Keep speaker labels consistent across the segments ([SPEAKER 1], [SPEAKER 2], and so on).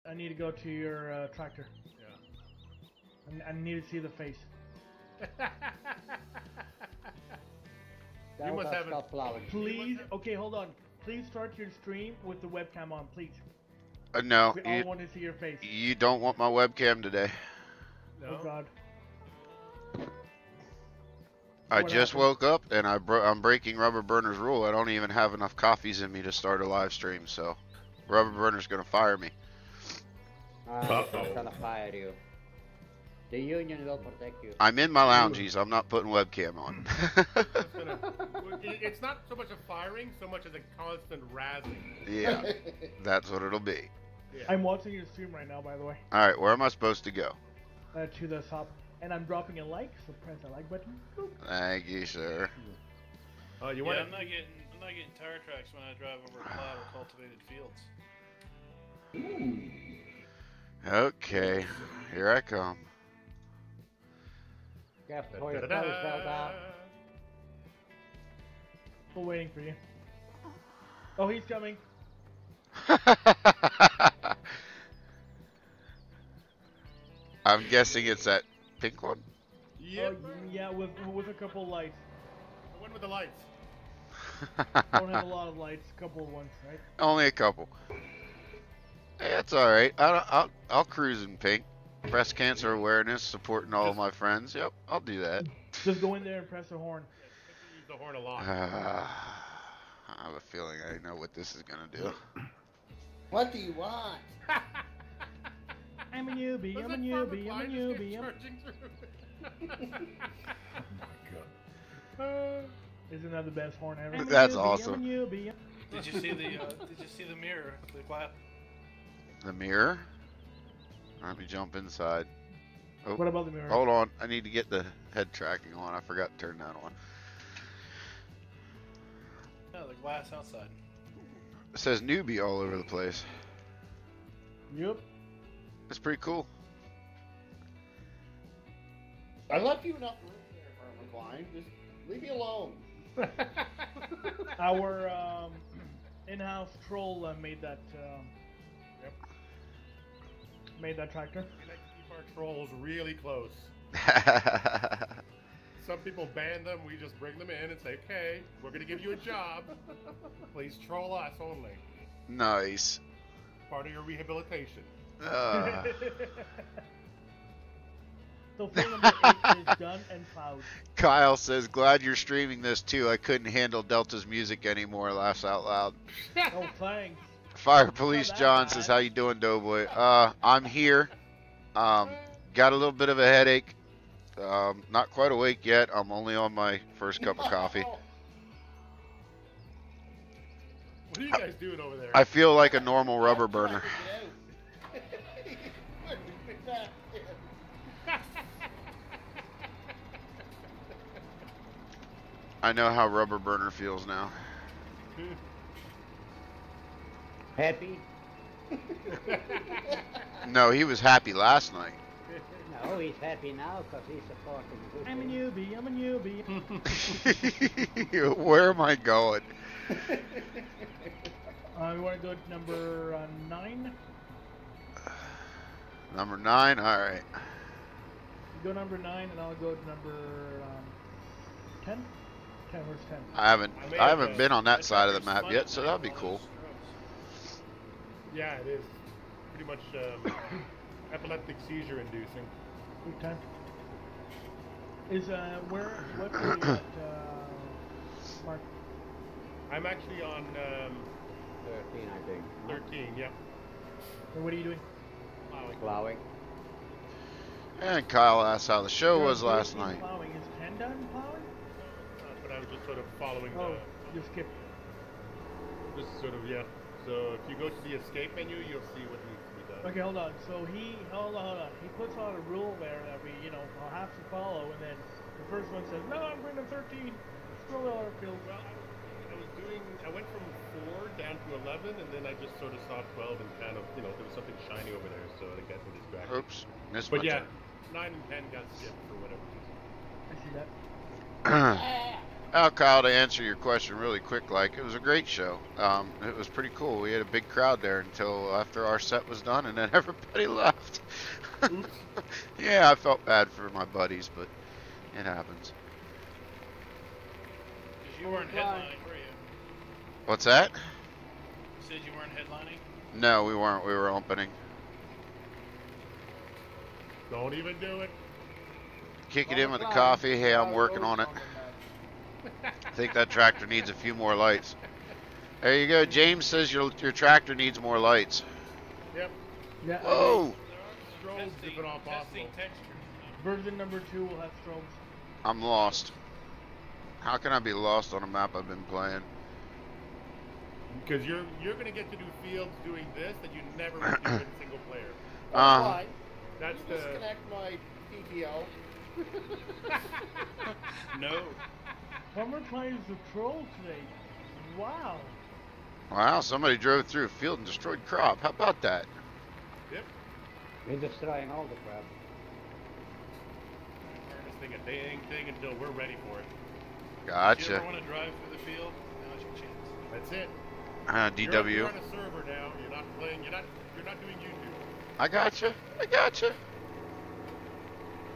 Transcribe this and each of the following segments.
[SPEAKER 1] I need to go to your tractor.
[SPEAKER 2] Yeah.
[SPEAKER 1] I need to see the face.
[SPEAKER 2] You must have
[SPEAKER 3] stop plowing.
[SPEAKER 1] Please, okay, hold on. Please start your stream with the webcam on, please.
[SPEAKER 4] No,
[SPEAKER 1] We all want to see your face.
[SPEAKER 4] you don't want my webcam today.
[SPEAKER 2] No?
[SPEAKER 1] Oh God.
[SPEAKER 4] I
[SPEAKER 1] What
[SPEAKER 4] just
[SPEAKER 1] happened?
[SPEAKER 4] woke up and I'm breaking Rubberburner's rule. I don't even have enough coffees in me to start a live stream, so Rubberburner's gonna fire me.
[SPEAKER 3] I'm gonna fire you. The union will protect you.
[SPEAKER 4] I'm in my loungies. I'm not putting webcam on.
[SPEAKER 2] It's not so much a firing, so much as a constant razzing.
[SPEAKER 4] Yeah, that's what it'll be.
[SPEAKER 2] Yeah.
[SPEAKER 1] I'm watching your stream right now, by the way.
[SPEAKER 4] All right, where am I supposed to go?
[SPEAKER 1] To the top. And I'm dropping a like, so press the like button. Boop.
[SPEAKER 4] Thank you, sir.
[SPEAKER 2] Oh, you
[SPEAKER 5] Yeah,
[SPEAKER 2] want
[SPEAKER 5] I'm not getting tire tracks when I drive over flat or cultivated fields.
[SPEAKER 4] Okay, here I come.
[SPEAKER 3] Careful for your toes fell down.
[SPEAKER 1] We're waiting for you. Oh, he's coming.
[SPEAKER 4] I'm guessing it's that pink one.
[SPEAKER 2] Yep.
[SPEAKER 1] Oh, yeah, with a couple of lights.
[SPEAKER 2] The one with the lights.
[SPEAKER 1] Don't have a lot of lights, a couple of ones, right?
[SPEAKER 4] Only a couple. Hey, that's all right. I'll cruise in pink. Breast cancer awareness, supporting all of my friends. Yep, I'll do that.
[SPEAKER 1] Just go in there and press the horn.
[SPEAKER 2] Use the horn a lot.
[SPEAKER 4] I have a feeling I know what this is gonna do.
[SPEAKER 6] What do you want?
[SPEAKER 1] I'm a newbie, I'm a newbie, I'm a newbie. Isn't that the best horn ever?
[SPEAKER 4] That's
[SPEAKER 1] I'm
[SPEAKER 4] awesome.
[SPEAKER 1] a newbie.
[SPEAKER 5] Did you see the mirror? The glass.
[SPEAKER 4] The mirror? Let me jump inside. Oh,
[SPEAKER 1] What about the mirror?
[SPEAKER 4] hold on. I need to get the head tracking on. I forgot to turn that on.
[SPEAKER 5] No, the glass outside.
[SPEAKER 4] It says newbie all over the place.
[SPEAKER 1] Yep.
[SPEAKER 4] It's pretty cool.
[SPEAKER 6] I left you enough room there, Farmer Klein. Just leave me alone.
[SPEAKER 1] Our in-house troll made that tractor.
[SPEAKER 2] We like to keep our trolls really close. Some people ban them. We just bring them in and say, "Okay, we're gonna give you a job. Please troll us only.
[SPEAKER 4] Nice.
[SPEAKER 2] Part of your rehabilitation."
[SPEAKER 1] So phone number 8 is done and plowed.
[SPEAKER 4] Kyle says, glad you're streaming this too. I couldn't handle Delta's music anymore. Laughs out loud.
[SPEAKER 1] Oh, thanks.
[SPEAKER 4] Fire Police
[SPEAKER 1] that
[SPEAKER 4] John
[SPEAKER 1] bad.
[SPEAKER 4] says, how you doing, Doughboy? I'm here. Got a little bit of a headache. Not quite awake yet. I'm only on my first cup of coffee.
[SPEAKER 2] What are you guys doing over there?
[SPEAKER 4] I feel like a normal rubber burner. I know how rubber burner feels now.
[SPEAKER 3] Happy?
[SPEAKER 4] No, he was happy last night.
[SPEAKER 3] No, he's happy now because he's supporting good.
[SPEAKER 1] I'm a newbie, I'm a newbie.
[SPEAKER 4] Where am I going?
[SPEAKER 1] We want to go to number 9.
[SPEAKER 4] Number 9, alright.
[SPEAKER 1] You go number 9 and I'll go to number 10. 10, where's 10?
[SPEAKER 4] I haven't been on that side of the map yet, so that'll be cool.
[SPEAKER 2] Yeah, it is. Pretty much epileptic seizure inducing.
[SPEAKER 1] Big time. Is what are you at, Mark?
[SPEAKER 2] I'm actually on
[SPEAKER 3] 13, I think.
[SPEAKER 2] 13, yeah.
[SPEAKER 1] And what are you doing?
[SPEAKER 3] Plowing.
[SPEAKER 4] And Kyle asked how the show
[SPEAKER 1] You're
[SPEAKER 4] was
[SPEAKER 1] on
[SPEAKER 4] last
[SPEAKER 1] 13
[SPEAKER 4] night.
[SPEAKER 1] Plowing. Is 10 done plowing?
[SPEAKER 2] But I was just sort of following
[SPEAKER 1] Oh, you skipped.
[SPEAKER 2] just sort of, yeah. So if you go to the escape menu, you'll see what needs to be done.
[SPEAKER 1] Okay, hold on. So hold on. He puts out a rule there that we, I'll have to follow, and then the first one says, no, I'm going to 13. Scroll over, Phil.
[SPEAKER 2] Well, I went from 4 down to 11, and then I just sort of saw 12 and kind of, there was something shiny over there, so I got distracted.
[SPEAKER 4] Oops, missed my
[SPEAKER 2] But yeah,
[SPEAKER 4] turn.
[SPEAKER 2] 9 and 10 got skipped for whatever reason.
[SPEAKER 1] I see that.
[SPEAKER 4] Kyle, to answer your question really quick, like, it was a great show. It was pretty cool. We had a big crowd there until after our set was done, and then everybody left.
[SPEAKER 2] Oops.
[SPEAKER 4] Yeah, I felt bad for my buddies, but it happens.
[SPEAKER 5] Because you weren't headlining, were you?
[SPEAKER 4] What's that?
[SPEAKER 5] You said you weren't headlining?
[SPEAKER 4] No, we weren't. We were opening.
[SPEAKER 2] Don't even do it.
[SPEAKER 4] Kick it in with the coffee. Hey, I'm working on it. I think that tractor needs a few more lights. There you go. James says your tractor needs more lights.
[SPEAKER 2] Yep.
[SPEAKER 1] Yeah.
[SPEAKER 4] Whoa!
[SPEAKER 2] Strobes if at all possible.
[SPEAKER 5] Testing textures.
[SPEAKER 1] Version number 2 will have strobes.
[SPEAKER 4] I'm lost. How can I be lost on a map I've been playing?
[SPEAKER 2] Because you're gonna get to do fields doing this that you never would do in single player.
[SPEAKER 6] Why?
[SPEAKER 2] That's
[SPEAKER 6] You
[SPEAKER 2] the.
[SPEAKER 6] disconnect my PTO.
[SPEAKER 5] No.
[SPEAKER 1] Farmer plays the troll today. Wow.
[SPEAKER 4] Wow, somebody drove through a field and destroyed crop. How about that?
[SPEAKER 2] Yep.
[SPEAKER 3] We're destroying all the crap.
[SPEAKER 2] This thing a dang thing until we're ready for it.
[SPEAKER 5] If you
[SPEAKER 4] Gotcha.
[SPEAKER 5] ever want to drive through the field, now's your chance.
[SPEAKER 2] That's it.
[SPEAKER 4] DW.
[SPEAKER 2] You're on a server now. You're not playing. You're not doing YouTube.
[SPEAKER 4] I gotcha. I gotcha.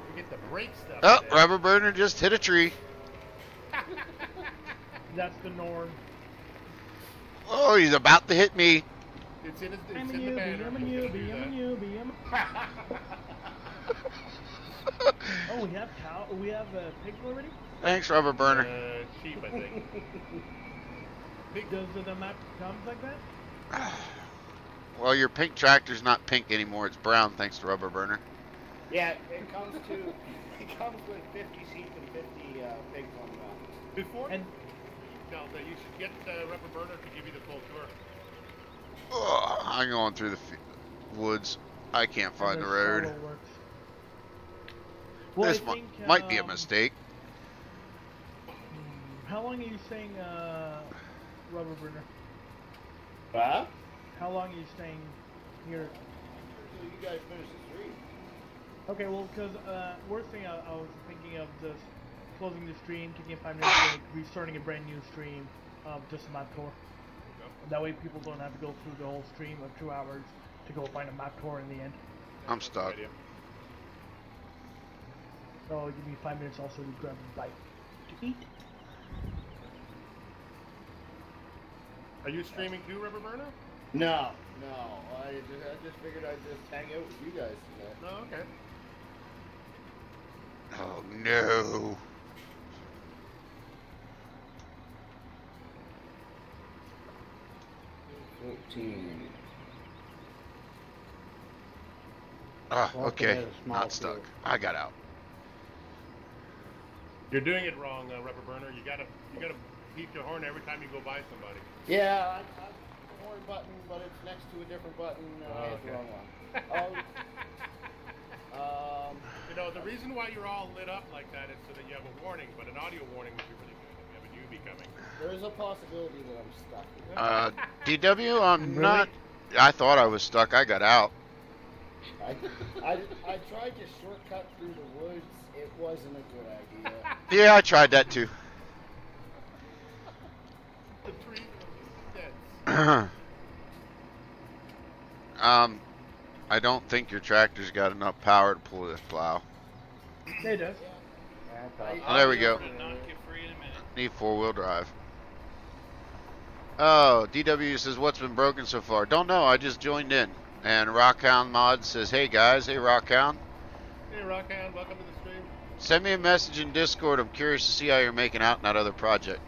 [SPEAKER 2] You get the brake stuff.
[SPEAKER 4] Oh,
[SPEAKER 2] today.
[SPEAKER 4] Rubberburner just hit a tree.
[SPEAKER 1] That's the norm.
[SPEAKER 4] Oh, he's about to hit me.
[SPEAKER 2] It's in,
[SPEAKER 1] I'm
[SPEAKER 2] it's
[SPEAKER 1] a
[SPEAKER 2] in the banner.
[SPEAKER 1] newbie, I'm a
[SPEAKER 2] We're gonna do
[SPEAKER 1] newbie, I'm a
[SPEAKER 2] that.
[SPEAKER 1] newbie, Oh, we have cow. We have pigs already.
[SPEAKER 4] Thanks, Rubberburner.
[SPEAKER 2] Cheap, I think.
[SPEAKER 1] Does the map come like that?
[SPEAKER 4] Well, your pink tractor's not pink anymore. It's brown thanks to Rubberburner.
[SPEAKER 6] Yeah, it comes with 50 sheep and 50 pigs on the map.
[SPEAKER 2] Before
[SPEAKER 1] And
[SPEAKER 2] you tell that you should get Rubberburner to give you the full tour.
[SPEAKER 4] Oh, I'm going through the woods. I can't find the road.
[SPEAKER 1] solo works. Well,
[SPEAKER 4] This
[SPEAKER 1] I think,
[SPEAKER 4] might be a mistake.
[SPEAKER 1] How long are you staying, Rubberburner?
[SPEAKER 6] Huh?
[SPEAKER 1] How long are you staying here?
[SPEAKER 6] So you guys finish the stream.
[SPEAKER 1] Okay, well, because worst thing I was thinking of just closing the stream, taking 5 minutes, and restarting a brand new stream of just a map tour. That way people don't have to go through the whole stream of 2 hours to go find a map tour in the end.
[SPEAKER 4] I'm stuck.
[SPEAKER 1] So give me 5 minutes also to grab a bite to eat.
[SPEAKER 2] Are you streaming too, Rubberburner?
[SPEAKER 6] No. I just figured I'd just hang out with you guys today.
[SPEAKER 2] No, okay.
[SPEAKER 4] Oh no. Ah,
[SPEAKER 3] Walking
[SPEAKER 4] okay.
[SPEAKER 3] at a small
[SPEAKER 4] Not stuck.
[SPEAKER 3] field.
[SPEAKER 4] I got out.
[SPEAKER 2] You're doing it wrong, Rubberburner. You gotta beat your horn every time you go by somebody.
[SPEAKER 6] Yeah, I the horn button, but it's next to a different button. I hit the wrong one.
[SPEAKER 2] You know, the reason why you're all lit up like that is so that you have a warning, but an audio warning would be really good if you have a newbie coming.
[SPEAKER 6] There's a possibility that I'm stuck.
[SPEAKER 4] DW, I'm
[SPEAKER 1] Really?
[SPEAKER 4] not. I thought I was stuck. I got out.
[SPEAKER 6] I tried to shortcut through the woods. It wasn't a good idea.
[SPEAKER 4] Yeah, I tried that too.
[SPEAKER 2] The tree is dead.
[SPEAKER 4] I don't think your tractor's got enough power to pull this plow.
[SPEAKER 1] Yeah, it does.
[SPEAKER 4] Oh, there we go.
[SPEAKER 5] I'll knock you free in a minute.
[SPEAKER 4] Need 4-wheel drive. Oh, DW says, what's been broken so far? Don't know, I just joined in. And Rockhound Mod says, hey guys, hey Rockhound.
[SPEAKER 2] Hey, Rockhound, welcome to the stream.
[SPEAKER 4] Send me a message in Discord. I'm curious to see how you're making out in that other project.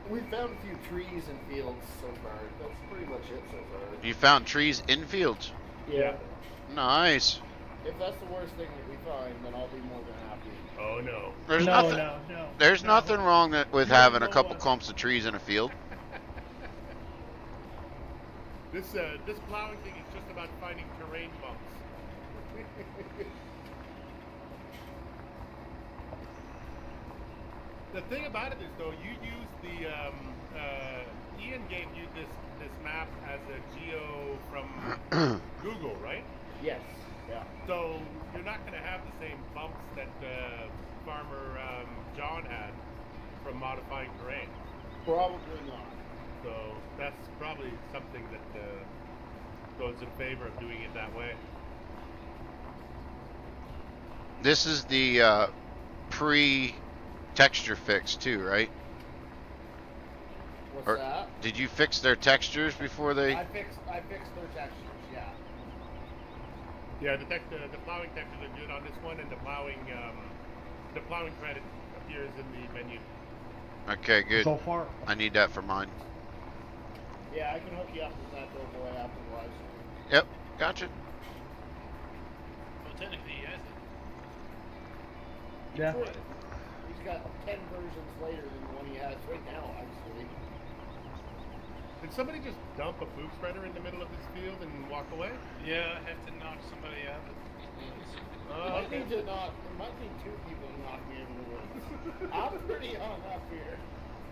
[SPEAKER 6] We found a few trees and fields so far. That's pretty much it so far.
[SPEAKER 4] You found trees in fields.
[SPEAKER 6] Yeah.
[SPEAKER 4] Nice.
[SPEAKER 6] If that's the worst thing that we find, then I'll be more than happy.
[SPEAKER 2] Oh no.
[SPEAKER 4] There's
[SPEAKER 1] No,
[SPEAKER 4] nothing.
[SPEAKER 1] no.
[SPEAKER 4] There's
[SPEAKER 1] No.
[SPEAKER 4] nothing wrong with
[SPEAKER 1] You
[SPEAKER 4] having a
[SPEAKER 1] know
[SPEAKER 4] couple
[SPEAKER 1] what?
[SPEAKER 4] clumps of trees in a field.
[SPEAKER 2] This plowing thing is just about finding terrain bumps. The thing about it is, though, you use the Ian gave you this map as a geo from Google, right?
[SPEAKER 6] Yes. Yeah.
[SPEAKER 2] So you're not going to have the same bumps that Farmer John had from modifying terrain.
[SPEAKER 6] Probably not.
[SPEAKER 2] So that's probably something that goes in favor of doing it that way.
[SPEAKER 4] This is the pre-texture fix too, right?
[SPEAKER 6] What's
[SPEAKER 4] Or
[SPEAKER 6] that?
[SPEAKER 4] did you fix their textures before they?
[SPEAKER 6] I fixed their textures. Yeah.
[SPEAKER 2] Yeah, the plowing textures are good on this one, and the plowing credit appears in the menu.
[SPEAKER 4] Okay, good.
[SPEAKER 1] So far.
[SPEAKER 4] I need that for mine.
[SPEAKER 6] Yeah, I can hook you up with that Doughboy after the live stream.
[SPEAKER 4] Yep, gotcha.
[SPEAKER 5] Well, technically he has it.
[SPEAKER 1] Yeah.
[SPEAKER 6] He's got 10 versions later than the one he has right now, actually.
[SPEAKER 2] Did somebody just dump a poop spreader in the middle of this field and walk away?
[SPEAKER 5] Yeah, I have to knock somebody out.
[SPEAKER 2] Oh, okay.
[SPEAKER 6] There might be 2 people to knock me in the woods. I'm pretty hung up here.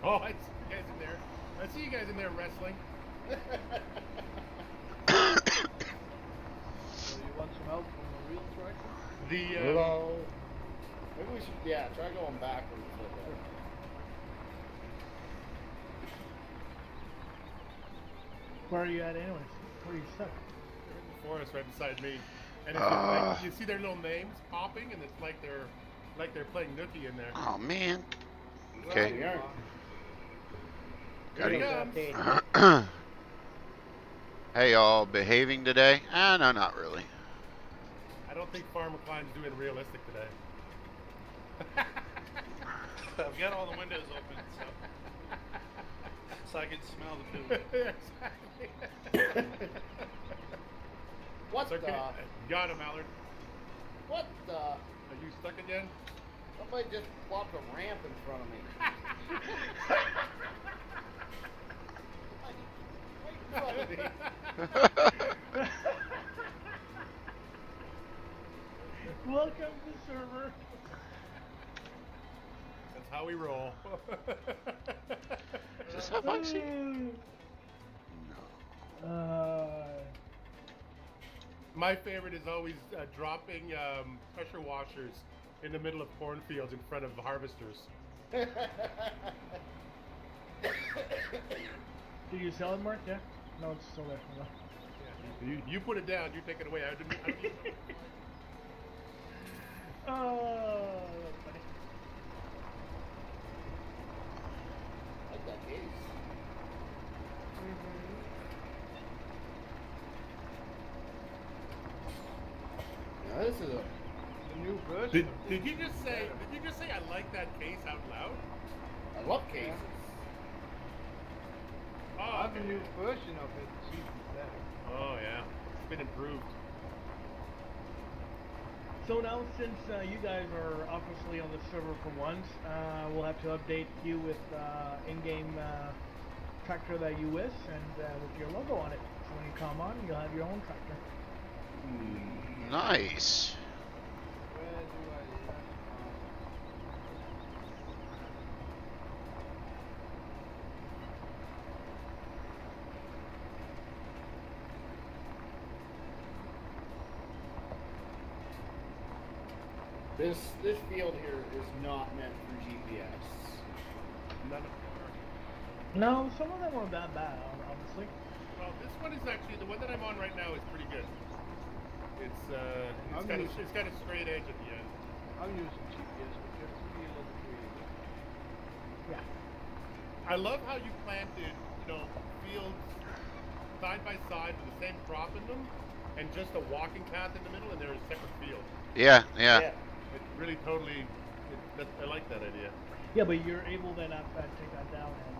[SPEAKER 2] Oh, I see you guys in there. I see you guys in there wrestling.
[SPEAKER 7] So you want some help from the real tractor?
[SPEAKER 6] Hello. Maybe we should, try going backwards a little bit.
[SPEAKER 1] Where are you at anyways? Where are you stuck?
[SPEAKER 2] They're in the forest right beside me. And it's like, you see their little names popping, and it's like they're playing nookie in there.
[SPEAKER 4] Oh man. Okay.
[SPEAKER 6] Yeah.
[SPEAKER 2] Here he comes.
[SPEAKER 4] Hey, y'all behaving today? No, not really.
[SPEAKER 2] I don't think Farmer Klein's doing realistic today.
[SPEAKER 5] I've got all the windows open, so I can smell the food.
[SPEAKER 2] Exactly.
[SPEAKER 6] What
[SPEAKER 2] It's okay.
[SPEAKER 6] the?
[SPEAKER 2] Got him, Allard.
[SPEAKER 6] What the?
[SPEAKER 2] Are you stuck again?
[SPEAKER 6] Somebody just plopped a ramp in front of me.
[SPEAKER 1] Welcome to server.
[SPEAKER 2] That's how we roll.
[SPEAKER 4] Is this how I see?
[SPEAKER 2] My favorite is always dropping pressure washers in the middle of cornfields in front of harvesters.
[SPEAKER 1] Do you sell it, Mark? Yeah? No, it's still there. No.
[SPEAKER 2] Yeah, you put it down, you take it away. I didn't.
[SPEAKER 1] Oh, that's funny.
[SPEAKER 6] Like that case. Now this is a new version.
[SPEAKER 2] Did you just say I like that case out loud?
[SPEAKER 6] I love cases.
[SPEAKER 2] Oh,
[SPEAKER 7] I have
[SPEAKER 2] okay.
[SPEAKER 7] a new version of it. It's even better.
[SPEAKER 2] Oh yeah, it's been improved.
[SPEAKER 1] So now, since you guys are obviously on the server for once, we'll have to update you with in-game tractor that you wish and with your logo on it. So when you come on, you'll have your own tractor.
[SPEAKER 4] Nice.
[SPEAKER 7] Where do I have
[SPEAKER 6] This field here is not meant for GPS.
[SPEAKER 2] None of them are.
[SPEAKER 1] No, some of them aren't that bad, honestly.
[SPEAKER 2] Well, this one is actually the one that I'm on right now is pretty good. It's got a straight edge at the end.
[SPEAKER 7] I'm using GPS, but you have to be a little creative.
[SPEAKER 1] Yeah.
[SPEAKER 2] I love how you planted, fields side by side with the same crop in them, and just a walking path in the middle, and they're a separate field.
[SPEAKER 4] Yeah.
[SPEAKER 2] It really totally. I like that idea.
[SPEAKER 1] Yeah, but you're able then after that take that down and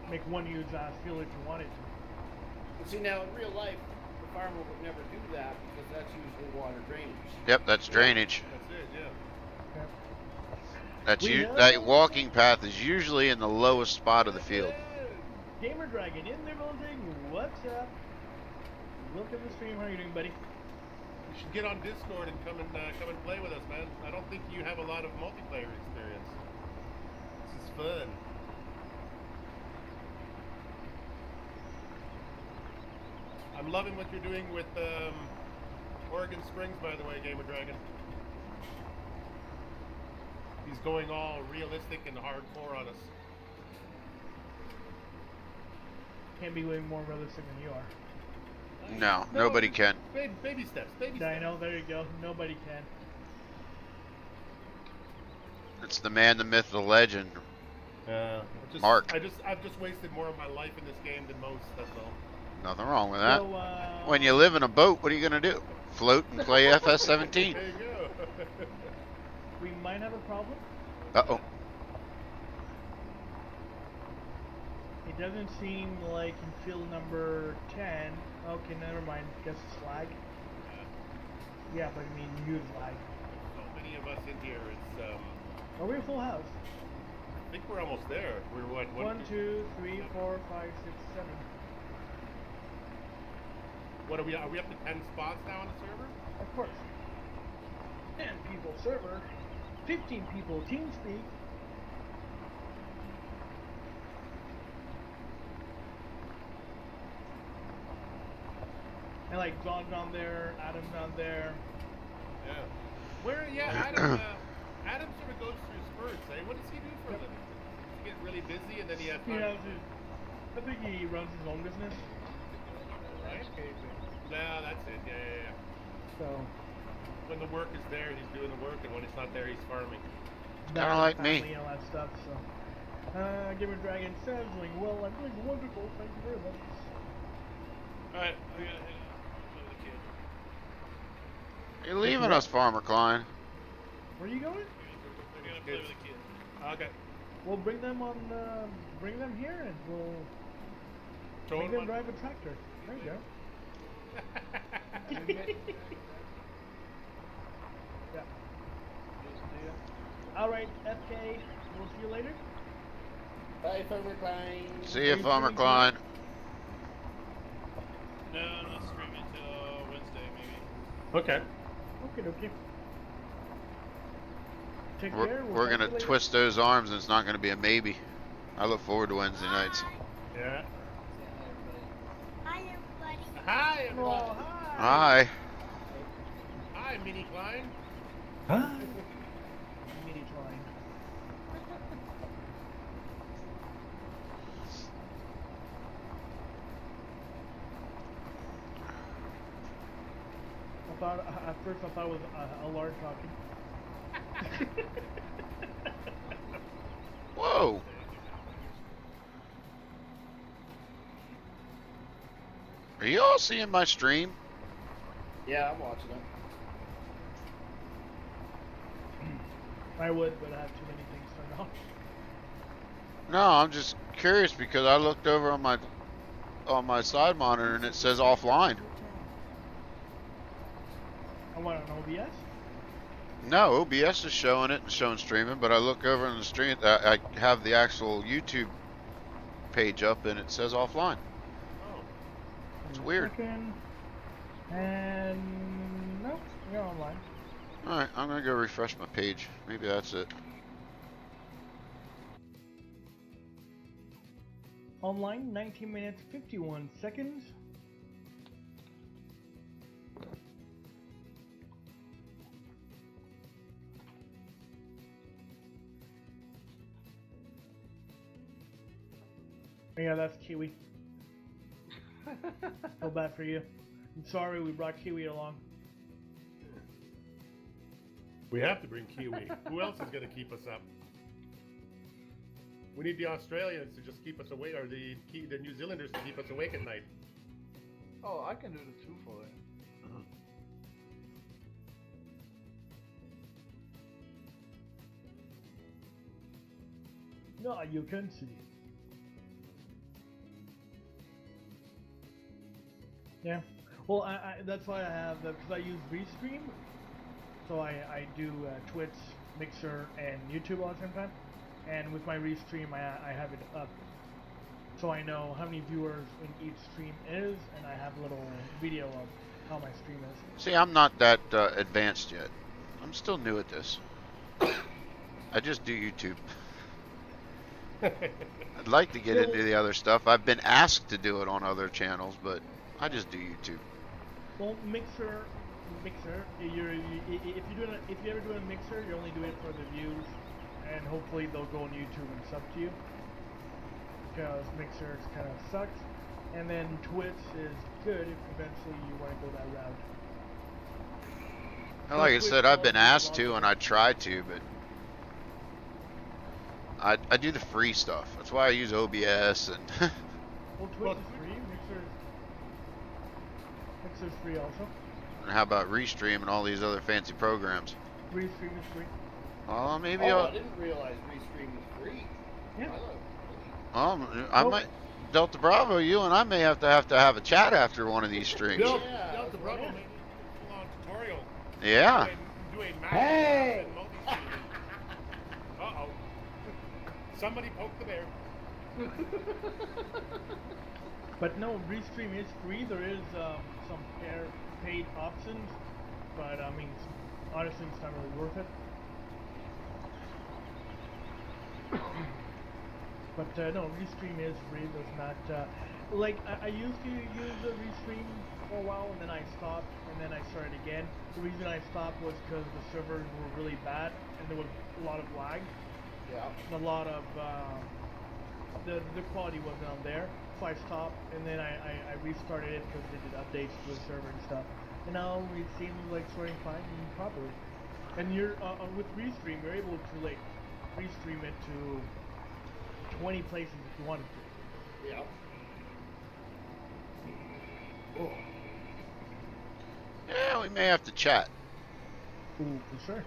[SPEAKER 1] make one huge field if you wanted to.
[SPEAKER 6] But see, now in real life, the farmer would never do that because that's usually water drainage.
[SPEAKER 4] Yep, that's drainage.
[SPEAKER 2] That's it. Yeah.
[SPEAKER 4] That walking path is usually in the lowest spot of the field.
[SPEAKER 1] Gamer Dragon in the building. What's up? Welcome to the stream. How are you doing, buddy?
[SPEAKER 2] You should get on Discord and come and play with us, man. I don't think you have a lot of multiplayer experience. This is fun. I'm loving what you're doing with Oregon Springs, by the way, Gamer Dragon. He's going all realistic and hardcore on us.
[SPEAKER 1] Can't be way more realistic than you are.
[SPEAKER 4] No, nobody can.
[SPEAKER 2] Baby steps, baby
[SPEAKER 1] Yeah, I
[SPEAKER 2] steps.
[SPEAKER 1] know, there you go. Nobody can.
[SPEAKER 4] It's the man, the myth, the legend. Mark.
[SPEAKER 2] I've just wasted more of my life in this game than most, that's all.
[SPEAKER 4] Nothing wrong with that.
[SPEAKER 1] So,
[SPEAKER 4] When you live in a boat, what are you going to do? Float and play FS-17?
[SPEAKER 2] There you go.
[SPEAKER 1] we might have a problem.
[SPEAKER 4] Uh-oh.
[SPEAKER 1] It doesn't seem like in field number 10. Okay, never mind. Guess it's lag. Yeah, but I mean, use lag.
[SPEAKER 2] So many of us in here, it's,
[SPEAKER 1] Are we a full house?
[SPEAKER 2] I think we're almost there. We're what?
[SPEAKER 1] 1, 2, 3, 4, 5, 6, 7.
[SPEAKER 2] What are we up to 10 spots now on the server?
[SPEAKER 1] Of course. 10 people server. 15 people TeamSpeak. And like John's on there, Adam's on there.
[SPEAKER 2] Yeah. Where? Yeah, Adam sort of goes through spurts. Eh? What does he do for a living? Does he get really busy and then he has
[SPEAKER 1] He
[SPEAKER 2] time?
[SPEAKER 1] has his, I think he runs his own business.
[SPEAKER 2] Right? Yeah, that's it. Yeah.
[SPEAKER 1] So.
[SPEAKER 2] When the work is there, he's doing the work, and when it's not there, he's farming.
[SPEAKER 4] Kinda like me.
[SPEAKER 1] And all that stuff. So. Gamer Dragon says, doing well. I'm doing wonderful. Thank you very much.
[SPEAKER 5] All right, I gotta hang on. Play with the kid.
[SPEAKER 4] You're leaving us, Farmer Klein.
[SPEAKER 1] Where are you going?
[SPEAKER 5] I'm gonna play with the kid.
[SPEAKER 2] Okay.
[SPEAKER 1] We'll bring them on. Bring them here, and we'll
[SPEAKER 2] Throw
[SPEAKER 1] make
[SPEAKER 2] him
[SPEAKER 1] them
[SPEAKER 2] on.
[SPEAKER 1] drive a tractor. There you go. Yeah. All right, FK. We'll see you later.
[SPEAKER 6] Bye, Farmer Klein.
[SPEAKER 4] See you, Farmer Klein.
[SPEAKER 5] No, I'm not streaming till Wednesday, maybe.
[SPEAKER 2] Okay.
[SPEAKER 1] Okay. Take
[SPEAKER 4] We're,
[SPEAKER 1] care.
[SPEAKER 4] we're going to twist those arms, and it's not going to be a maybe. I look forward to Wednesday nights.
[SPEAKER 2] Yeah.
[SPEAKER 8] Hi, everybody.
[SPEAKER 2] Hi, everyone.
[SPEAKER 1] Oh, hi.
[SPEAKER 4] Hi.
[SPEAKER 2] Hi, Mini Klein.
[SPEAKER 1] Mini Klein. At first I thought it was a large talking.
[SPEAKER 4] Whoa. Are you all seeing my stream?
[SPEAKER 6] Yeah, I'm watching it.
[SPEAKER 1] I would, but I have too many things turned off.
[SPEAKER 4] No, I'm just curious because I looked over on my side monitor and it says offline.
[SPEAKER 1] I want an OBS.
[SPEAKER 4] No, OBS is showing it and showing streaming, but I look over on the stream. I have the actual YouTube page up and it says offline.
[SPEAKER 2] Oh.
[SPEAKER 4] It's weird.
[SPEAKER 1] Second. And no, you're online.
[SPEAKER 4] All right, I'm gonna go refresh my page. Maybe that's it.
[SPEAKER 1] Online, 19 minutes 51 seconds. Yeah, that's Kiwi. Feel bad for you. I'm sorry we brought Kiwi along.
[SPEAKER 2] We have to bring Kiwi. Who else is going to keep us up? We need the Australians to just keep us awake, or the New Zealanders to keep us awake at night.
[SPEAKER 7] Oh, I can do the 2 for it.
[SPEAKER 1] No, you can see. Yeah. Well, that's why I have because I use Restream. So I do Twitch, Mixer, and YouTube all the same time. And with my Restream, I have it up. So I know how many viewers in each stream is, and I have a little video of how my stream is.
[SPEAKER 4] See, I'm not that advanced yet. I'm still new at this. I just do YouTube. I'd like to get into the other stuff. I've been asked to do it on other channels, but I just do YouTube.
[SPEAKER 1] Well, Mixer mixer, if you ever do a mixer, you're only doing it for the views, and hopefully they'll go on YouTube and sub to you. Because mixer kind of sucks, and then Twitch is good if eventually you want to go that route.
[SPEAKER 4] And like I said, I've been asked to, and I try to, but I do the free stuff. That's why I use OBS and.
[SPEAKER 1] Well, Twitch is free. Mixer's free also.
[SPEAKER 4] And how about Restream and all these other fancy programs?
[SPEAKER 1] Restream is free.
[SPEAKER 4] Well, maybe
[SPEAKER 6] Oh,
[SPEAKER 4] I'll.
[SPEAKER 6] I didn't realize Restream was free.
[SPEAKER 1] Yeah.
[SPEAKER 4] I might. Delta Bravo, you and I may have to have a chat after one of these streams.
[SPEAKER 2] Delta Bravo made a full-on tutorial.
[SPEAKER 4] Yeah.
[SPEAKER 2] Doing
[SPEAKER 6] Hey!
[SPEAKER 2] and multi-streaming. Uh-oh. Somebody poked the bear.
[SPEAKER 1] But no, Restream is free. There is some paid options, but I mean, honestly, it's not really worth it. But no, Restream is free. There's not like I used to use the Restream for a while, and then I stopped, and then I started again. The reason I stopped was because the servers were really bad, and there was a lot of lag.
[SPEAKER 6] Yeah.
[SPEAKER 1] And a lot of the quality wasn't on there. So I stopped, and then I restarted it because they did updates to the server and stuff. And now it seems like it's running fine and properly. And you're with Restream, you're able to like restream it to 20 places if you wanted to.
[SPEAKER 6] Yeah.
[SPEAKER 4] Oh. Yeah, we may have to chat.
[SPEAKER 1] Ooh, for sure.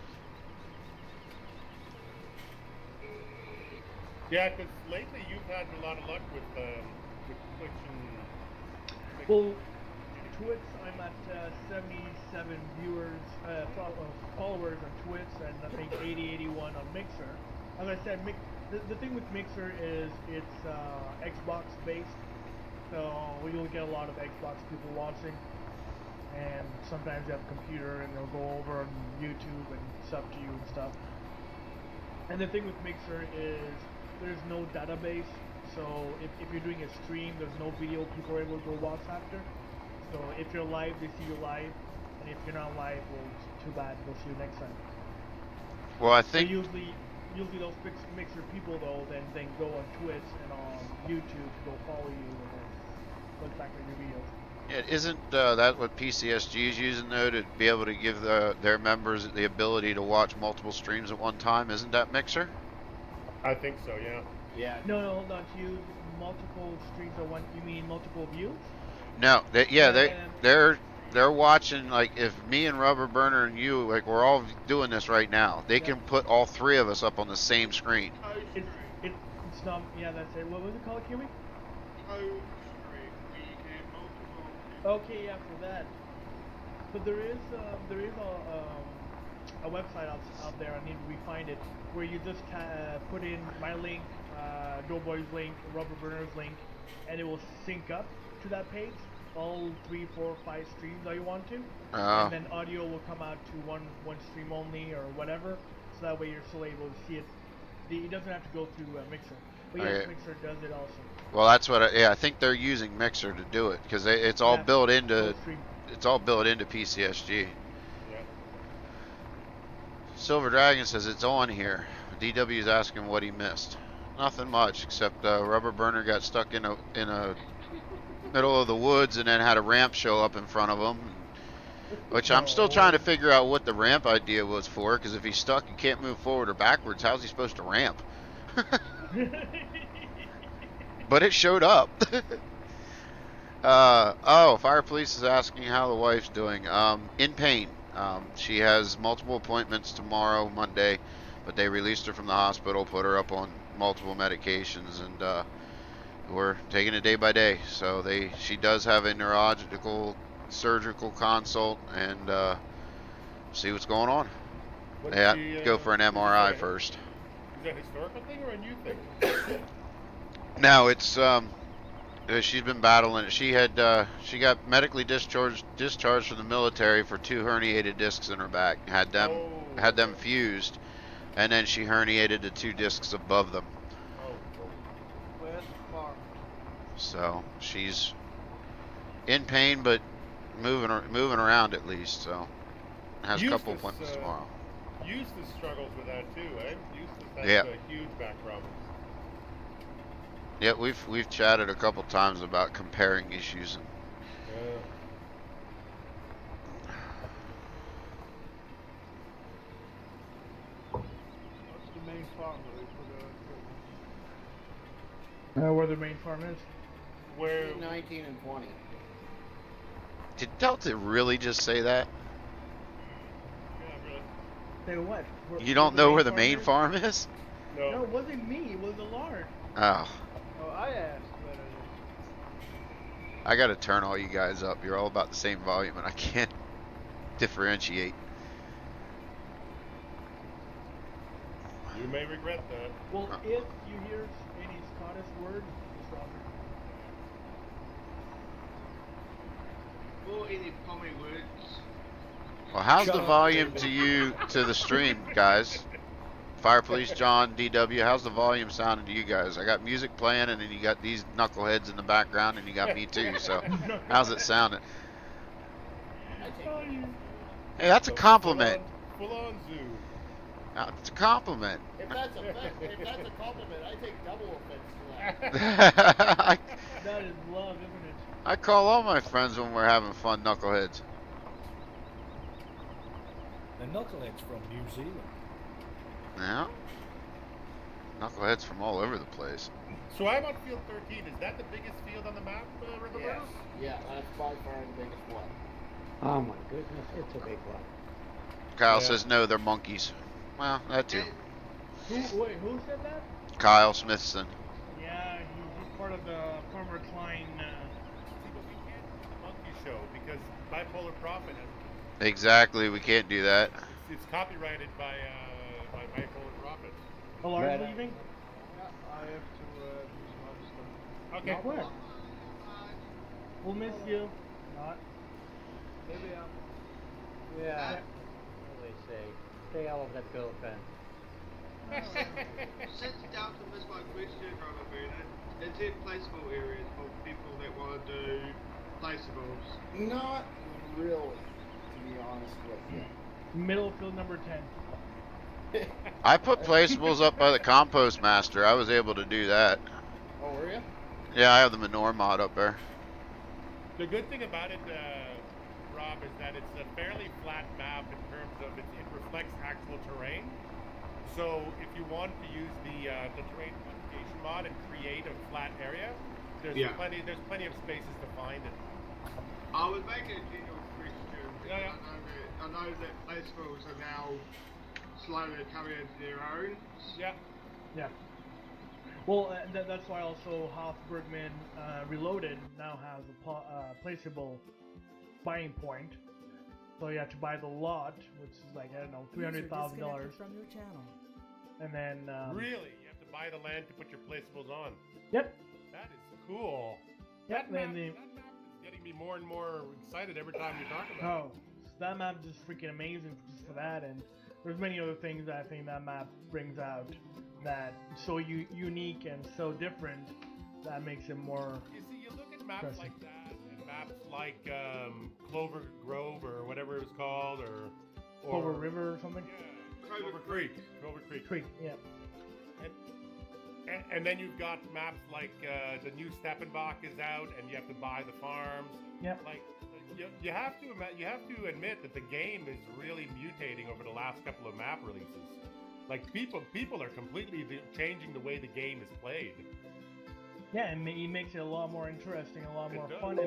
[SPEAKER 2] Yeah, because lately you've had a lot of luck with Twitch and...
[SPEAKER 1] Well, Twitch, I'm at 77 viewers, followers on Twitch, and I think 80, 81 on Mixer. As I said, the thing with Mixer is it's Xbox based, so you'll get a lot of Xbox people watching, and sometimes you have a computer and they'll go over on YouTube and sub to you and stuff. And the thing with Mixer is there's no database, so if you're doing a stream, there's no video people are able to go watch after. So if you're live, they see you live, and if you're not live, well, it's too bad. We'll see you next time.
[SPEAKER 4] Well, I think.
[SPEAKER 1] So usually those Mixer people though then go on Twitch and on YouTube to go follow you and then look back at your videos.
[SPEAKER 4] Yeah, isn't that what PCSG is using though, to be able to give their members the ability to watch multiple streams at one time? Isn't that Mixer?
[SPEAKER 2] I think so, yeah.
[SPEAKER 6] Yeah.
[SPEAKER 1] No, hold on. To use multiple streams at one, you mean multiple views?
[SPEAKER 4] No, they're watching, like, if me and Rubberburner and you, like, we're all doing this right now, they can put all three of us up on the same screen.
[SPEAKER 1] It's not, yeah, that's it. What was it called, Kiwi? Okay, yeah, for that. But there is a website out there, I need to refind it, where you just put in my link, Doughboy's link, Rubberburner's link, and it will sync up to that page, all 3, 4, 5 streams that you want to, and then audio will come out to one stream only or whatever, so that way you're still able to see it. It doesn't have to go through Mixer, but yes, Mixer does it also.
[SPEAKER 4] Well, that's what I think they're using Mixer to do it, because it's all built into PCSG. Silver Dragon says it's on here. DW is asking what he missed. Nothing much, except Rubberburner got stuck in a middle of the woods and then had a ramp show up in front of him, which I'm still trying to figure out what the ramp idea was for, because if he's stuck and can't move forward or backwards, how's he supposed to ramp? But it showed up. Fire Police is asking how the wife's doing. In pain. She has multiple appointments tomorrow, Monday, but they released her from the hospital, put her up on multiple medications, and we're taking it day by day. So she does have a neurological surgical consult, and see what's going on. Go for an MRI first.
[SPEAKER 2] Is that a historical thing or a new thing?
[SPEAKER 4] No, it's she's been battling it. She got medically discharged from the military for 2 herniated discs in her back. Had them fused, and then she herniated the 2 discs above them. So she's in pain, but moving around at least. So has a couple
[SPEAKER 2] Eustace,
[SPEAKER 4] appointments tomorrow.
[SPEAKER 2] Eustace struggles with that too, eh? Eustace has
[SPEAKER 4] Yeah.
[SPEAKER 2] huge back problems.
[SPEAKER 4] Yeah, we've chatted a couple times about comparing issues.
[SPEAKER 7] What's the main farm that we put
[SPEAKER 1] Where the main farm is?
[SPEAKER 2] Where
[SPEAKER 6] 19 and 20.
[SPEAKER 4] Did Delta really just say that?
[SPEAKER 2] Yeah, really.
[SPEAKER 1] Say what?
[SPEAKER 4] You don't know where the main farm is?
[SPEAKER 2] No.
[SPEAKER 1] No, it wasn't me. It was the Lard.
[SPEAKER 4] Oh,
[SPEAKER 7] Oh, I asked whether
[SPEAKER 4] I gotta turn all you guys up. You're all about the same volume, and I can't differentiate.
[SPEAKER 2] You may regret that.
[SPEAKER 1] Well, if you hear any Scottish word, it's Robert.
[SPEAKER 9] Or any pommy words.
[SPEAKER 4] Well, how's
[SPEAKER 2] Shut
[SPEAKER 4] the
[SPEAKER 2] up,
[SPEAKER 4] volume
[SPEAKER 2] David.
[SPEAKER 4] to the stream, guys? Fire Police John, DW, how's the volume sounding to you guys? I got music playing, and then you got these knuckleheads in the background, and you got me too. So, how's it sounding? Hey, that's a compliment.
[SPEAKER 2] Full on zoo.
[SPEAKER 4] It's a compliment.
[SPEAKER 6] If that's a compliment, I take double offense to that.
[SPEAKER 1] That is love, isn't it?
[SPEAKER 4] I call all my friends when we're having fun, knuckleheads.
[SPEAKER 10] The knuckleheads from New Zealand.
[SPEAKER 4] Yeah. Knuckleheads from all over the place.
[SPEAKER 2] So I'm on field 13. Is that the biggest field on the map, Rubberburner?
[SPEAKER 6] Yes. Yeah, that's by far the biggest one.
[SPEAKER 3] Oh my goodness, it's a big one.
[SPEAKER 4] Kyle
[SPEAKER 2] Yeah.
[SPEAKER 4] says no, they're monkeys. Well, that too.
[SPEAKER 1] Who said that?
[SPEAKER 4] Kyle Smithson.
[SPEAKER 1] Yeah, he's part of the Farmer Klein.
[SPEAKER 2] See, but we can't do the monkey show because Bipolar Prophet has.
[SPEAKER 4] Exactly, we can't do that.
[SPEAKER 2] It's copyrighted by Bipolar Prophet.
[SPEAKER 1] The Lard's
[SPEAKER 3] Right.
[SPEAKER 1] leaving?
[SPEAKER 7] Yeah, I have to do some other stuff.
[SPEAKER 2] Okay.
[SPEAKER 1] Not where? We'll miss you. Not.
[SPEAKER 7] Maybe I'm.
[SPEAKER 3] Yeah. What do they say? Stay out of that girlfriend.
[SPEAKER 9] Since Delta missed my question, Rubberburner, is there placeable areas for people that want to do placeables?
[SPEAKER 6] Not really, to be honest with you.
[SPEAKER 1] Middle field number 10.
[SPEAKER 4] I put placeables up by the compost master. I was able to do that.
[SPEAKER 6] Oh, were you?
[SPEAKER 4] Yeah, I have the manure mod up there.
[SPEAKER 2] The good thing about it, Rob, is that it's a fairly flat map in terms of it reflects actual terrain. So if you want to use the terrain modification mod and create a flat area, there's plenty of spaces to find it.
[SPEAKER 9] I was making a general question.
[SPEAKER 2] Yeah.
[SPEAKER 9] I know that placeables are now slowly coming into their own.
[SPEAKER 2] Yeah.
[SPEAKER 1] Yeah. Well, that's why also Hoff Bergman Reloaded now has a placeable buying point. So you have to buy the lot, which is like, I don't know, $300,000.
[SPEAKER 11] From your channel.
[SPEAKER 1] And then...
[SPEAKER 2] Really? You have to buy the land to put your placeables on?
[SPEAKER 1] Yep.
[SPEAKER 2] That is cool.
[SPEAKER 1] Yep,
[SPEAKER 2] That map is getting me more and more excited every time you talk about it.
[SPEAKER 1] Oh, that map is just freaking amazing just for that, and there's many other things that I think that map brings out that so unique and so different that makes it more.
[SPEAKER 2] You see, you look at maps like that, and maps like Clover Grove or whatever it was called, or
[SPEAKER 1] Clover River or something.
[SPEAKER 2] Yeah, Clover Creek.
[SPEAKER 1] Creek, yeah.
[SPEAKER 2] And then you've got maps like the new Steppenbach is out, and you have to buy the farms.
[SPEAKER 1] Yep.
[SPEAKER 2] Like you have to admit that the game is really mutating over the last couple of map releases. Like people are completely changing the way the game is played.
[SPEAKER 1] Yeah, and it makes it a lot more interesting, a lot more fun,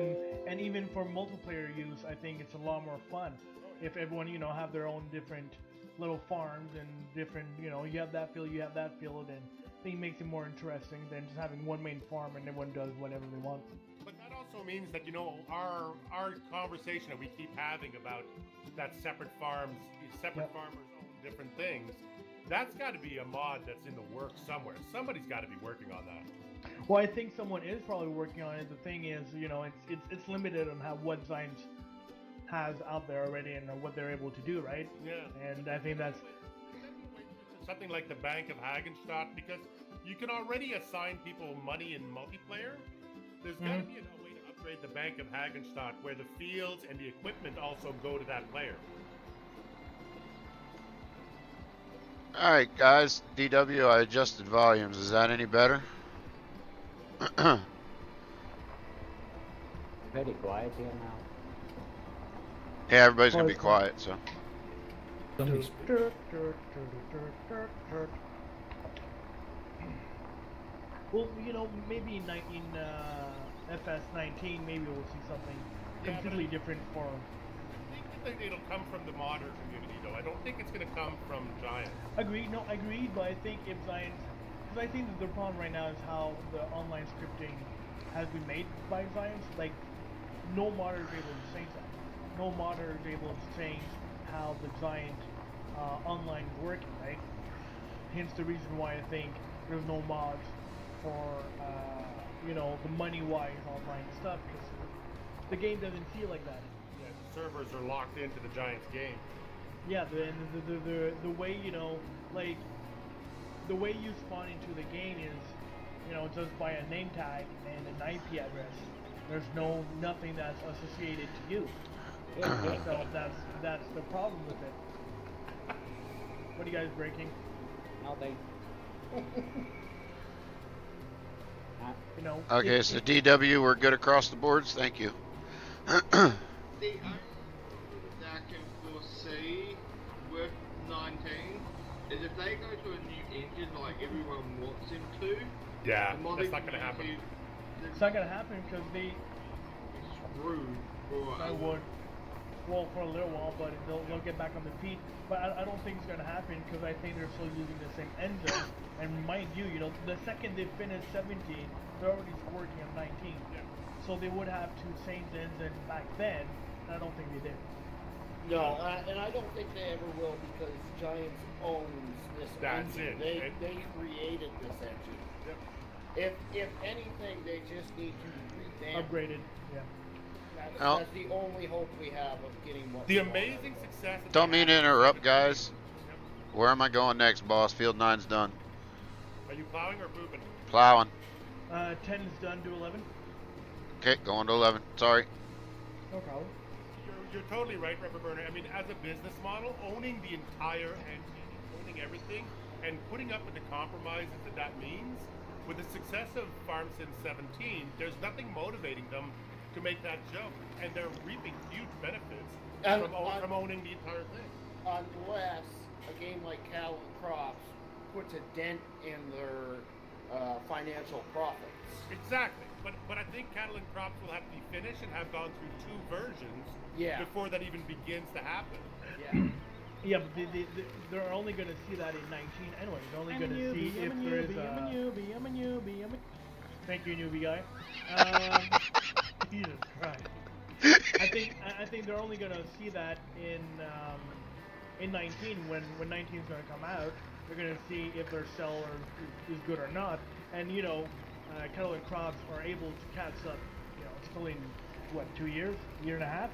[SPEAKER 1] and even for multiplayer use, I think it's a lot more fun if everyone have their own different little farms and different you have that field, you have that field, and I think it makes it more interesting than just having one main farm and everyone does whatever they want.
[SPEAKER 2] But that also means that our conversation that we keep having about that separate farmers own different things. That's got to be a mod that's in the works somewhere. Somebody's got to be working on that.
[SPEAKER 1] Well, I think someone is probably working on it. The thing is, it's limited on what Zines has out there already and what they're able to do, right?
[SPEAKER 2] Yeah.
[SPEAKER 1] And I think that's
[SPEAKER 2] something like the Bank of Hagenstadt, because you can already assign people money in multiplayer. There's got to be a way to create the Bank of Hagenstadt, where the fields and the equipment also go to that player.
[SPEAKER 4] All right, guys. DW, I adjusted volumes. Is that any better?
[SPEAKER 3] Very quiet here now.
[SPEAKER 4] Yeah, everybody's gonna be quiet. So.
[SPEAKER 1] Well, you know, maybe in FS19, maybe we'll see something completely different for.
[SPEAKER 2] I think it'll come from the modder community, though. I don't think it's going to come from Giants.
[SPEAKER 1] Agreed. No, agreed. But I think if Giants, because I think that the problem right now is how the online scripting has been made by Giants. Like, no modder is able to change that. No modder is able to change how the Giant online is working, right? Hence the reason why I think there's no mods for you know, the money-wise online stuff, because the game doesn't feel like that.
[SPEAKER 2] Yeah, the servers are locked into the Giants game.
[SPEAKER 1] Yeah, the way, you know, like, the way you spawn into the game is, you know, just by a name tag and an IP address. There's nothing that's associated to you. So that's the problem with it. What are you guys breaking?
[SPEAKER 3] Nothing.
[SPEAKER 1] You know.
[SPEAKER 4] Okay, so DW, we're good across the boards. Thank you.
[SPEAKER 9] The only thing that I can foresee with 19 is if they go to a new engine like everyone wants them to.
[SPEAKER 2] Yeah, that's not going to happen.
[SPEAKER 1] It's not going to happen because they
[SPEAKER 9] screwed.
[SPEAKER 1] I would. Well, for a little while, but they'll get back on the feet. But I don't think it's going to happen because I think they're still using the same engine. And mind you, you know, the second they finish 17, they're already working on 19.
[SPEAKER 2] Yeah.
[SPEAKER 1] So they would have to change the engine back then. And I don't think they did.
[SPEAKER 6] No, and I don't think they ever will because Giants owns this engine. They created this engine.
[SPEAKER 2] Yep.
[SPEAKER 6] If anything, they just need to revamp.
[SPEAKER 1] Upgraded. Yeah.
[SPEAKER 6] That's the only hope we have of getting what.
[SPEAKER 2] The amazing success.
[SPEAKER 4] Don't mean to interrupt, guys. Where am I going next, boss? Field 9's done.
[SPEAKER 2] Are you plowing or moving?
[SPEAKER 4] Plowing.
[SPEAKER 1] 10 is done. Do 11.
[SPEAKER 4] Okay, going to 11. Sorry.
[SPEAKER 1] No problem.
[SPEAKER 2] You're totally right, Rubberburner. I mean, as a business model, owning the entire engine, owning everything, and putting up with the compromises that means, with the success of Farm Sim 17, there's nothing motivating them to make that jump, and they're reaping huge benefits from owning the entire thing.
[SPEAKER 6] Unless a game like Cal and Crops puts a dent in their financial profits.
[SPEAKER 2] Exactly, but I think Cattle and Crops will have to be finished and have gone through 2 versions before that even begins to happen.
[SPEAKER 6] Yeah.
[SPEAKER 1] Yeah, but they're only going to see that in 19 anyway. They're only going to see if there is a... I'm a newbie. Thank you, newbie guy. Jesus Christ. I think they're only going to see that in 19 when 19 is going to come out. They're going to see if their seller is good or not. And, you know, Cattle and Crops are able to catch up, you know, still in, what, 2 years? Year and a half?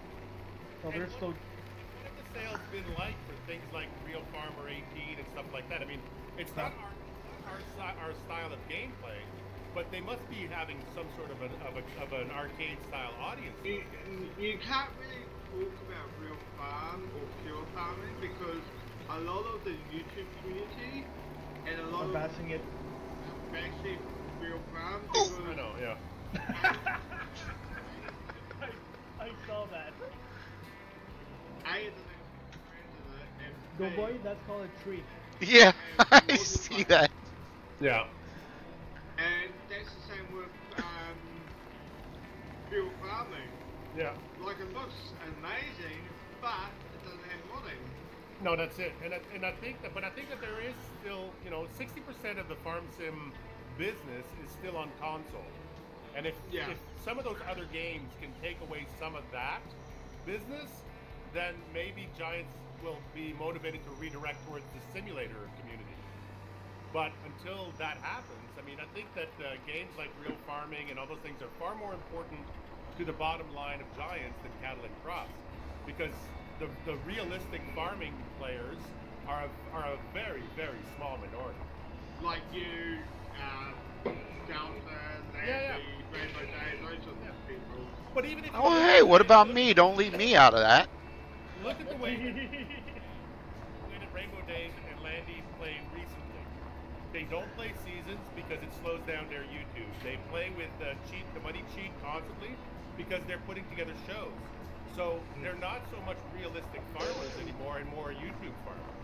[SPEAKER 1] So they're still...
[SPEAKER 2] What have the sales been like for things like Real Farmer 18 and stuff like that? I mean, it's not our style of gameplay, but they must be having some sort of an arcade-style audience.
[SPEAKER 9] You can't really talk about Real Farm or Pure Farming because a lot of the YouTube community and a lot of
[SPEAKER 1] bashing it.
[SPEAKER 9] Bashing Real Farm because
[SPEAKER 2] I know, yeah.
[SPEAKER 1] I saw that. Doughboy, that's called a treat.
[SPEAKER 4] Yeah, I see that.
[SPEAKER 2] Yeah.
[SPEAKER 9] And that's the same with Pure Farming.
[SPEAKER 2] Yeah.
[SPEAKER 9] Like, it looks amazing, but it doesn't have modding.
[SPEAKER 2] No, that's it. And I think that there is still, you know, 60% of the farm sim business is still on console. And if some of those other games can take away some of that business, then maybe Giants will be motivated to redirect towards the simulator community. But until that happens, I mean, I think that games like Real Farming and all those things are far more important to the bottom line of Giants than Cattle and Crops, because the realistic farming players are a very, very small minority.
[SPEAKER 9] Like you, Downstairs,
[SPEAKER 2] Yeah.
[SPEAKER 9] Rainbow Days, those sorts of people.
[SPEAKER 2] But even if
[SPEAKER 4] Oh, hey, what about me? Don't leave me out of that.
[SPEAKER 2] Look at the way that Rainbow Days and Landy play recently. They don't play seasons because it slows down their YouTube. They play with the money cheat constantly because they're putting together shows. So they're not so much realistic farmers anymore and more YouTube farmers.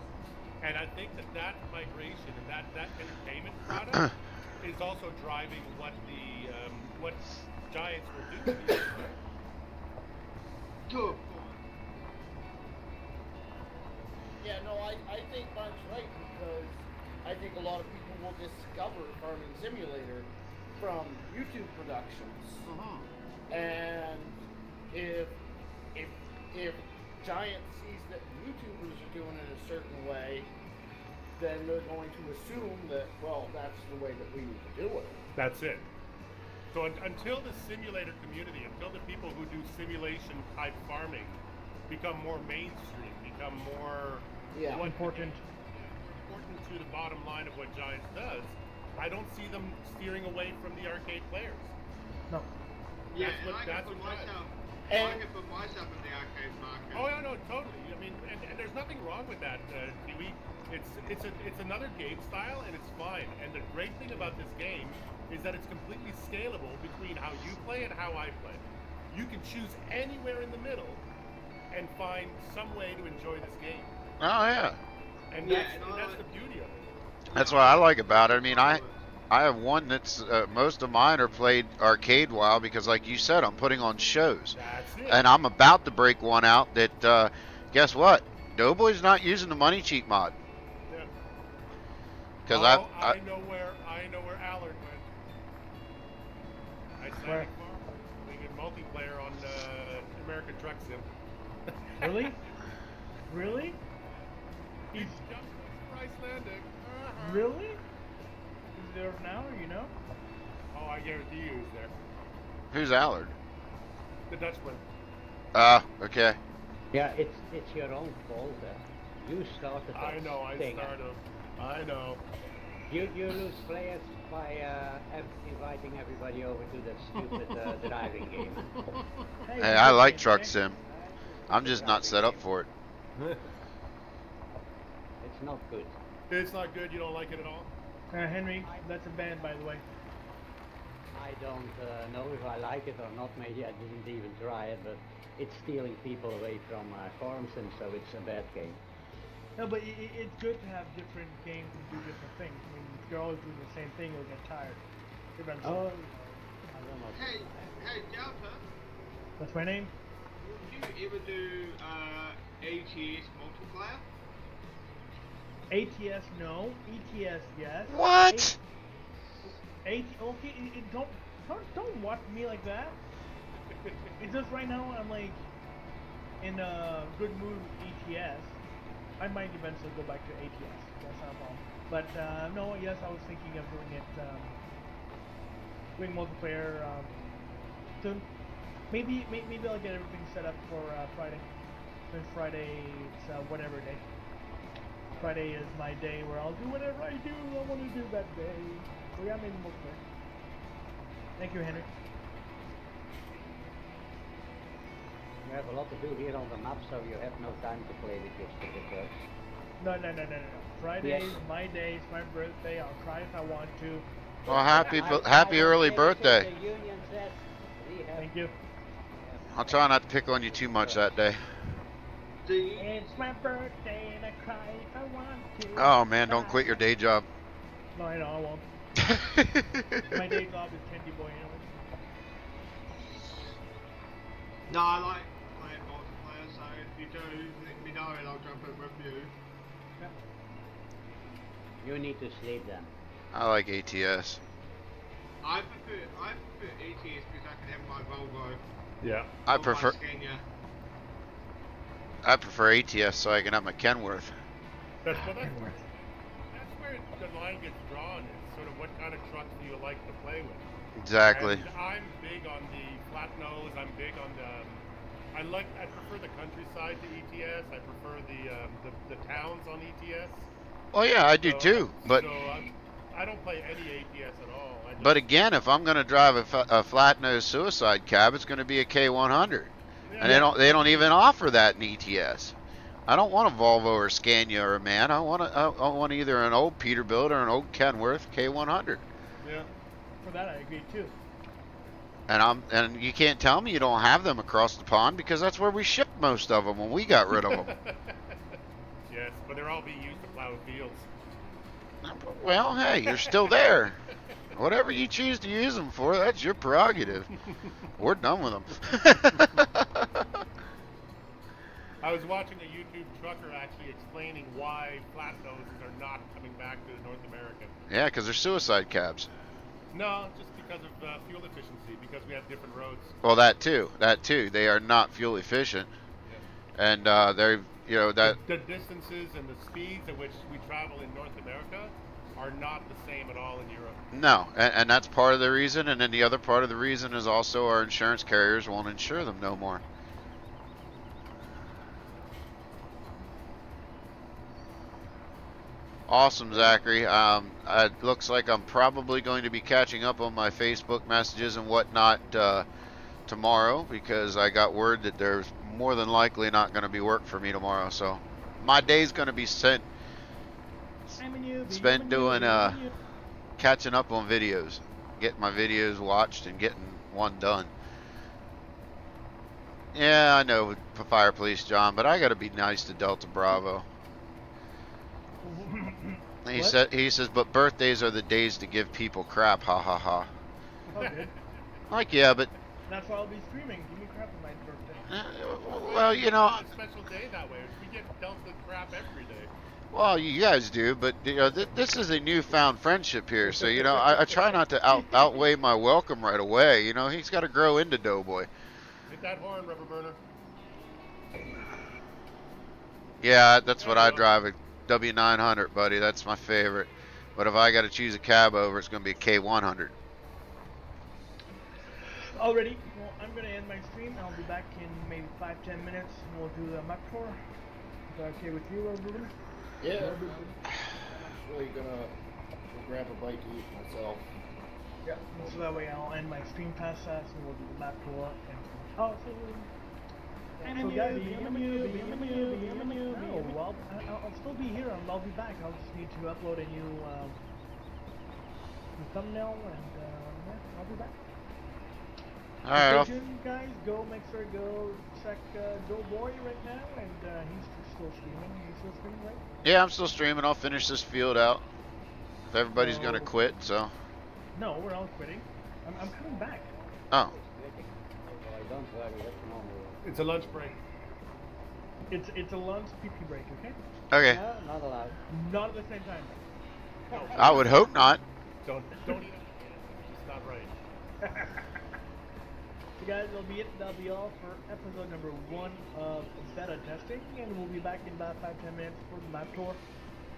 [SPEAKER 2] And I think that migration and that entertainment product is also driving what Giants will do.
[SPEAKER 9] Good.
[SPEAKER 6] Yeah, no, I think Mark's right because I think a lot of people will discover Farming Simulator from YouTube productions. And if Giant sees that YouTubers are doing it a certain way, then they're going to assume that, well, that's the way that we need to do it.
[SPEAKER 2] That's it. So until the simulator community, until the people who do simulation type farming become more mainstream, become more
[SPEAKER 1] important
[SPEAKER 2] to the bottom line of what Giants does, I don't see them steering away from the arcade players.
[SPEAKER 1] No.
[SPEAKER 9] Yeah,
[SPEAKER 2] that's what
[SPEAKER 9] I can put myself in the arcade market.
[SPEAKER 2] Oh, no, totally. I mean, and there's nothing wrong with that, Kiwi. It's another game style, and it's fine. And the great thing about this game is that it's completely scalable between how you play and how I play. You can choose anywhere in the middle and find some way to enjoy this game.
[SPEAKER 4] Oh, yeah.
[SPEAKER 2] And that's the beauty of it.
[SPEAKER 4] That's what I like about it. I mean, I have one that's, most of mine are played arcade-wise because, like you said, I'm putting on shows.
[SPEAKER 2] That's it.
[SPEAKER 4] And I'm about to break one out that, guess what? Doughboy's not using the money cheat mod.
[SPEAKER 2] Yeah.
[SPEAKER 4] Because
[SPEAKER 2] I know where Allard went. I signed we get multiplayer on American Truck Sim.
[SPEAKER 1] Really? Really?
[SPEAKER 2] He's jumped for Icelandic.
[SPEAKER 1] Really? Is there now, you know?
[SPEAKER 2] Oh, I guarantee you he's there.
[SPEAKER 4] Who's Allard?
[SPEAKER 2] The Dutchman.
[SPEAKER 4] Okay.
[SPEAKER 3] Yeah, it's your own fault. You started that
[SPEAKER 2] I know,
[SPEAKER 3] thing.
[SPEAKER 2] I know.
[SPEAKER 3] You lose players by inviting everybody over to that stupid driving game.
[SPEAKER 4] Hey, I like Truck Sim. I'm just not set up for it.
[SPEAKER 3] It's not good.
[SPEAKER 2] It's not good? You don't like it at all?
[SPEAKER 1] Henry, that's a ban, by the way.
[SPEAKER 3] I don't know if I like it or not. Maybe I didn't even try it, but it's stealing people away from farms, and so it's a bad game.
[SPEAKER 1] No, but it's good to have different games and do different things. I mean, if you're always doing the same thing, you'll get tired. Eventually.
[SPEAKER 3] Oh, I don't know.
[SPEAKER 9] Hey, Delta.
[SPEAKER 1] That's my name?
[SPEAKER 9] Would you ever do ATS multiplayer?
[SPEAKER 1] ATS, no. ETS, yes.
[SPEAKER 4] What?
[SPEAKER 1] Okay, don't watch me like that. It's just right now I'm like in a good mood with ETS. I might eventually go back to ATS. That's not a problem. But no, yes, I was thinking of doing it, doing multiplayer soon. Maybe I'll get everything set up for Friday. Since Friday it's whatever day. Friday is my day where I'll do whatever I want to do that day. So yeah, maybe multiplayer. Thank you, Henry.
[SPEAKER 3] You have a lot to do here on the map, so you have no time to play with your stupid trucks.
[SPEAKER 1] No. Friday is my day. It's my birthday. I'll try if I want to.
[SPEAKER 4] Well, happy early birthday.
[SPEAKER 1] Thank you.
[SPEAKER 4] I'll try not to pick on you too much that day.
[SPEAKER 1] It's my birthday and I cry if I want to.
[SPEAKER 4] Oh man, don't quit your day job.
[SPEAKER 1] No, I know, I won't. My day job is Candy Boy anyway.
[SPEAKER 9] No, I like playing multiplayer, so if you do, let me know and I'll jump in with you.
[SPEAKER 1] Yep.
[SPEAKER 3] You need to sleep then.
[SPEAKER 4] I like ATS.
[SPEAKER 9] I prefer ATS because I can have my Volvo.
[SPEAKER 2] Yeah.
[SPEAKER 4] I prefer ATS so I can have my Kenworth.
[SPEAKER 2] That's where the line gets drawn. Is sort of what kind of truck do you like to play with?
[SPEAKER 4] Exactly.
[SPEAKER 2] And I'm big on the flat nose. I'm big on the. I prefer the countryside to ETS. I prefer the towns on ETS.
[SPEAKER 4] Oh yeah, I do too. But
[SPEAKER 2] so I don't play any ATS at all.
[SPEAKER 4] But again, if I'm going to drive a flat-nose suicide cab, it's going to be a K100, and they don't even offer that in ETS. I don't want a Volvo or a Scania or a MAN. I want either an old Peterbilt or an old Kenworth K100.
[SPEAKER 1] Yeah, for that I agree too.
[SPEAKER 4] And you can't tell me you don't have them across the pond, because that's where we shipped most of them when we got rid of them.
[SPEAKER 2] Yes, but they're all being used to plow fields.
[SPEAKER 4] Well, hey, you're still there. Whatever you choose to use them for, that's your prerogative. We're done with them.
[SPEAKER 2] I was watching a YouTube trucker actually explaining why flat noses are not coming back to North America.
[SPEAKER 4] Yeah, because they're suicide cabs.
[SPEAKER 2] No, just because of fuel efficiency, because we have different roads.
[SPEAKER 4] Well, that too. They are not fuel efficient,
[SPEAKER 2] yeah.
[SPEAKER 4] And they're that
[SPEAKER 2] the distances and the speeds at which we travel in North America are not the same at all in Europe.
[SPEAKER 4] No, and that's part of the reason. And then the other part of the reason is also our insurance carriers won't insure them no more. Awesome, Zachary. It looks like I'm probably going to be catching up on my Facebook messages and whatnot tomorrow, because I got word that there's more than likely not going to be work for me tomorrow. So my day's going to be spent doing catching up on videos, getting my videos watched and getting one done. Yeah, I know, Fire Police John, but I got to be nice to Delta Bravo. He says, but birthdays are the days to give people crap. Ha ha ha.
[SPEAKER 1] Oh, good.
[SPEAKER 4] Like, yeah, but
[SPEAKER 1] that's why I'll be streaming. Give me crap on my birthday.
[SPEAKER 4] Well, you know,
[SPEAKER 2] it's a special day that way. We get dealt with crap every day.
[SPEAKER 4] Well, you guys do, but you know, this is a newfound friendship here, so you know, I try not to outweigh my welcome right away. You know, he's got to grow into Doughboy.
[SPEAKER 2] Hit that horn, Rubberburner.
[SPEAKER 4] Yeah, that's what I drive. A W900, buddy. That's my favorite. But if I got to choose a cab over, it's going to be a K100.
[SPEAKER 1] Already. Well, I'm going to end my stream. I'll be back in maybe 5-10 minutes, and we'll do the map tour. Is that okay with you, Rubberburner?
[SPEAKER 6] Yeah. I'm actually going to grab a bite to eat myself.
[SPEAKER 1] Yeah. So that way I'll end my stream past that, and we'll do the map tour. And oh, so guys, well, I'll still be here. I'll be back. I'll just need to upload a new thumbnail, and yeah, I'll be back.
[SPEAKER 4] All right.
[SPEAKER 1] Stay tuned, guys. Make sure to go check Doughboy right now, and he's still streaming. He's still streaming, right?
[SPEAKER 4] Yeah, I'm still streaming. I'll finish this field out. If everybody's gonna quit, so.
[SPEAKER 1] No, we're all quitting. I'm coming back.
[SPEAKER 4] Oh.
[SPEAKER 2] It's a lunch break.
[SPEAKER 1] It's a lunch pee break, okay?
[SPEAKER 4] Okay.
[SPEAKER 3] No, not allowed.
[SPEAKER 1] Not at the same time.
[SPEAKER 2] No.
[SPEAKER 4] I would hope not.
[SPEAKER 2] Don't eat it. It's not right.
[SPEAKER 1] So guys, that'll be all for episode number 1 of beta testing, and we'll be back in about 5-10 minutes for the map tour.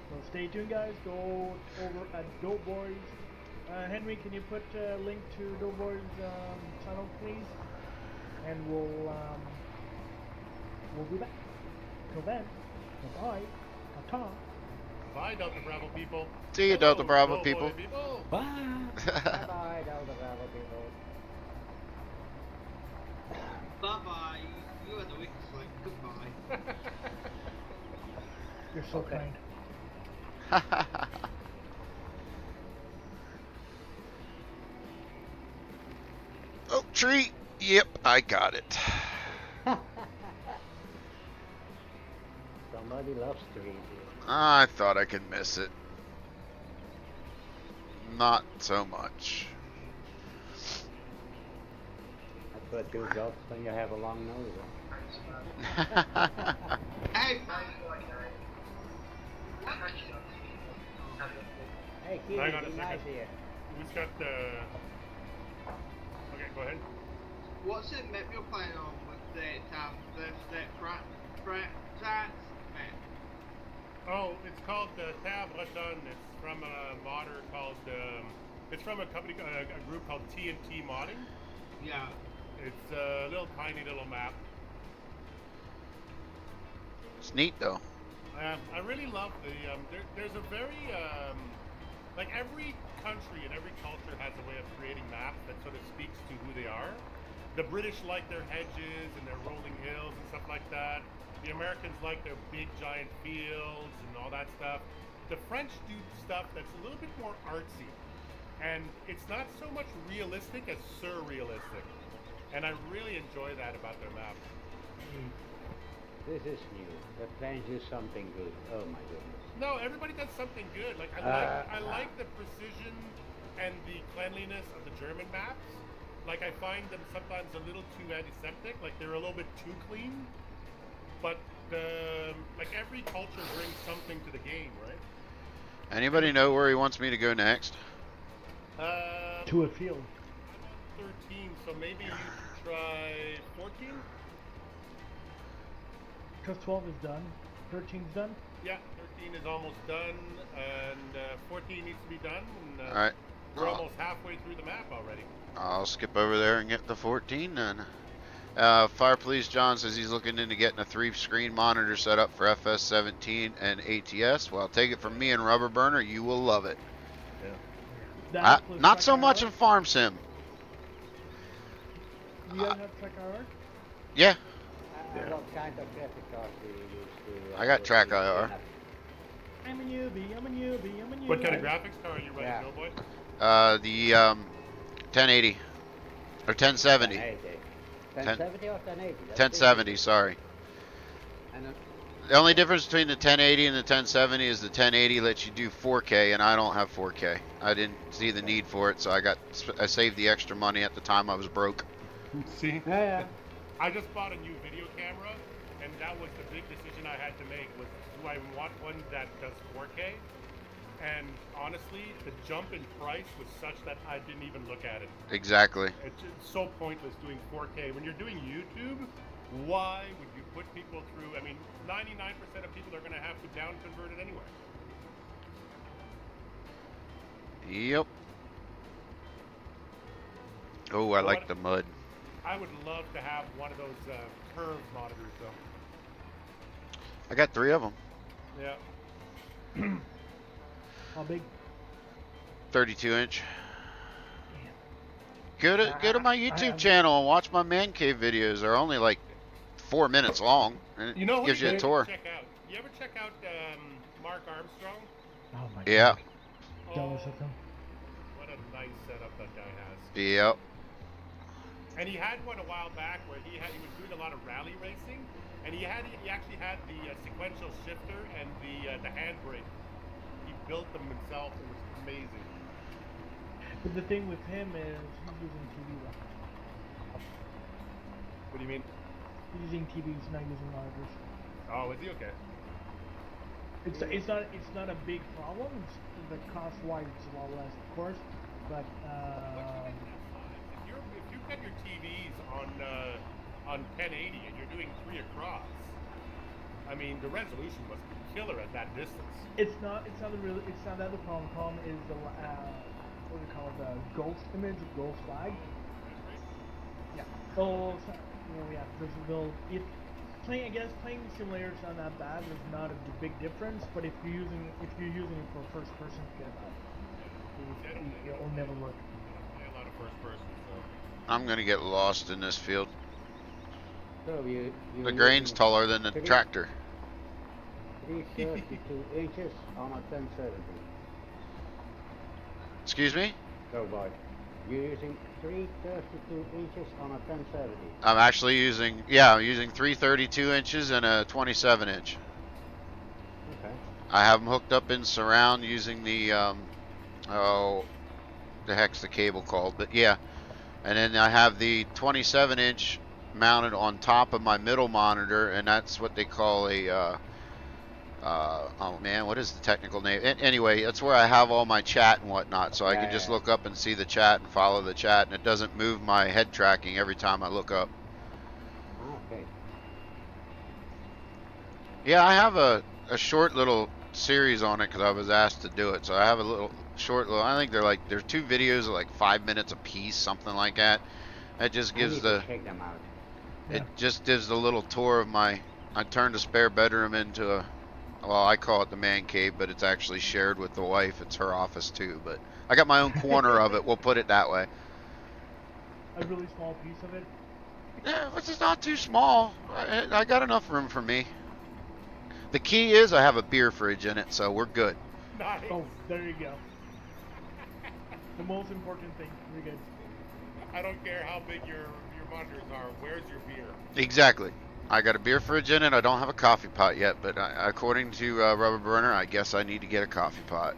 [SPEAKER 1] So stay tuned, guys. Go over at Doughboy's. Henry, can you put a link to Doughboy's channel, please? And we'll be back. Till then, bye. Ta-ta.
[SPEAKER 2] Bye, Delta Bravo people.
[SPEAKER 4] See you, Delta Bravo people.
[SPEAKER 3] Bye. Bye-bye, Delta Bravo people.
[SPEAKER 9] Bye-bye. You had the weakest link. Goodbye.
[SPEAKER 1] You're so kind.
[SPEAKER 4] Oh, tree. Yep, I got it.
[SPEAKER 3] Somebody loves trees.
[SPEAKER 4] I thought I could miss it. Not so much.
[SPEAKER 3] That's what you got when you have a long nose.
[SPEAKER 9] Hey!
[SPEAKER 3] Hey, Kitty,
[SPEAKER 2] Hang on a
[SPEAKER 3] be nice
[SPEAKER 2] second.
[SPEAKER 3] here.
[SPEAKER 2] Who's got the... Okay, go ahead.
[SPEAKER 9] What's it map you're playing on with that map?
[SPEAKER 2] Oh, it's called the Tab Breton. It's from a modder called... it's from a company, a group called TNT Modding.
[SPEAKER 9] Yeah.
[SPEAKER 2] It's a little tiny little map.
[SPEAKER 4] It's neat though.
[SPEAKER 2] I really love the... there's a very like every country and every culture has a way of creating maps that sort of speaks to who they are. The British like their hedges and their rolling hills and stuff like that. The Americans like their big giant fields and all that stuff. The French do stuff that's a little bit more artsy. And it's not so much realistic as surrealistic. And I really enjoy that about their maps.
[SPEAKER 3] This is new. The French do something good. Oh my goodness.
[SPEAKER 2] No, everybody does something good. Like I like the precision and the cleanliness of the German maps. Like I find them sometimes a little too antiseptic. Like they're a little bit too clean. But like every culture brings something to the game, right?
[SPEAKER 4] Anybody know where he wants me to go next?
[SPEAKER 1] To a field.
[SPEAKER 2] I'm on 13, so maybe you should try 14?
[SPEAKER 1] Because 12 is done. 13's done?
[SPEAKER 2] Yeah, 13 is almost done, and 14 needs to be done. And,
[SPEAKER 4] Alright.
[SPEAKER 2] We're almost halfway through the map already.
[SPEAKER 4] I'll skip over there and get the 14 then. Fire Police John says he's looking into getting a 3-screen monitor set up for FS17 and ATS. Well, take it from me and Rubberburner, you will love it. Not so much in Farm Sim.
[SPEAKER 1] You guys have Track IR?
[SPEAKER 4] Yeah.
[SPEAKER 3] What kind of graphic card do you use to...
[SPEAKER 4] I got Track IR.
[SPEAKER 1] I'm a newbie, I'm a newbie, I'm a newbie.
[SPEAKER 2] What kind of graphics card are you running, Doughboy?
[SPEAKER 4] The 1080. Or 1070.
[SPEAKER 3] 1070 or 1080?
[SPEAKER 4] 1070, sorry.
[SPEAKER 3] And
[SPEAKER 4] the only difference between the 1080 and the 1070 is the 1080 lets you do 4K, and I don't have 4K. I didn't see the need for it, so I saved the extra money at the time I was broke.
[SPEAKER 2] See?
[SPEAKER 3] Yeah.
[SPEAKER 2] I just bought a new video camera, and that was the big decision I had to make, was do I want one that does 4K? And honestly, the jump in price was such that I didn't even look at it.
[SPEAKER 4] Exactly.
[SPEAKER 2] It's so pointless doing 4K. When you're doing YouTube, why would you put people through, I mean, 99% of people are going to have to down convert it anyway.
[SPEAKER 4] Yep. Oh, I like the mud.
[SPEAKER 2] I would love to have one of those curved monitors, though.
[SPEAKER 4] I got 3 of them.
[SPEAKER 2] Yeah.
[SPEAKER 1] How big?
[SPEAKER 4] 32 inch. Go to my YouTube channel and watch my man cave videos. They're only like 4 minutes long, and it gives you a tour.
[SPEAKER 2] Check out. You ever check out Mark Armstrong?
[SPEAKER 1] Oh my
[SPEAKER 4] God.
[SPEAKER 2] Oh,
[SPEAKER 1] jealous of him.
[SPEAKER 2] What a nice setup that guy has.
[SPEAKER 4] Yep.
[SPEAKER 2] And he had one a while back where he was doing a lot of rally racing, and he actually had the sequential shifter and the handbrake. He built them himself. It was amazing.
[SPEAKER 1] But the thing with him is he's using TV.
[SPEAKER 2] What do you mean?
[SPEAKER 1] He's using TVs, not using monitors.
[SPEAKER 2] Oh, is he okay?
[SPEAKER 1] It's not a big problem. The cost wise it's a lot less, of course. But
[SPEAKER 2] if you've got your TVs on 1080 and you're doing 3 across, I mean the resolution must be killer at that distance.
[SPEAKER 1] It's not that the problem. The problem is the what do you call it, the ghost image, ghost flag. Yeah. Oh, yeah. Playing simulators not that bad. There's not a big difference. But if you're using it for first person, forget about it. It'll never work.
[SPEAKER 2] I play a lot of first person, so.
[SPEAKER 4] I'm gonna get lost in this field.
[SPEAKER 3] So
[SPEAKER 4] the grain's taller than the tractor.
[SPEAKER 3] 332 inches on a 1070.
[SPEAKER 4] Excuse me?
[SPEAKER 3] Doughboy. You're using 332 inches on a 1070.
[SPEAKER 4] I'm actually using 332 inches and a 27 inch.
[SPEAKER 3] Okay.
[SPEAKER 4] I have them hooked up in surround using the the heck's the cable called, but yeah. And then I have the 27 inch mounted on top of my middle monitor, and that's what they call a oh man, what is the technical name? Anyway, that's where I have all my chat and whatnot, so I can just look up and see the chat and follow the chat, and it doesn't move my head tracking every time I look up.
[SPEAKER 3] Okay.
[SPEAKER 4] Yeah, I have a short little series on it because I was asked to do it, so I have a little short little, I think they're 2 videos of like 5 minutes a piece, something like that. It just gives
[SPEAKER 3] check them out.
[SPEAKER 4] It just gives the little tour of I turned a spare bedroom into Well, I call it the man cave, but it's actually shared with the wife. It's her office too, but I got my own corner of it. We'll put it that way.
[SPEAKER 1] A really small piece of it.
[SPEAKER 4] Yeah, which is not too small. I got enough room for me. The key is I have a beer fridge in it, so we're good.
[SPEAKER 2] Nice.
[SPEAKER 1] Oh, there you go. The most important thing. We're good.
[SPEAKER 2] I don't care how big your monitors are. Where's your beer?
[SPEAKER 4] Exactly. I got a beer fridge in it. I don't have a coffee pot yet, but according to Rubberburner, I guess I need to get a coffee pot.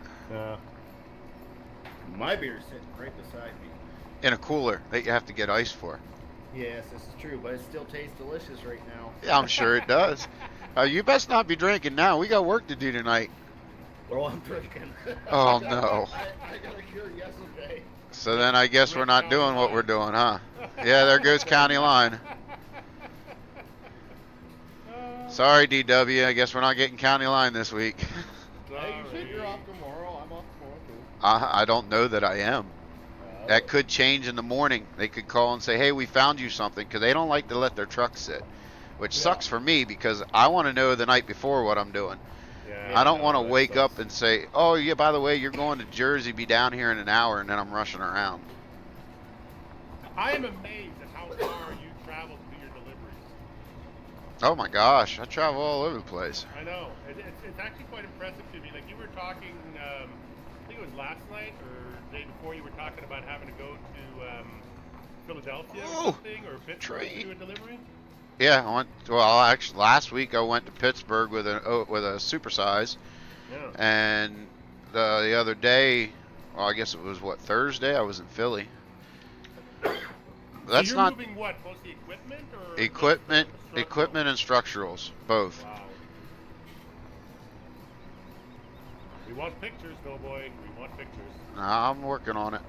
[SPEAKER 6] My beer's sitting right beside me.
[SPEAKER 4] In a cooler that you have to get ice for.
[SPEAKER 6] Yes, this is true, but it still tastes delicious right now.
[SPEAKER 4] Yeah, I'm sure it does. You best not be drinking now. We got work to do tonight.
[SPEAKER 6] Well, I'm drinking.
[SPEAKER 4] Oh, no.
[SPEAKER 6] I got a cure yesterday.
[SPEAKER 4] So then I guess we're not doing what we're doing, huh? Yeah, there goes County Line. Sorry, DW. I guess we're not getting County Line this week.
[SPEAKER 6] Hey, you said you're off tomorrow. I'm off tomorrow, too.
[SPEAKER 4] I don't know that I am. That could change in the morning. They could call and say, hey, we found you something, because they don't like to let their trucks sit, which sucks for me because I want to know the night before what I'm doing.
[SPEAKER 2] Yeah,
[SPEAKER 4] I don't want to wake up and say, oh, yeah, by the way, you're going to Jersey, be down here in an hour, and then I'm rushing around.
[SPEAKER 2] I am amazed at how far you travel to do your deliveries.
[SPEAKER 4] Oh, my gosh. I travel all over the place.
[SPEAKER 2] I know. It's actually quite impressive to me. Like, you were talking, I think it was last night or the day before, you were talking about having to go to Philadelphia or something, or Pittsburgh to do a delivery?
[SPEAKER 4] Yeah, I went. Well, actually, last week I went to Pittsburgh with a supersize, and the other day, well, I guess it was what, Thursday. I was in Philly. That's
[SPEAKER 2] so you're
[SPEAKER 4] not
[SPEAKER 2] moving what? Mostly equipment or
[SPEAKER 4] equipment and structurals, both.
[SPEAKER 2] Wow. We want pictures, Doughboy. We want pictures.
[SPEAKER 4] Nah, I'm working on it.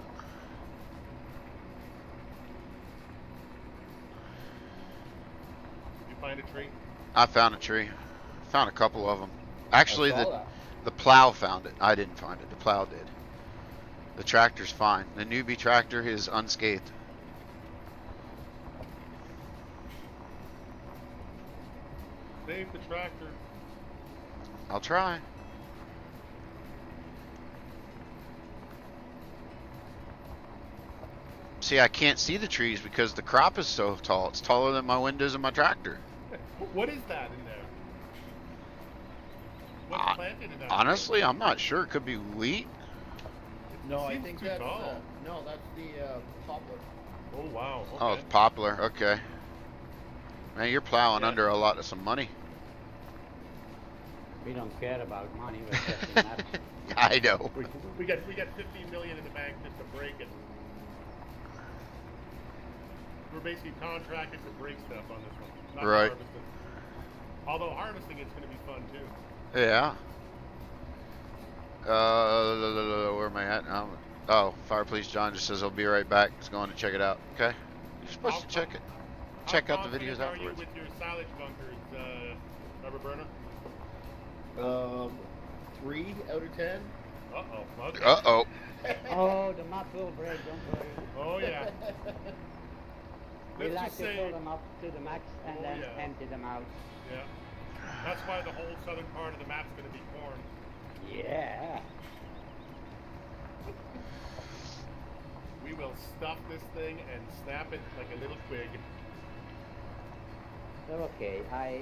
[SPEAKER 2] Find a tree?
[SPEAKER 4] I found a tree. Found a couple of them. Actually, the plow found it. I didn't find it. The plow did. The tractor's fine. The newbie tractor is unscathed.
[SPEAKER 2] Save the tractor.
[SPEAKER 4] I'll try. See, I can't see the trees because the crop is so tall. It's taller than my windows in my tractor.
[SPEAKER 2] What is that in there? What's planted in that?
[SPEAKER 4] Honestly, I'm not sure. It could be wheat.
[SPEAKER 6] No, I think that's no, that's the poplar.
[SPEAKER 2] Oh wow. Okay.
[SPEAKER 4] Oh, it's poplar. Okay. Man, you're plowing under a lot of some money.
[SPEAKER 3] We don't care about money. We're just matters.
[SPEAKER 4] I know.
[SPEAKER 2] We got 15 million in the bank just to break it. We're basically contracted to break stuff on this one. Not
[SPEAKER 4] Right.
[SPEAKER 2] harvesting. Although harvesting is going to be fun too.
[SPEAKER 4] Yeah. Where am I at? Oh, Fire Police John just says he'll be right back. He's going to check it out. Okay. You're supposed to check it. Check out the videos
[SPEAKER 2] How
[SPEAKER 4] afterwards.
[SPEAKER 2] are you with your silage bunkers, Rubberburner?
[SPEAKER 6] 3 out of 10.
[SPEAKER 2] Uh-oh. Okay.
[SPEAKER 4] Uh-oh.
[SPEAKER 3] Oh, the map will break, don't worry.
[SPEAKER 2] Oh, yeah.
[SPEAKER 3] We
[SPEAKER 2] Let's
[SPEAKER 3] like
[SPEAKER 2] just
[SPEAKER 3] to
[SPEAKER 2] say...
[SPEAKER 3] fill them up to the max and then empty them out.
[SPEAKER 2] Yeah. That's why the whole southern part of the map's going to be corn.
[SPEAKER 3] Yeah.
[SPEAKER 2] We will stuff this thing and snap it like a little twig.
[SPEAKER 3] So okay, I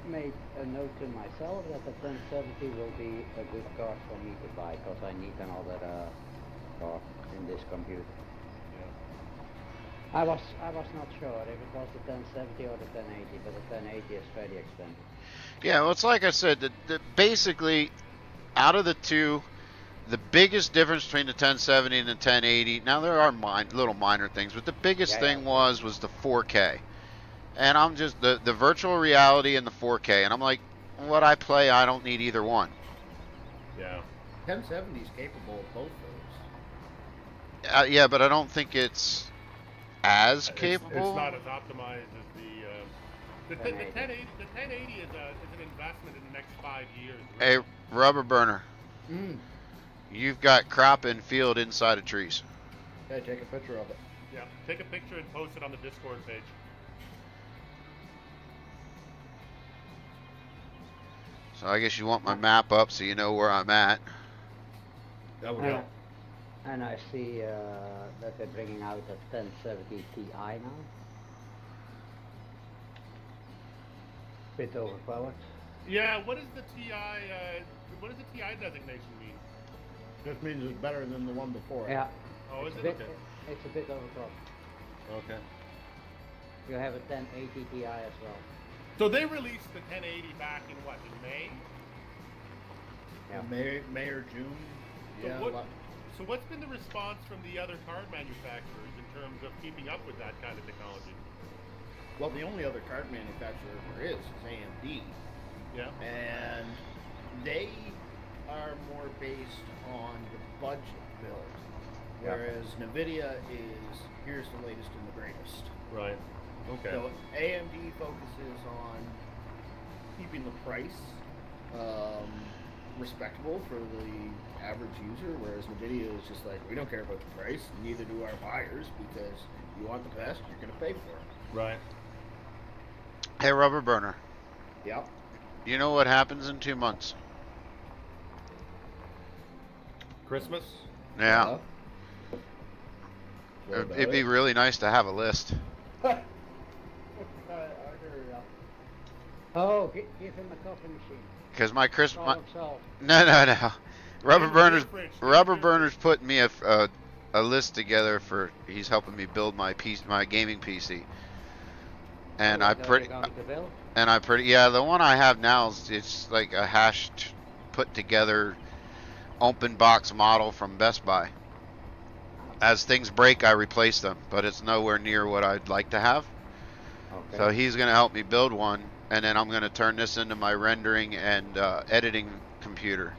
[SPEAKER 3] made a note to myself that the 1070 will be a good card for me to buy because I need another card in this computer. I was not sure if it was the 1070 or the 1080, but the 1080 is very expensive.
[SPEAKER 4] Yeah, well, it's like I said, basically, out of the two, the biggest difference between the 1070 and the 1080, now there are little minor things, but the biggest thing was the 4K. And I'm just, the virtual reality and the 4K, and I'm like, what I play, I don't need either one.
[SPEAKER 2] Yeah.
[SPEAKER 6] 1070 is capable of both those.
[SPEAKER 4] Yeah, but I don't think it's as capable.
[SPEAKER 2] It's not as optimized as the 1080. The 1080 is an investment in the next 5 years.
[SPEAKER 4] Hey, Rubberburner. You've got crop in field inside of trees.
[SPEAKER 6] Okay, take a picture of it.
[SPEAKER 2] Yeah, take a picture and post it on the Discord page.
[SPEAKER 4] So I guess you want my map up so you know where I'm at.
[SPEAKER 2] That would help.
[SPEAKER 3] And I see that they're bringing out a 1070 Ti now. Bit overpowered.
[SPEAKER 2] Yeah, what does the TI designation mean?
[SPEAKER 6] Just means it's better than the one before.
[SPEAKER 3] Yeah.
[SPEAKER 2] Oh, is
[SPEAKER 3] It's
[SPEAKER 2] it?
[SPEAKER 3] a bit,
[SPEAKER 2] Okay.
[SPEAKER 3] it's a bit overclocked.
[SPEAKER 2] Okay.
[SPEAKER 3] You have a 1080 Ti as well.
[SPEAKER 2] So they released the 1080 back in what, in May?
[SPEAKER 3] Yeah.
[SPEAKER 6] May or June.
[SPEAKER 2] So,
[SPEAKER 6] Yeah.
[SPEAKER 2] so what's been the response from the other card manufacturers in terms of keeping up with that kind of technology?
[SPEAKER 6] Well, the only other card manufacturer there is AMD.
[SPEAKER 2] Yeah.
[SPEAKER 6] And they are more based on the budget build.
[SPEAKER 3] Yeah.
[SPEAKER 6] Whereas NVIDIA is, here's the latest and the greatest.
[SPEAKER 2] Right. Okay.
[SPEAKER 6] So AMD focuses on keeping the price respectable for the average user, whereas NVIDIA is just like, we don't care about the price, neither do our buyers, because you want the best, you're going to pay for it.
[SPEAKER 2] Right.
[SPEAKER 4] Hey, Rubberburner.
[SPEAKER 6] Yep.
[SPEAKER 4] You know what happens in 2 months?
[SPEAKER 2] Christmas?
[SPEAKER 4] Yeah. It'd be really nice to have a list.
[SPEAKER 3] Oh, give him a coffee machine.
[SPEAKER 4] Because my Christmas...
[SPEAKER 3] Solve himself.
[SPEAKER 4] No. Rubberburner's putting me a list together for... He's helping me build my gaming PC. And
[SPEAKER 3] Oh,
[SPEAKER 4] yeah, the one I have now is it's like a hashed, put together, open box model from Best Buy. As things break, I replace them, but it's nowhere near what I'd like to have.
[SPEAKER 3] Okay.
[SPEAKER 4] So he's going to help me build one, and then I'm going to turn this into my rendering and editing computer.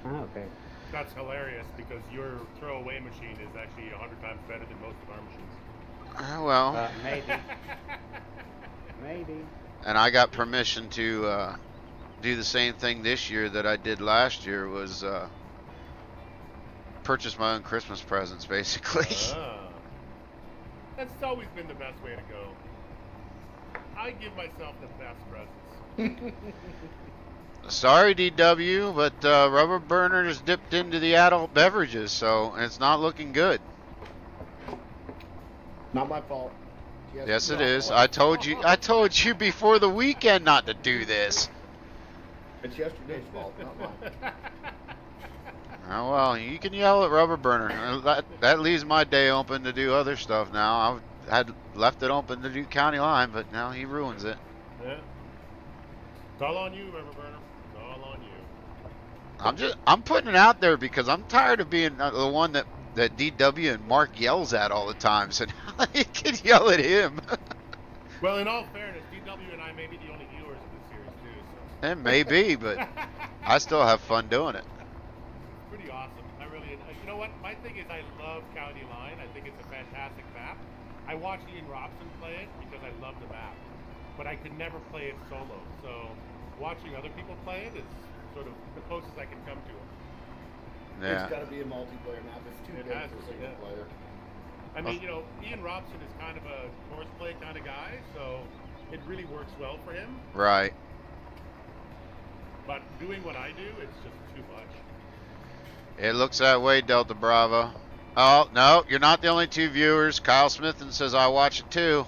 [SPEAKER 3] Oh, okay.
[SPEAKER 2] That's hilarious because your throwaway machine is actually 100 times better than most of our machines.
[SPEAKER 4] Well,
[SPEAKER 3] Maybe. Maybe.
[SPEAKER 4] and I got permission to do the same thing this year that I did last year, was purchase my own Christmas presents, basically.
[SPEAKER 2] That's always been the best way to go. I give myself the best presents.
[SPEAKER 4] Sorry, DW, but Rubberburner has dipped into the adult beverages, so it's not looking good.
[SPEAKER 6] Not my fault.
[SPEAKER 4] Yes, it is. I told you before the weekend not to do this.
[SPEAKER 6] It's yesterday's fault, not mine.
[SPEAKER 4] Oh well, you can yell at Rubberburner. That leaves my day open to do other stuff now. I had left it open to do County Line, but now he ruins it.
[SPEAKER 2] Yeah. It's all on you, Rubberburner. It's all on you.
[SPEAKER 4] I'm putting it out there because I'm tired of being the one that DW and Mark yells at all the time. So now you can yell at him.
[SPEAKER 2] Well, in all fairness, DW and I may be the only viewers of this series too. So.
[SPEAKER 4] It may be, but I still have fun doing it.
[SPEAKER 2] Pretty awesome. I really, you know what? My thing is, I love County Line. I think it's a fantastic map. I watch Ian Robson play it because I love the map, but I could never play it solo. So watching other people play it is sort of the closest I can come to it.
[SPEAKER 4] Yeah.
[SPEAKER 6] It's got to be a multiplayer map. It's too big for single player.
[SPEAKER 2] I mean, you know, Ian Robson is kind of a horseplay kind of guy, so it really works well for him.
[SPEAKER 4] Right.
[SPEAKER 2] But doing what I do, it's just too much.
[SPEAKER 4] It looks that way, Delta Bravo. Oh, no, you're not the only two viewers. Kyle Smithen says I watch it too.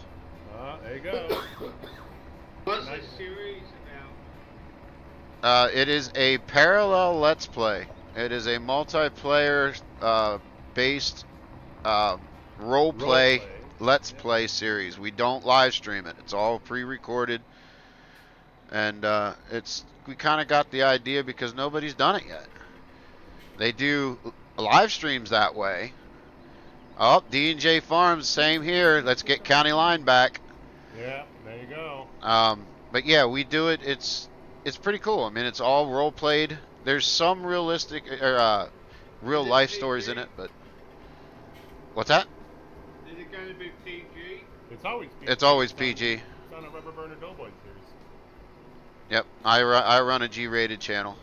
[SPEAKER 2] There you go.
[SPEAKER 9] What's this series about?
[SPEAKER 4] It is a parallel Let's Play. It is a multiplayer based role play Let's Play series. We don't live stream it. It's all pre-recorded, and we kind of got the idea because nobody's done it yet. They do live streams that way. Oh, D&J Farms, same here. Let's get County Line back.
[SPEAKER 2] Yeah, there you go.
[SPEAKER 4] But yeah, we do it. It's pretty cool. I mean, it's all role played. There's some realistic real life stories in it, but what's that?
[SPEAKER 9] Is it going to be PG?
[SPEAKER 2] It's always PG.
[SPEAKER 4] It's always PG.
[SPEAKER 2] It's on a Rubberburner Doughboy series.
[SPEAKER 4] Yep, I run a G-rated channel.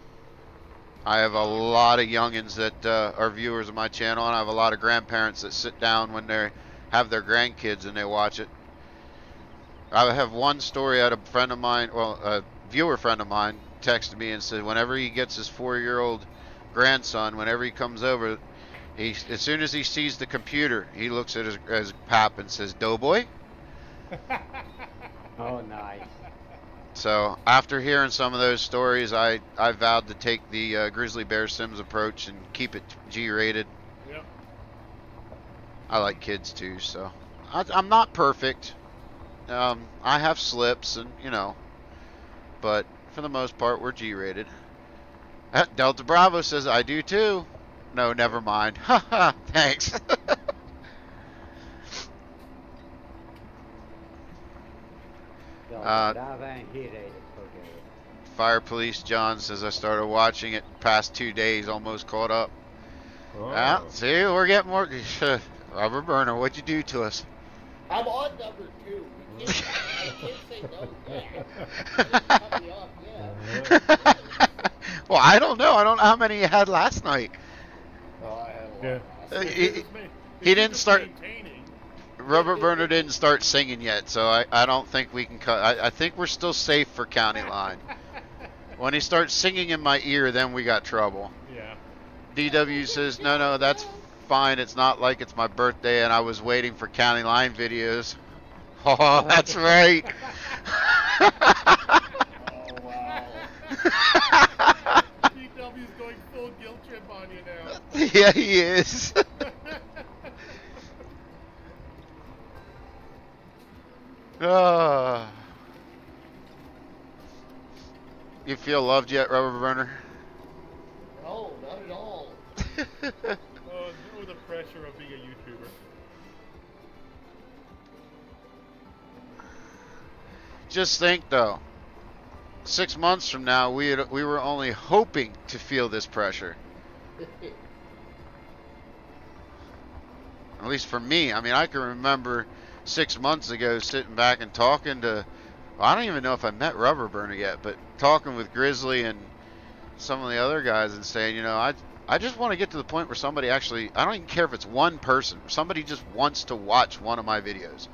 [SPEAKER 4] I have a lot of youngins that are viewers of my channel, and I have a lot of grandparents that sit down when they have their grandkids and they watch it. I have one story out of a friend of mine, well, a viewer friend of mine, texted me and said whenever he gets his 4-year-old grandson, whenever he comes over, as soon as he sees the computer, he looks at his pap and says, "Doughboy."
[SPEAKER 3] Oh, nice.
[SPEAKER 4] So after hearing some of those stories, I vowed to take the Grizzly Bear Sims approach and keep it G-rated.
[SPEAKER 2] Yep.
[SPEAKER 4] I like kids too, so I'm not perfect. I have slips, and but for the most part, we're G-rated. Delta Bravo says I do too. No, never mind. Haha, thanks. Fire Police John says I started watching it past 2 days, almost caught up.
[SPEAKER 2] Oh.
[SPEAKER 4] See, we're getting more. Rubberburner, what'd you do to us?
[SPEAKER 6] I'm on number 2. I can't say no yet. You didn't cut me off yet.
[SPEAKER 4] Well, I don't know. I don't know how many you had last night.
[SPEAKER 6] Oh, I had a lot.
[SPEAKER 4] He didn't start. Rubberburner didn't start singing yet, so I don't think we can cut. I think we're still safe for County Line. When he starts singing in my ear, then we got trouble.
[SPEAKER 2] Yeah.
[SPEAKER 4] DW says, no, that's fine. It's not like it's my birthday and I was waiting for County Line videos. Oh, that's right.
[SPEAKER 6] Oh, wow.
[SPEAKER 2] DW's going full guilt trip on you now.
[SPEAKER 4] Yeah, he is. You feel loved yet, Rubberburner?
[SPEAKER 6] No, not at all.
[SPEAKER 2] Oh, through the pressure of being a YouTuber.
[SPEAKER 4] Just think, though. 6 months from now, we were only hoping to feel this pressure. At least for me. I mean, I can remember 6 months ago sitting back and talking to, well, I don't even know if I met Rubberburner yet, but talking with Grizzly and some of the other guys and saying, I just want to get to the point where somebody actually, I don't even care if it's one person, somebody just wants to watch one of my videos.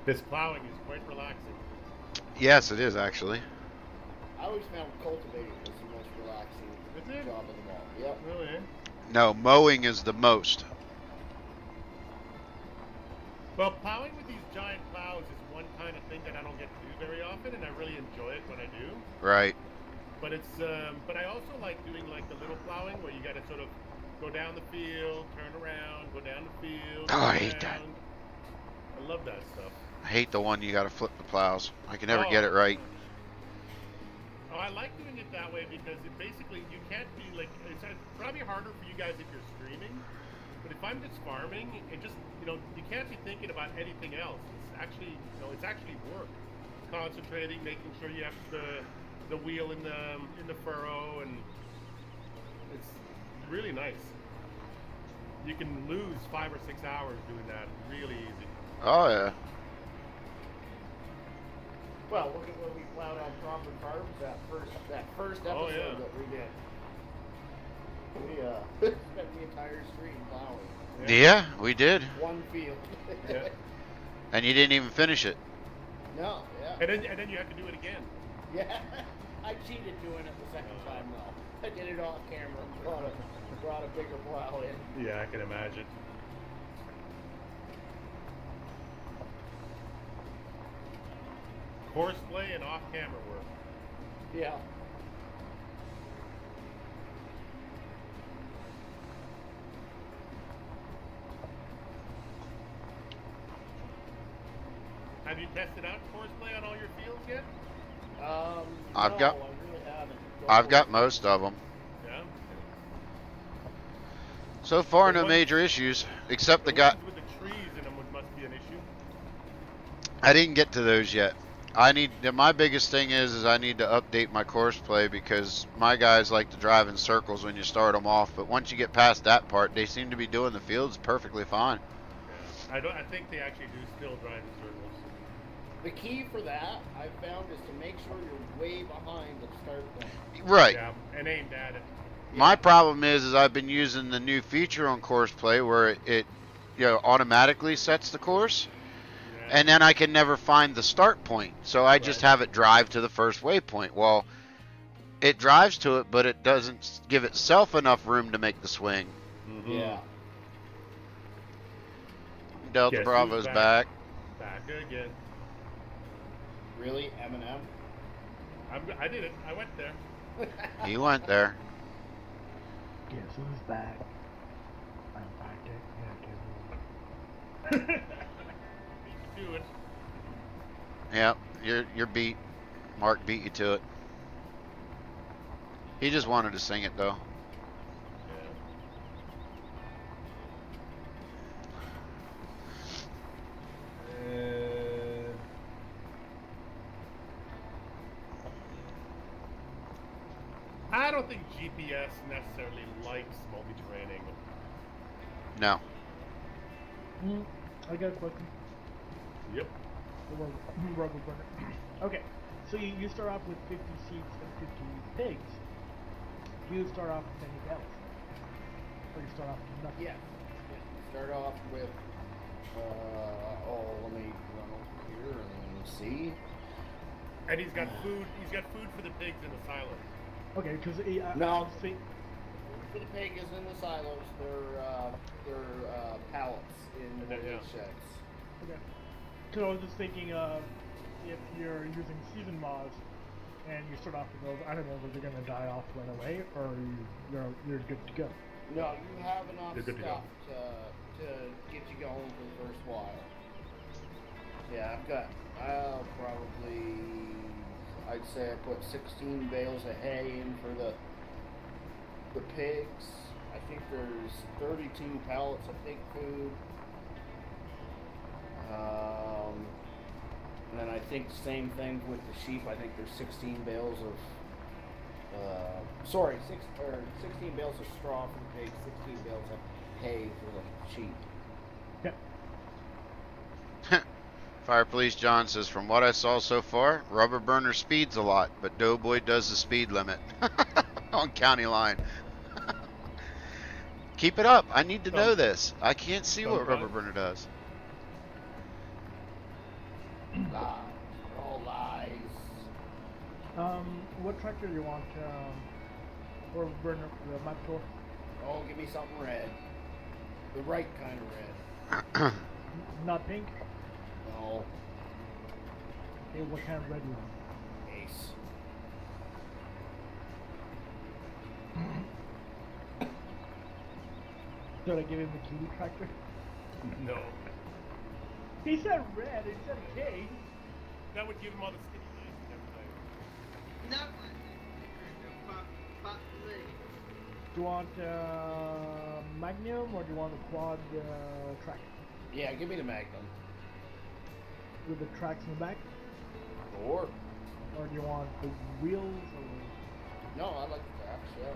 [SPEAKER 2] This plowing is quite relaxing.
[SPEAKER 4] Yes, it is actually.
[SPEAKER 6] I always found cultivating was the most relaxing job of them all. Yep.
[SPEAKER 2] Really?
[SPEAKER 4] No, mowing is the most.
[SPEAKER 2] Well, plowing with these giant plows is one kind of thing that I don't get to do very often, and I really enjoy it when I do.
[SPEAKER 4] Right.
[SPEAKER 2] But it's, but I also like doing like the little plowing where you got to sort of go down the field, turn around, go down the field.
[SPEAKER 4] Oh, I hate that.
[SPEAKER 2] I love that stuff.
[SPEAKER 4] I hate the one you got to flip the plows. I can never get it right.
[SPEAKER 2] Oh, I like doing it that way because it basically, you can't be like, it's probably harder for you guys if you're streaming, but if I'm just farming, it just, you can't be thinking about anything else. It's actually, it's actually work. Concentrating, making sure you have the wheel in the furrow, and it's really nice. You can lose 5 or 6 hours doing that really easy.
[SPEAKER 4] Oh, yeah.
[SPEAKER 6] Well, look at when we plowed on Crawford Farms, that first episode that we did. We spent the entire stream plowing.
[SPEAKER 4] Yeah, we did.
[SPEAKER 6] One field.
[SPEAKER 2] Yeah.
[SPEAKER 4] And you didn't even finish it.
[SPEAKER 6] No, yeah.
[SPEAKER 2] And then you have to do it again.
[SPEAKER 6] Yeah. I cheated doing it the second time though. I did it off camera and brought a bigger plow in.
[SPEAKER 2] Yeah, I can imagine. Horseplay and off-camera work.
[SPEAKER 6] Yeah.
[SPEAKER 2] Have you tested out horseplay on all your fields yet?
[SPEAKER 4] I've got most of them.
[SPEAKER 2] Yeah.
[SPEAKER 4] So far, no major issues, except the guy.
[SPEAKER 2] With the trees in them must be an issue.
[SPEAKER 4] I didn't get to those yet. My biggest thing is I need to update my course play, because my guys like to drive in circles when you start them off, but once you get past that part, they seem to be doing the fields perfectly fine.
[SPEAKER 2] Yeah. I think they actually do still drive in circles.
[SPEAKER 6] The key for that, I've found, is to make sure you're way behind the start point.
[SPEAKER 4] Right.
[SPEAKER 2] Yeah, and aimed at it.
[SPEAKER 4] My problem is I've been using the new feature on course play where it automatically sets the course. And then I can never find the start point, so I just have it drive to the first waypoint. Well, it drives to it, but it doesn't give itself enough room to make the swing.
[SPEAKER 2] Mm-hmm.
[SPEAKER 6] Yeah.
[SPEAKER 4] Delta Bravo's back.
[SPEAKER 2] Back again.
[SPEAKER 6] Really, Eminem?
[SPEAKER 2] I did it. I went there.
[SPEAKER 4] He went there.
[SPEAKER 1] Guess who's back? I'm back again.
[SPEAKER 2] Do it.
[SPEAKER 4] Yep, you're beat. Mark beat you to it. He just wanted to sing it though.
[SPEAKER 2] I don't think GPS necessarily likes multi-terraining.
[SPEAKER 4] No.
[SPEAKER 1] I got a question.
[SPEAKER 2] Yep.
[SPEAKER 1] Rubberburner. Okay, so you start off with 50 sheep and 50 pigs. Do you start off with anything else? Or you start off with nothing?
[SPEAKER 6] Yeah. Start off with, let me run over here and see.
[SPEAKER 2] And he's got food. He's got food for the pigs in the silos.
[SPEAKER 1] Okay, because
[SPEAKER 6] no, food for the pig is in the silos. They're pallets in the sheds.
[SPEAKER 1] Okay. So I was just thinking, if you're using season mods and you start off with those, I don't know if they're gonna die off right away, or you're good to go.
[SPEAKER 6] No, you have enough stuff to get you going for the first while. Yeah, I'd say I put 16 bales of hay in for the pigs. I think there's 32 pallets of pig food. And then I think the same thing with the sheep. I think there's 16 bales of 16 bales of straw for the pigs, 16 bales of hay for the sheep.
[SPEAKER 1] Yeah.
[SPEAKER 4] Fire Police John says, from what I saw so far, Rubberburner speeds a lot, but Doughboy does the speed limit on county line. Keep it up. I need to know this. I can't see what Rubberburner does.
[SPEAKER 6] Lies. All lies.
[SPEAKER 1] What tractor do you want? Rubberburner for the map tour?
[SPEAKER 6] Oh, give me something red. The right kind of red.
[SPEAKER 1] Not pink?
[SPEAKER 6] No.
[SPEAKER 1] Hey, what kind of red do you want?
[SPEAKER 6] Ace.
[SPEAKER 1] Should I give him the kiwi tractor?
[SPEAKER 2] No.
[SPEAKER 1] He said red, he said K.
[SPEAKER 2] That would give him all the skinny lines and everything.
[SPEAKER 9] No, but
[SPEAKER 1] Do you want Magnum or do you want a quad track?
[SPEAKER 6] Yeah, give me the Magnum.
[SPEAKER 1] With the tracks in the back?
[SPEAKER 6] Or
[SPEAKER 1] do you want the wheels or...
[SPEAKER 6] No, I like the tracks, yeah.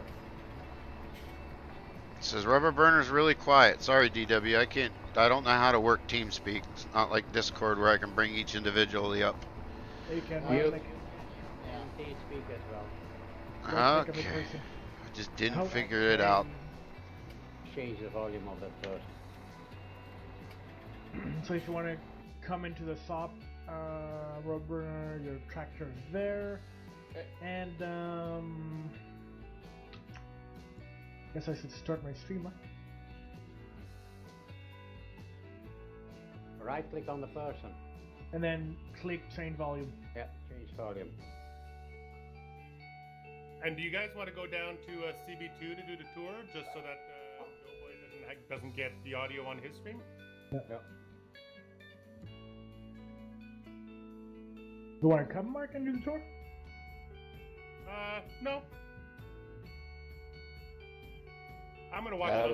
[SPEAKER 4] It says Rubberburner's really quiet. Sorry, DW. I don't know how to work TeamSpeak. It's not like Discord where I can bring each individually up.
[SPEAKER 1] You can
[SPEAKER 3] TeamSpeak as well.
[SPEAKER 4] Okay. I just didn't figure it out.
[SPEAKER 3] Change the volume of that first.
[SPEAKER 1] So if you want to come into the shop, Rubberburner, your tractor is there. And guess I should start my stream, huh?
[SPEAKER 3] Right click on the person.
[SPEAKER 1] And then click change volume.
[SPEAKER 3] Yeah, change volume.
[SPEAKER 2] And do you guys want to go down to CB2 to do the tour, just so that Doughboy doesn't get the audio on his stream?
[SPEAKER 1] Yeah. You want to come, Mark, and do the tour?
[SPEAKER 2] No. I'm gonna watch it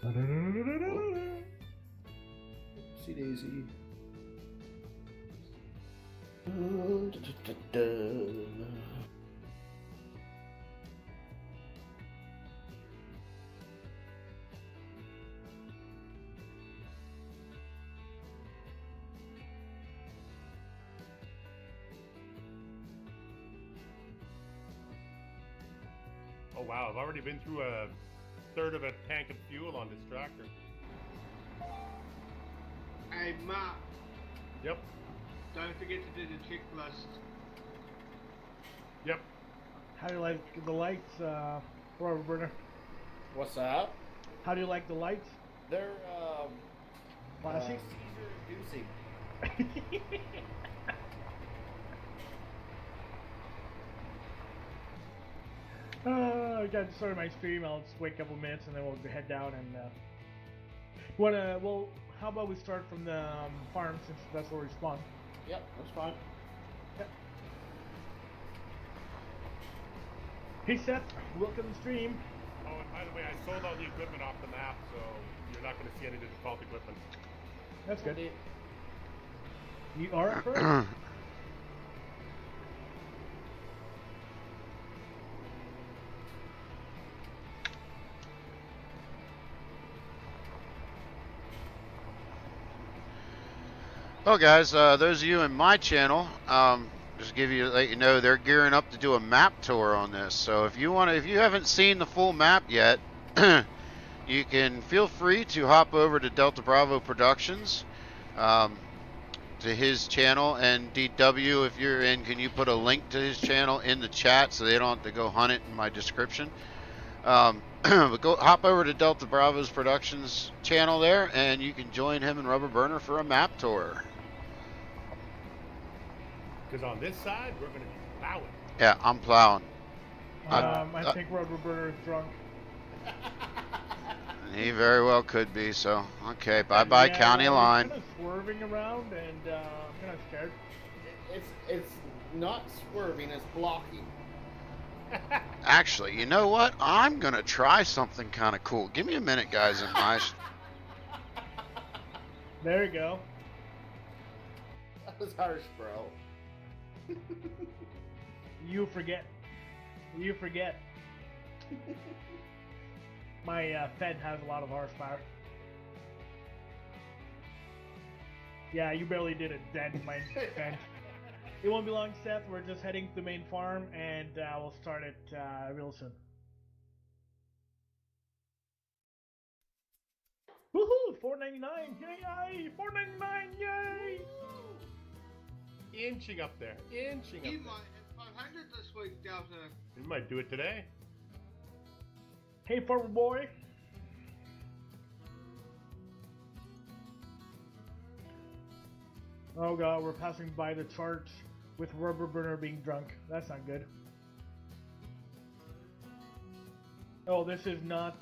[SPEAKER 2] on TV.
[SPEAKER 6] See Daisy.
[SPEAKER 2] Oh wow, I've already been through a third of a tank of fuel on this tractor.
[SPEAKER 9] Hey, Matt.
[SPEAKER 2] Yep.
[SPEAKER 9] Don't forget to do the checklist.
[SPEAKER 2] Yep.
[SPEAKER 1] How do you like the lights, Rubberburner?
[SPEAKER 6] What's that?
[SPEAKER 1] How do you like the lights?
[SPEAKER 6] They're
[SPEAKER 1] Classy?
[SPEAKER 6] Caesar Doozy.
[SPEAKER 1] I got started my stream. I'll just wait a couple minutes and then we'll head down and well, how about we start from the farm since that's where we spawn.
[SPEAKER 6] Yep, that's fine.
[SPEAKER 1] Yep. Hey Seth, welcome to the stream.
[SPEAKER 2] Oh, and by the way, I sold all the equipment off the map, so you're not going to see any of the default equipment.
[SPEAKER 1] That's good. You are at first?
[SPEAKER 4] Well, guys, those of you in my channel, just let you know they're gearing up to do a map tour on this. So if you haven't seen the full map yet, you can feel free to hop over to Delta Bravo Productions, to his channel, and DW, if you're in, can you put a link to his channel in the chat so they don't have to go hunt it in my description? But go hop over to Delta Bravo's Productions channel there, and you can join him and Rubberburner for a map tour.
[SPEAKER 2] Because on this side, we're going to be plowing.
[SPEAKER 4] Yeah, I'm plowing.
[SPEAKER 1] I think Rubberburner is drunk.
[SPEAKER 4] He very well could be, so okay, bye-bye county line.
[SPEAKER 1] Kind of swerving around and I'm kind of scared.
[SPEAKER 6] It's not swerving, it's blocking.
[SPEAKER 4] Actually, you know what? I'm going to try something kind of cool. Give me a minute, guys.
[SPEAKER 1] There you go.
[SPEAKER 6] That was harsh, bro.
[SPEAKER 1] You forget. You forget. My Fed has a lot of horsepower. Yeah, you barely did a dent in my Fed. It won't be long, Seth. We're just heading to the main farm, and we'll start it real soon. Woohoo! $4.99! Yay! $4.99! Yay!
[SPEAKER 2] Inching up there. Inching up there.
[SPEAKER 9] You might hit 500 this week, Delta.
[SPEAKER 2] We might do it today.
[SPEAKER 1] Hey, farmer boy! Oh god, we're passing by the chart with Rubberburner being drunk. That's not good. Oh, this is not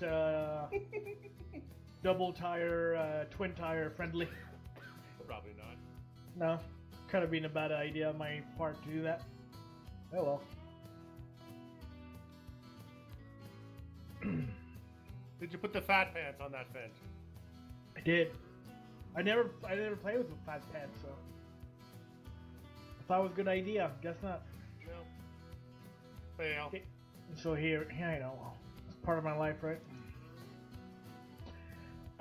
[SPEAKER 1] double tire, twin tire friendly.
[SPEAKER 2] Probably not.
[SPEAKER 1] No, kind of been a bad idea on my part to do that. Oh well.
[SPEAKER 2] Did you put the fat pants on that fence?
[SPEAKER 1] I did. I never played with fat pants, so I thought it was a good idea. Guess not.
[SPEAKER 2] No. Fail.
[SPEAKER 1] Okay. So here I know. It's part of my life, right?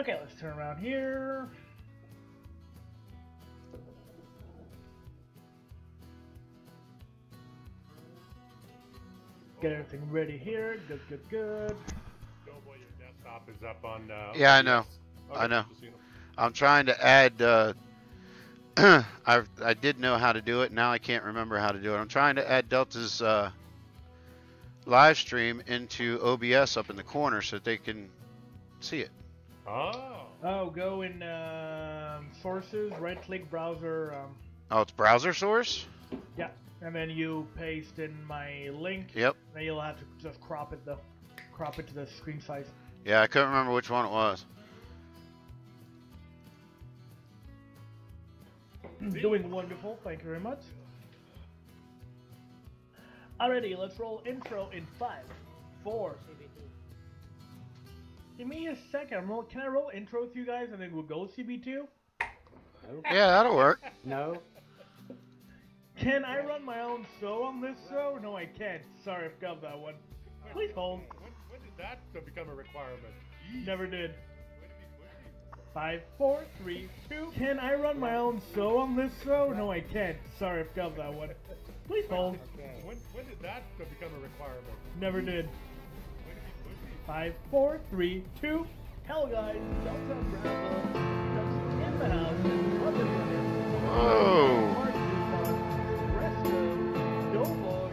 [SPEAKER 1] Okay, let's turn around here. Get everything ready here. Good, good, good.
[SPEAKER 2] Doughboy, your desktop is up on.
[SPEAKER 4] Yeah, I know.
[SPEAKER 2] Okay,
[SPEAKER 4] I know.
[SPEAKER 2] casino.
[SPEAKER 4] I'm trying to add. I did know how to do it. Now I can't remember how to do it. I'm trying to add Delta's live stream into OBS up in the corner so that they can see it.
[SPEAKER 2] Oh.
[SPEAKER 1] Oh, go in sources, right-click browser.
[SPEAKER 4] Oh, it's browser source?
[SPEAKER 1] Yeah, and then you paste in my link.
[SPEAKER 4] Yep.
[SPEAKER 1] Then you'll have to just crop it though. Crop it to the screen size.
[SPEAKER 4] Yeah, I couldn't remember which one it was.
[SPEAKER 1] Doing wonderful, thank you very much. Alrighty, let's roll intro in 5, 4. Give me a second. Can I roll intro with you guys and then we'll go CB2?
[SPEAKER 3] No.
[SPEAKER 4] Yeah, that'll work.
[SPEAKER 3] No.
[SPEAKER 1] Can I run my own show on this show? No, I can't. Sorry, I forgot that one. Please hold.
[SPEAKER 2] When did that become a requirement?
[SPEAKER 1] Never did. 5, 4, 3, 2. Can I run my own show on this show? No, I can't. Sorry, I forgot that one. Please hold.
[SPEAKER 2] When did that become a requirement?
[SPEAKER 1] Never did. 5, 4, 3, 2. Hello guys, Delta Bravo in the house.
[SPEAKER 4] Whoa.
[SPEAKER 1] Doughboy,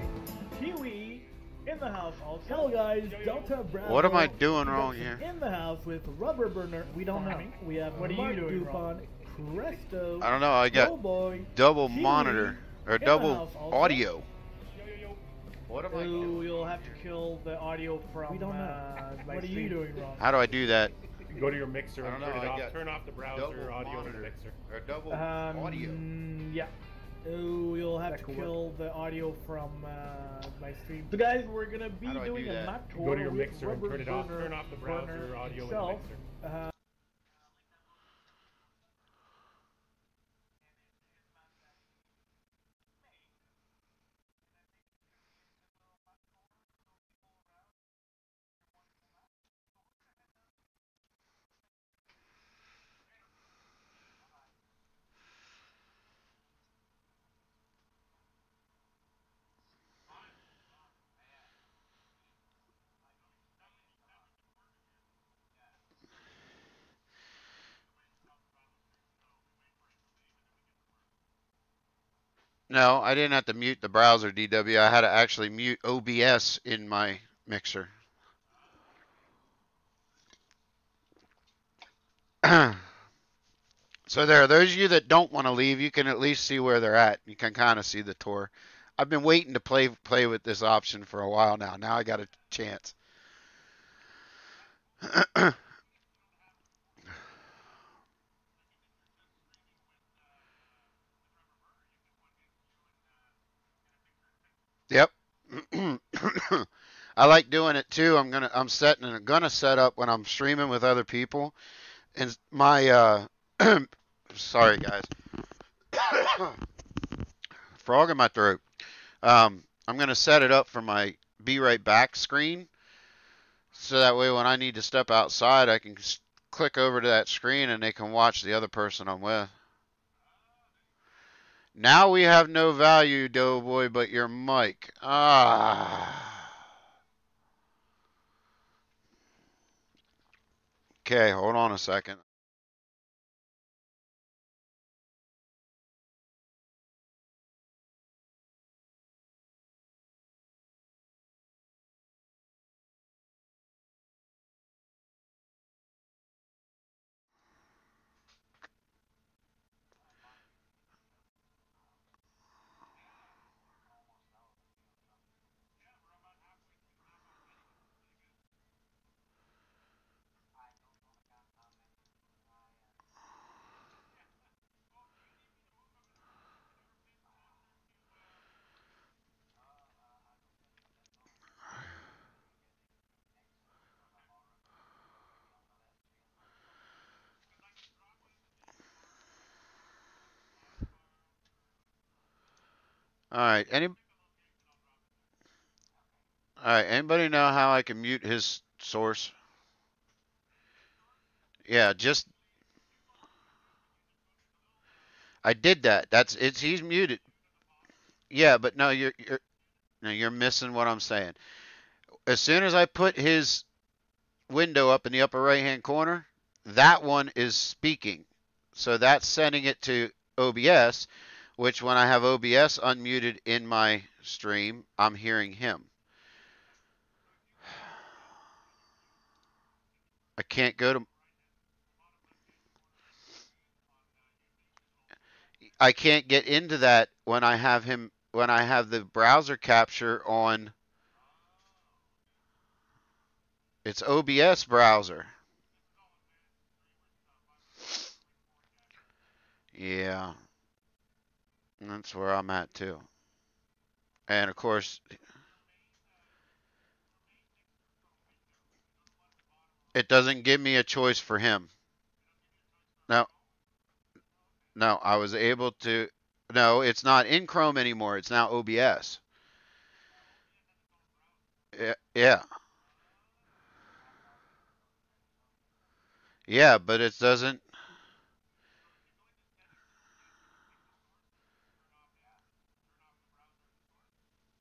[SPEAKER 1] Kiwi in the house also. Hello guys, Delta Bravo.
[SPEAKER 4] What am I doing wrong here?
[SPEAKER 1] In the house with Rubberburner. We don't know. We have what are you doing wrong? Presto.
[SPEAKER 4] I don't know. I got
[SPEAKER 1] Doughboy,
[SPEAKER 4] double
[SPEAKER 1] Kiwi,
[SPEAKER 4] monitor or double audio.
[SPEAKER 1] What am I doing? You'll have to kill the audio from. We don't know. What are you doing wrong?
[SPEAKER 4] How do I do that?
[SPEAKER 2] Go to your mixer and
[SPEAKER 4] I don't know,
[SPEAKER 2] turn off the browser audio in the mixer.
[SPEAKER 4] Or double audio.
[SPEAKER 1] Yeah. Oh, you'll have to kill the audio from my stream. So guys, we're gonna be doing a map tour.
[SPEAKER 2] Go to your mixer and
[SPEAKER 1] turn
[SPEAKER 2] off the browser audio in the mixer.
[SPEAKER 4] No, I didn't have to mute the browser, DW. I had to actually mute OBS in my mixer. So there, those of you that don't want to leave, you can at least see where they're at. You can kind of see the tour. I've been waiting to play with this option for a while now. Now I got a chance. Yep. I like doing it too. I'm gonna set up when I'm streaming with other people. And my sorry guys. Frog in my throat. I'm gonna set it up for my be right back screen. So that way when I need to step outside, I can click over to that screen and they can watch the other person I'm with. Now we have no value, Doughboy, but your mic. Okay, hold on a second. All right, anybody know how I can mute his source? Yeah, just I did that. He's muted. Yeah, but no, you're missing what I'm saying. As soon as I put his window up in the upper right-hand corner, that one is speaking. So that's sending it to OBS, which when I have OBS unmuted in my stream, I'm hearing him. I can't go to... I can't get into that when I have the browser capture on. It's OBS browser. Yeah. That's where I'm at too. And of course, it doesn't give me a choice for him. No, I was able to No, it's not in Chrome anymore. It's now OBS. Yeah. Yeah, but it doesn't.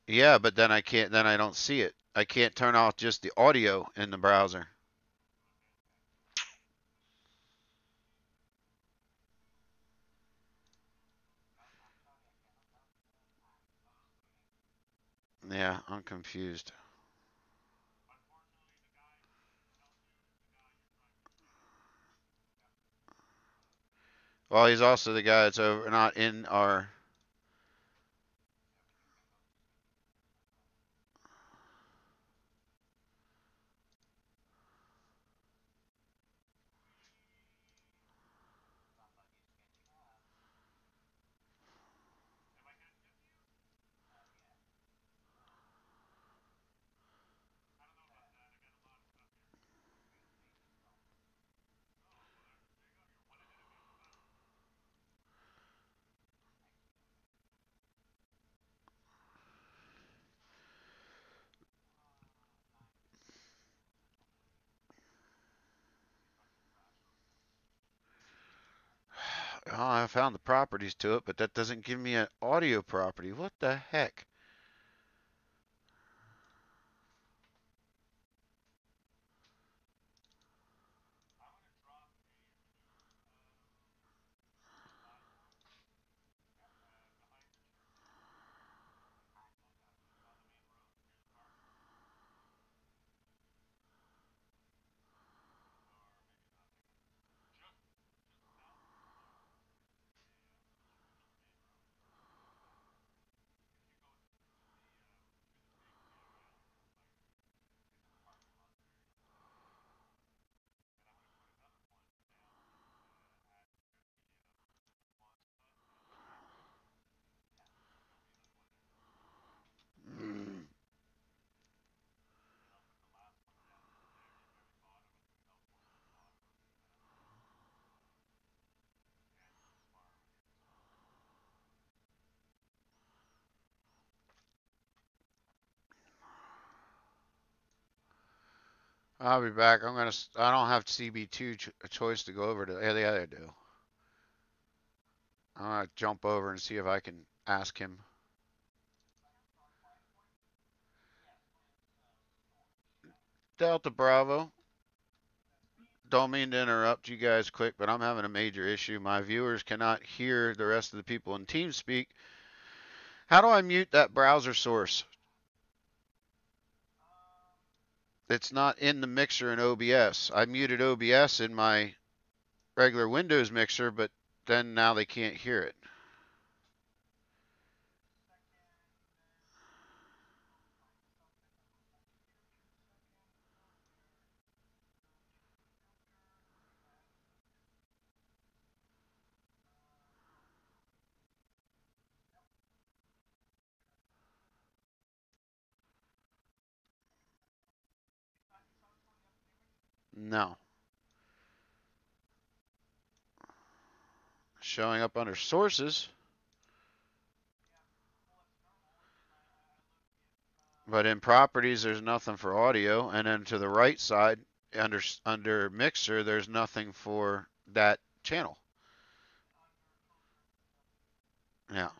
[SPEAKER 4] Yeah, but then I can't. Then I don't see it. I can't turn off just the audio in the browser. Yeah, I'm confused. Well, he's also the guy that's over, not in our. Oh, I found the properties to it, but that doesn't give me an audio property. What the heck? I'll be back. I don't have CB2 a choice to go over to. Yeah, I do. I'm gonna jump over and see if I can ask him. Delta Bravo. Don't mean to interrupt you guys quick, but I'm having a major issue. My viewers cannot hear the rest of the people in TeamSpeak. How do I mute that browser source? It's not in the mixer in OBS. I muted OBS in my regular Windows mixer, but then now they can't hear it. No. Showing up under sources. But in properties, there's nothing for audio. And then to the right side, under mixer, there's nothing for that channel. Yeah.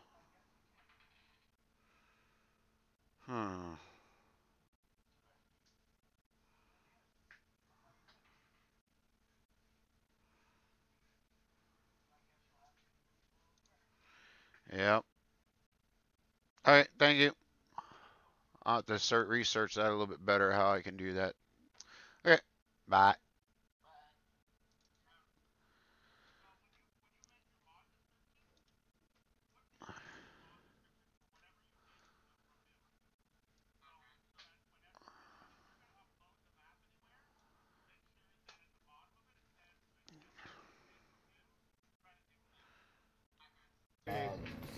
[SPEAKER 4] Yep. All right. Thank you. I'll have to research that a little bit better, how I can do that. Okay. Bye.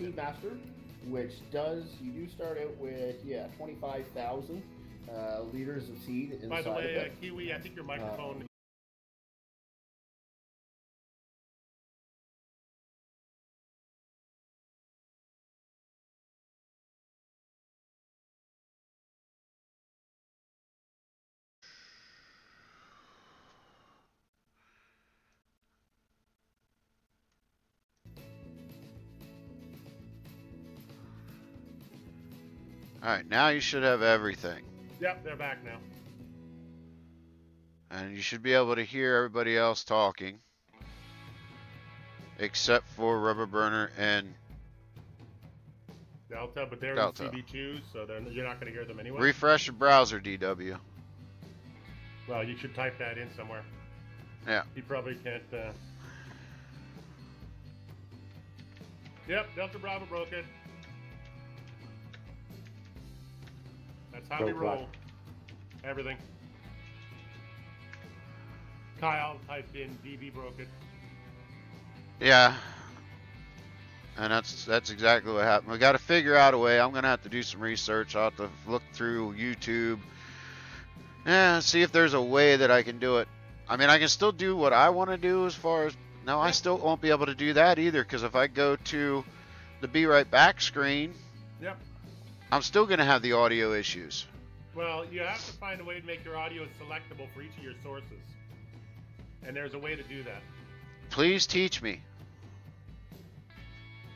[SPEAKER 6] Seedmaster, which you do start out with 25,000 liters of seed inside.
[SPEAKER 2] By the
[SPEAKER 6] of
[SPEAKER 2] way,
[SPEAKER 6] it.
[SPEAKER 2] Kiwi, I think your microphone
[SPEAKER 4] Alright, now you should have everything.
[SPEAKER 2] Yep, they're back now.
[SPEAKER 4] And you should be able to hear everybody else talking. Except for Rubberburner and
[SPEAKER 2] Delta, but they're
[SPEAKER 4] Delta.
[SPEAKER 2] in CB2, so you're not going to hear them anyway.
[SPEAKER 4] Refresh your browser, DW.
[SPEAKER 2] Well, you should type that in somewhere.
[SPEAKER 4] Yeah.
[SPEAKER 2] He probably can't. Yep, Delta Bravo broke it. That's how we roll. Everything. Kyle typed in DB broke it.
[SPEAKER 4] Yeah. And that's exactly what happened. We got to figure out a way. I'm going to have to do some research. I'll have to look through YouTube. Yeah, see if there's a way that I can do it. I mean, I can still do what I want to do as far as... No, I still won't be able to do that either, because if I go to the Be Right Back screen,
[SPEAKER 2] yep,
[SPEAKER 4] I'm still going to have the audio issues.
[SPEAKER 2] Well, you have to find a way to make your audio selectable for each of your sources. And there's a way to do that.
[SPEAKER 4] Please teach me.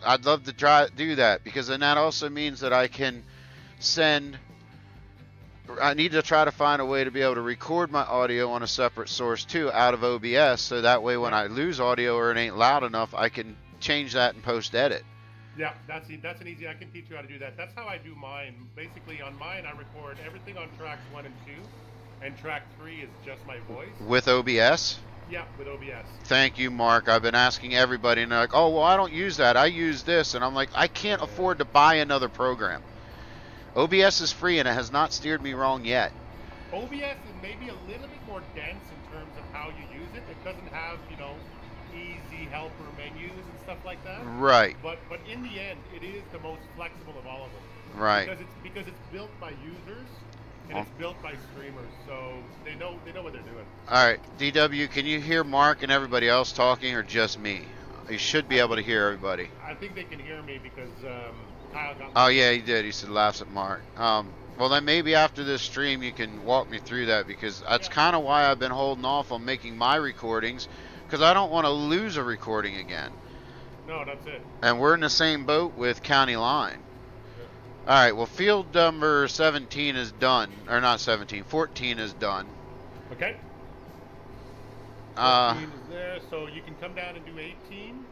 [SPEAKER 4] I'd love to do that, because then that also means that I can send... I need to try to find a way to be able to record my audio on a separate source too out of OBS, so that way when I lose audio or it ain't loud enough, I can change that and post edit.
[SPEAKER 2] Yeah, that's an easy. I can teach you how to do that. That's how I do mine. Basically, on mine, I record everything on tracks 1 and 2, and track 3 is just my voice.
[SPEAKER 4] With OBS?
[SPEAKER 2] Yeah, with OBS.
[SPEAKER 4] Thank you, Mark. I've been asking everybody, and they're like, "Oh, well, I don't use that. I use this," and I'm like, I can't afford to buy another program. OBS is free, and it has not steered me wrong yet.
[SPEAKER 2] OBS is maybe a little bit more dense in terms of how you use it. It doesn't have, easy helper menus and stuff like that.
[SPEAKER 4] Right.
[SPEAKER 2] But in the end, it is the most flexible of all of them.
[SPEAKER 4] Right.
[SPEAKER 2] Because it's built by users and it's built by streamers, so they know what they're doing.
[SPEAKER 4] All right, DW, can you hear Mark and everybody else talking, or just me? You should be able to hear everybody.
[SPEAKER 2] I think they can hear me because Kyle got.
[SPEAKER 4] Oh yeah, he did. He said laughs at Mark. Well, then maybe after this stream you can walk me through that, because that's kind of why I've been holding off on making my recordings, because I don't want to lose a recording again.
[SPEAKER 2] No, that's it.
[SPEAKER 4] And we're in the same boat with County Line. Yeah. All right, well, field number 17 is done. Or not 17, 14 is done.
[SPEAKER 2] Okay. 14 is there, so you can come down and do 18.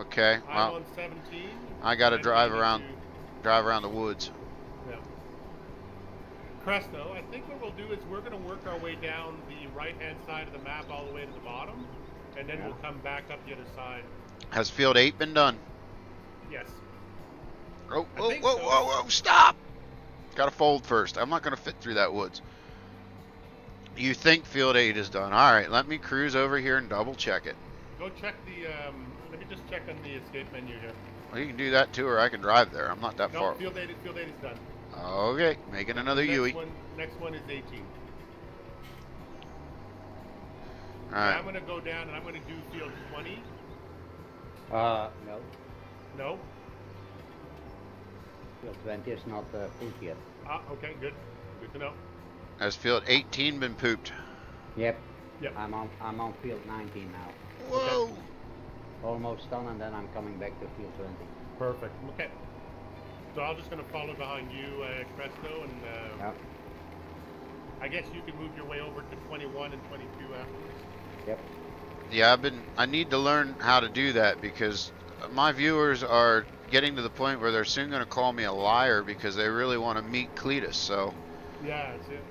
[SPEAKER 4] Okay.
[SPEAKER 2] I'm on 17.
[SPEAKER 4] I got to drive around the woods.
[SPEAKER 2] Yeah. Cresto, I think what we'll do is we're going to work our way down the right-hand side of the map all the way to the bottom, and then we'll come back up the other side.
[SPEAKER 4] Has field 8 been done?
[SPEAKER 2] Yes.
[SPEAKER 4] Oh, whoa, stop! Got to fold first. I'm not going to fit through that woods. You think field 8 is done. All right, let me cruise over here and double check it.
[SPEAKER 2] Go check the, let me just check on the escape menu here.
[SPEAKER 4] Well, you can do that too, or I can drive there. I'm not that far.
[SPEAKER 2] No, field 8 is done.
[SPEAKER 4] Okay, making another Yui.
[SPEAKER 2] Next one is 18.
[SPEAKER 4] All right.
[SPEAKER 2] I'm going to go down and I'm going to do field 20.
[SPEAKER 3] No.
[SPEAKER 2] No?
[SPEAKER 3] Field 20 is not pooped yet.
[SPEAKER 2] Okay, good. Good to know.
[SPEAKER 4] Has field 18 been pooped?
[SPEAKER 3] Yep.
[SPEAKER 2] Yep.
[SPEAKER 3] I'm on field 19 now.
[SPEAKER 4] Whoa!
[SPEAKER 2] Okay.
[SPEAKER 3] Almost done, and then I'm coming back to field 20.
[SPEAKER 2] Perfect. Okay. So I'm just going to follow behind you, Cresto, and I guess you can move your way over to 21 and 22 afterwards.
[SPEAKER 3] Yep.
[SPEAKER 4] Yeah, I need to learn how to do that, because my viewers are getting to the point where they're soon going to call me a liar because they really want to meet Cletus, so.
[SPEAKER 2] Yeah, that's it.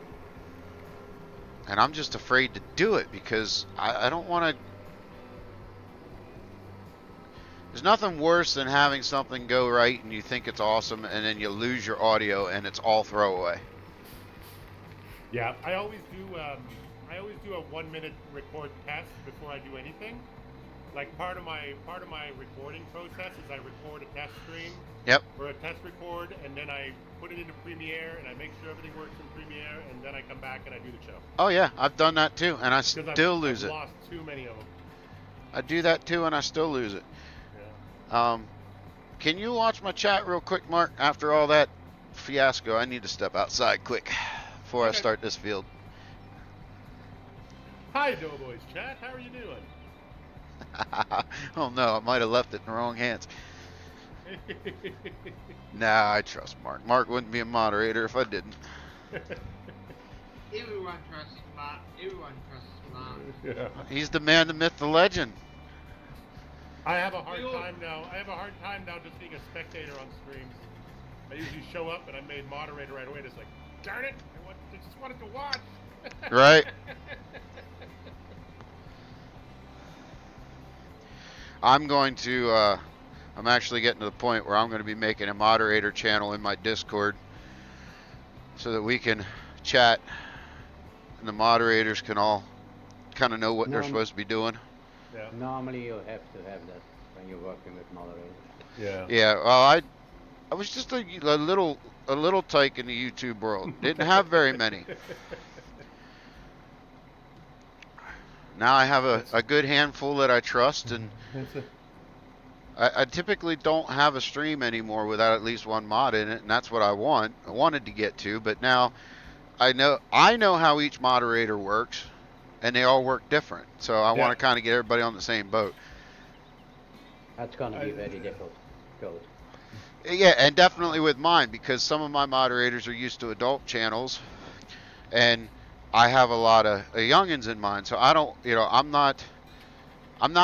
[SPEAKER 4] And I'm just afraid to do it because I don't want to. There's nothing worse than having something go right and you think it's awesome and then you lose your audio and it's all throwaway.
[SPEAKER 2] Yeah, I always do a 1 minute record test before I do anything. Like part of my recording process is I record a test stream.
[SPEAKER 4] Yep.
[SPEAKER 2] Or a test record, and then I put it into Premiere and I make sure everything works in Premiere, and then I come back and I do the show.
[SPEAKER 4] Oh yeah, I've done that too, and I still lose it.
[SPEAKER 2] I've lost too many of them.
[SPEAKER 4] I do that too, and I still lose it. Yeah. Can you watch my chat real quick, Mark? After all that fiasco, I need to step outside quick before I start this field.
[SPEAKER 2] Hi, Doughboys chat. How are you doing?
[SPEAKER 4] Oh no, I might have left it in the wrong hands. Nah, I trust Mark. Mark wouldn't be a moderator if I didn't.
[SPEAKER 9] Everyone trusts Mark. Everyone trusts Mark.
[SPEAKER 2] Yeah.
[SPEAKER 4] He's the man, the myth, the legend.
[SPEAKER 2] I have a hard time now. I have a hard time now just being a spectator on streams. I usually show up and I'm made moderator right away. And it's like, darn it! I just wanted to watch.
[SPEAKER 4] Right. I'm going to. I'm actually getting to the point where I'm going to be making a moderator channel in my Discord so that we can chat and the moderators can all kind of know what they're supposed to be doing.
[SPEAKER 2] Yeah.
[SPEAKER 3] Normally you have to have that when you're working with moderators.
[SPEAKER 2] Yeah.
[SPEAKER 4] Yeah. Well, I was just a little tyke in the YouTube world. Didn't have very many. Now I have a good handful that I trust, and I typically don't have a stream anymore without at least one mod in it, and that's what I wanted to get to, but now I know how each moderator works, and they all work different. So I want to kind of get everybody on the same boat.
[SPEAKER 3] That's going to be very difficult.
[SPEAKER 4] Yeah, and definitely with mine, because some of my moderators are used to adult channels, and I have a lot of youngins in mine, so I don't, I'm not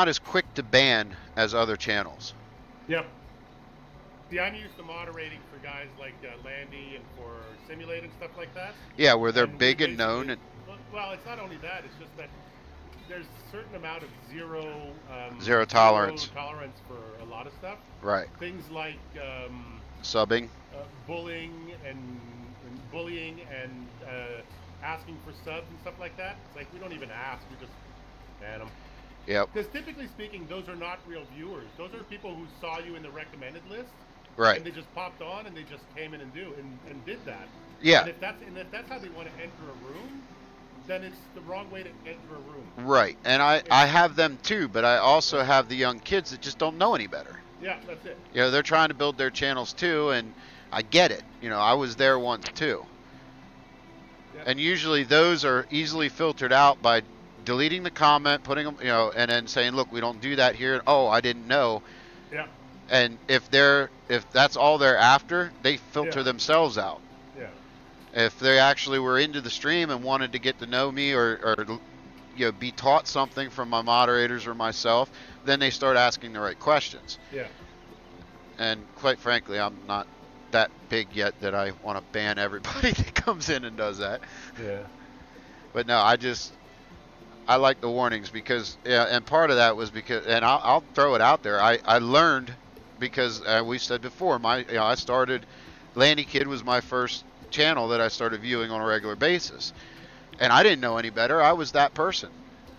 [SPEAKER 4] as quick to ban as other channels.
[SPEAKER 2] Yep. See, I'm used to moderating for guys like Landy and for Simulate and stuff like that.
[SPEAKER 4] Yeah, where they're big and known. And
[SPEAKER 2] well, it's not only that; it's just that there's a certain amount of
[SPEAKER 4] zero tolerance
[SPEAKER 2] for a lot of stuff.
[SPEAKER 4] Right.
[SPEAKER 2] Things like
[SPEAKER 4] subbing,
[SPEAKER 2] bullying and asking for subs and stuff like that. It's like we don't even ask; we just ban them.
[SPEAKER 4] Yep.
[SPEAKER 2] Because typically speaking, those are not real viewers. Those are people who saw you in the recommended list.
[SPEAKER 4] Right.
[SPEAKER 2] And they just popped on and they just came in and did that.
[SPEAKER 4] Yeah.
[SPEAKER 2] And if that's how they want to enter a room, then it's the wrong way to enter a room.
[SPEAKER 4] Right. And I have them too, but I also have the young kids that just don't know any better.
[SPEAKER 2] Yeah, that's it.
[SPEAKER 4] They're trying to build their channels too, and I get it. I was there once too. Yep. And usually those are easily filtered out by deleting the comment, putting them, and then saying, look, we don't do that here. Oh, I didn't know.
[SPEAKER 2] Yeah.
[SPEAKER 4] And if that's all they're after, they filter themselves out.
[SPEAKER 2] Yeah.
[SPEAKER 4] If they actually were into the stream and wanted to get to know me or be taught something from my moderators or myself, then they start asking the right questions.
[SPEAKER 2] Yeah. And
[SPEAKER 4] quite frankly, I'm not that big yet that I want to ban everybody that comes in and does that.
[SPEAKER 2] Yeah.
[SPEAKER 4] But no, I like the warnings because, and part of that was because, and I'll throw it out there. I learned because we said before, I started, Landy Kid was my first channel that I started viewing on a regular basis, and I didn't know any better. I was that person.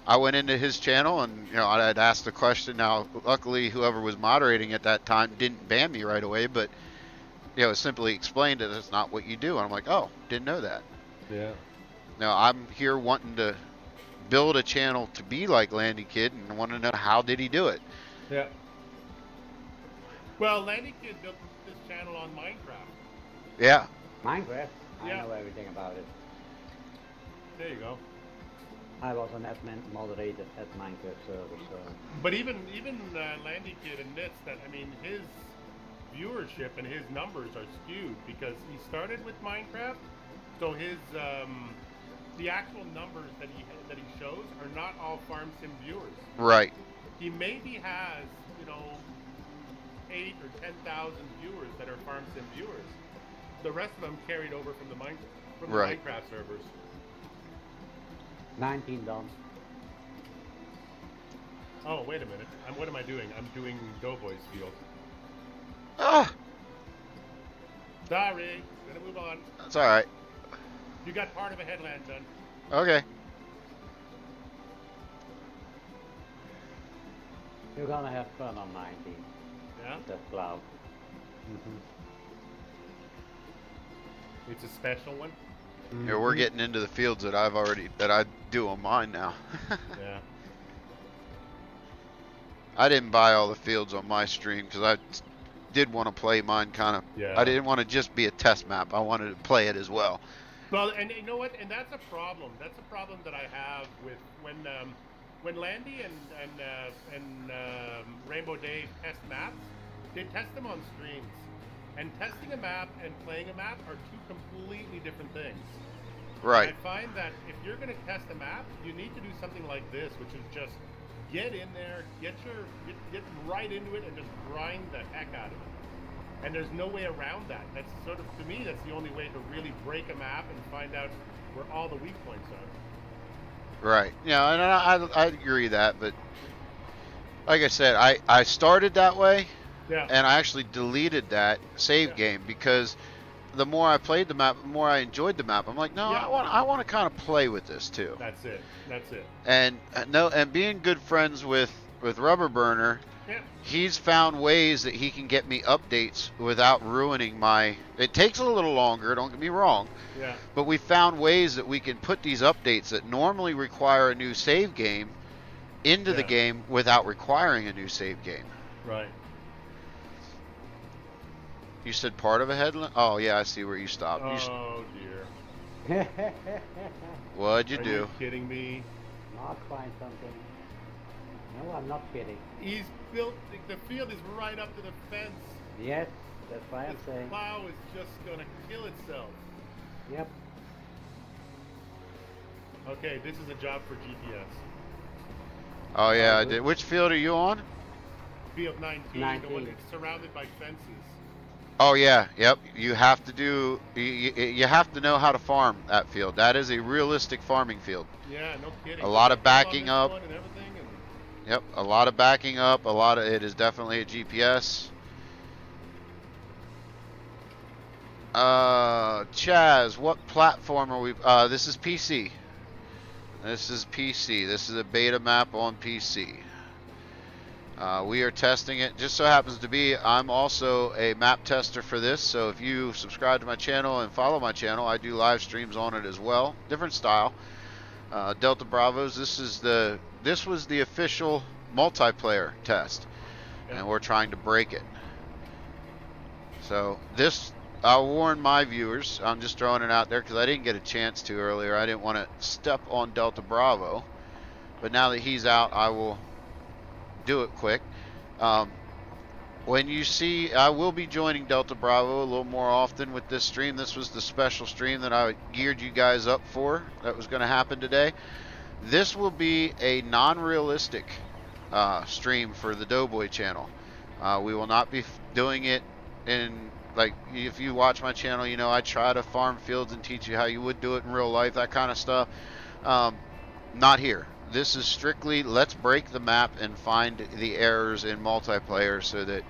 [SPEAKER 4] I went into his channel and I'd asked the question. Now, luckily, whoever was moderating at that time didn't ban me right away, but simply explained that it's not what you do. And I'm like, oh, didn't know that.
[SPEAKER 2] Yeah.
[SPEAKER 4] Now I'm here wanting to build a channel to be like Landy Kid and want to know how did he do it.
[SPEAKER 2] Yeah. Well, Landy Kid built this channel on Minecraft.
[SPEAKER 4] Yeah.
[SPEAKER 3] Minecraft? I know everything about it.
[SPEAKER 2] There you go.
[SPEAKER 3] I was an admin moderator at Minecraft server, so...
[SPEAKER 2] But even Landy Kid admits that, his viewership and his numbers are skewed because he started with Minecraft, so his... the actual numbers that he shows are not all Farm Sim viewers.
[SPEAKER 4] Right.
[SPEAKER 2] He maybe has, 8 or 10,000 viewers that are Farm Sim viewers. The rest of them carried over from the Minecraft servers.
[SPEAKER 3] 19 done.
[SPEAKER 2] Oh, wait a minute. What am I doing? I'm doing Doughboy's field.
[SPEAKER 4] Ah.
[SPEAKER 2] Sorry. Gonna move on.
[SPEAKER 4] That's all right.
[SPEAKER 2] You got part of a headland done.
[SPEAKER 4] Okay.
[SPEAKER 3] You're gonna have fun on 19.
[SPEAKER 2] Yeah?
[SPEAKER 3] That cloud.
[SPEAKER 2] It's a special one?
[SPEAKER 4] Yeah, we're getting into the fields that I do on mine now.
[SPEAKER 2] Yeah.
[SPEAKER 4] I didn't buy all the fields on my stream because I did want to play mine kind of.
[SPEAKER 2] Yeah.
[SPEAKER 4] I didn't want to just be a test map. I wanted to play it as well.
[SPEAKER 2] Well, and you know what? And that's a problem. That's a problem that I have with when Landy and Rainbow Dave test maps. they test them on streams. And testing a map and playing a map are two completely different things.
[SPEAKER 4] Right.
[SPEAKER 2] I find that if you're going to test a map, you need to do something like this, which is just get in there, get right into it, and just grind the heck out of it. And there's no way around that. That's sort of, to me, that's the only way to really break a map and find out where all the weak points are.
[SPEAKER 4] Right. Yeah, and I agree with that, but like I said, I started that way,
[SPEAKER 2] yeah,
[SPEAKER 4] and I actually deleted that save game because the more I played the map, the more I enjoyed the map. I'm like, no,
[SPEAKER 2] Yeah.
[SPEAKER 4] I want to kind of play with this too.
[SPEAKER 2] That's it. That's it.
[SPEAKER 4] And being good friends with Rubberburner,
[SPEAKER 2] Yeah.
[SPEAKER 4] he's found ways that he can get me updates without ruining my. It takes a little longer, don't get me wrong.
[SPEAKER 2] Yeah.
[SPEAKER 4] But we found ways that we can put these updates that normally require a new save game into the
[SPEAKER 2] Yeah.
[SPEAKER 4] game without requiring a new save game.
[SPEAKER 2] Right.
[SPEAKER 4] You said part of a headland? Oh yeah, I see where you stopped.
[SPEAKER 2] Oh dear.
[SPEAKER 4] What'd you
[SPEAKER 2] Are
[SPEAKER 4] do?
[SPEAKER 2] you kidding me?
[SPEAKER 3] I'll find something. No, I'm not kidding.
[SPEAKER 2] He's built, the field is right up to the fence.
[SPEAKER 3] Yes, that's why I'm
[SPEAKER 2] This
[SPEAKER 3] saying.
[SPEAKER 2] plow is just gonna kill itself.
[SPEAKER 3] Yep.
[SPEAKER 2] Okay, this is a job for GPS.
[SPEAKER 4] Oh yeah, I did. Which field are you on?
[SPEAKER 2] Field 19, the
[SPEAKER 3] 19.
[SPEAKER 2] one that's surrounded by fences.
[SPEAKER 4] Oh yeah, yep. You have to do. You have to know how to farm that field. That is a realistic farming field.
[SPEAKER 2] Yeah, no kidding.
[SPEAKER 4] A lot of
[SPEAKER 2] On
[SPEAKER 4] backing
[SPEAKER 2] this
[SPEAKER 4] up.
[SPEAKER 2] one and everything, and
[SPEAKER 4] Yep, a lot of backing up. A lot of it is definitely a GPS. Chaz, what platform are we? This is PC. This is PC. This is a beta map on PC. We are testing it. Just so happens to be, I'm also a map tester for this. So if you subscribe to my channel and follow my channel, I do live streams on it as well. Different style. Delta Bravos. This was the official multiplayer test, and we're trying to break it. So this, I'll warn my viewers. I'm just throwing it out there because I didn't get a chance to earlier. I didn't want to step on Delta Bravo, but now that he's out, I will do it quick. When you see, I will be joining Delta Bravo a little more often with this stream. This was the special stream that I geared you guys up for that was going to happen today. This will be a non-realistic stream for the Doughboy channel. We will not be doing it in, like, if you watch my channel, you know I try to farm fields and teach you how you would do it in real life, that kind of stuff. Not here. This is strictly, let's break the map and find the errors in multiplayer so that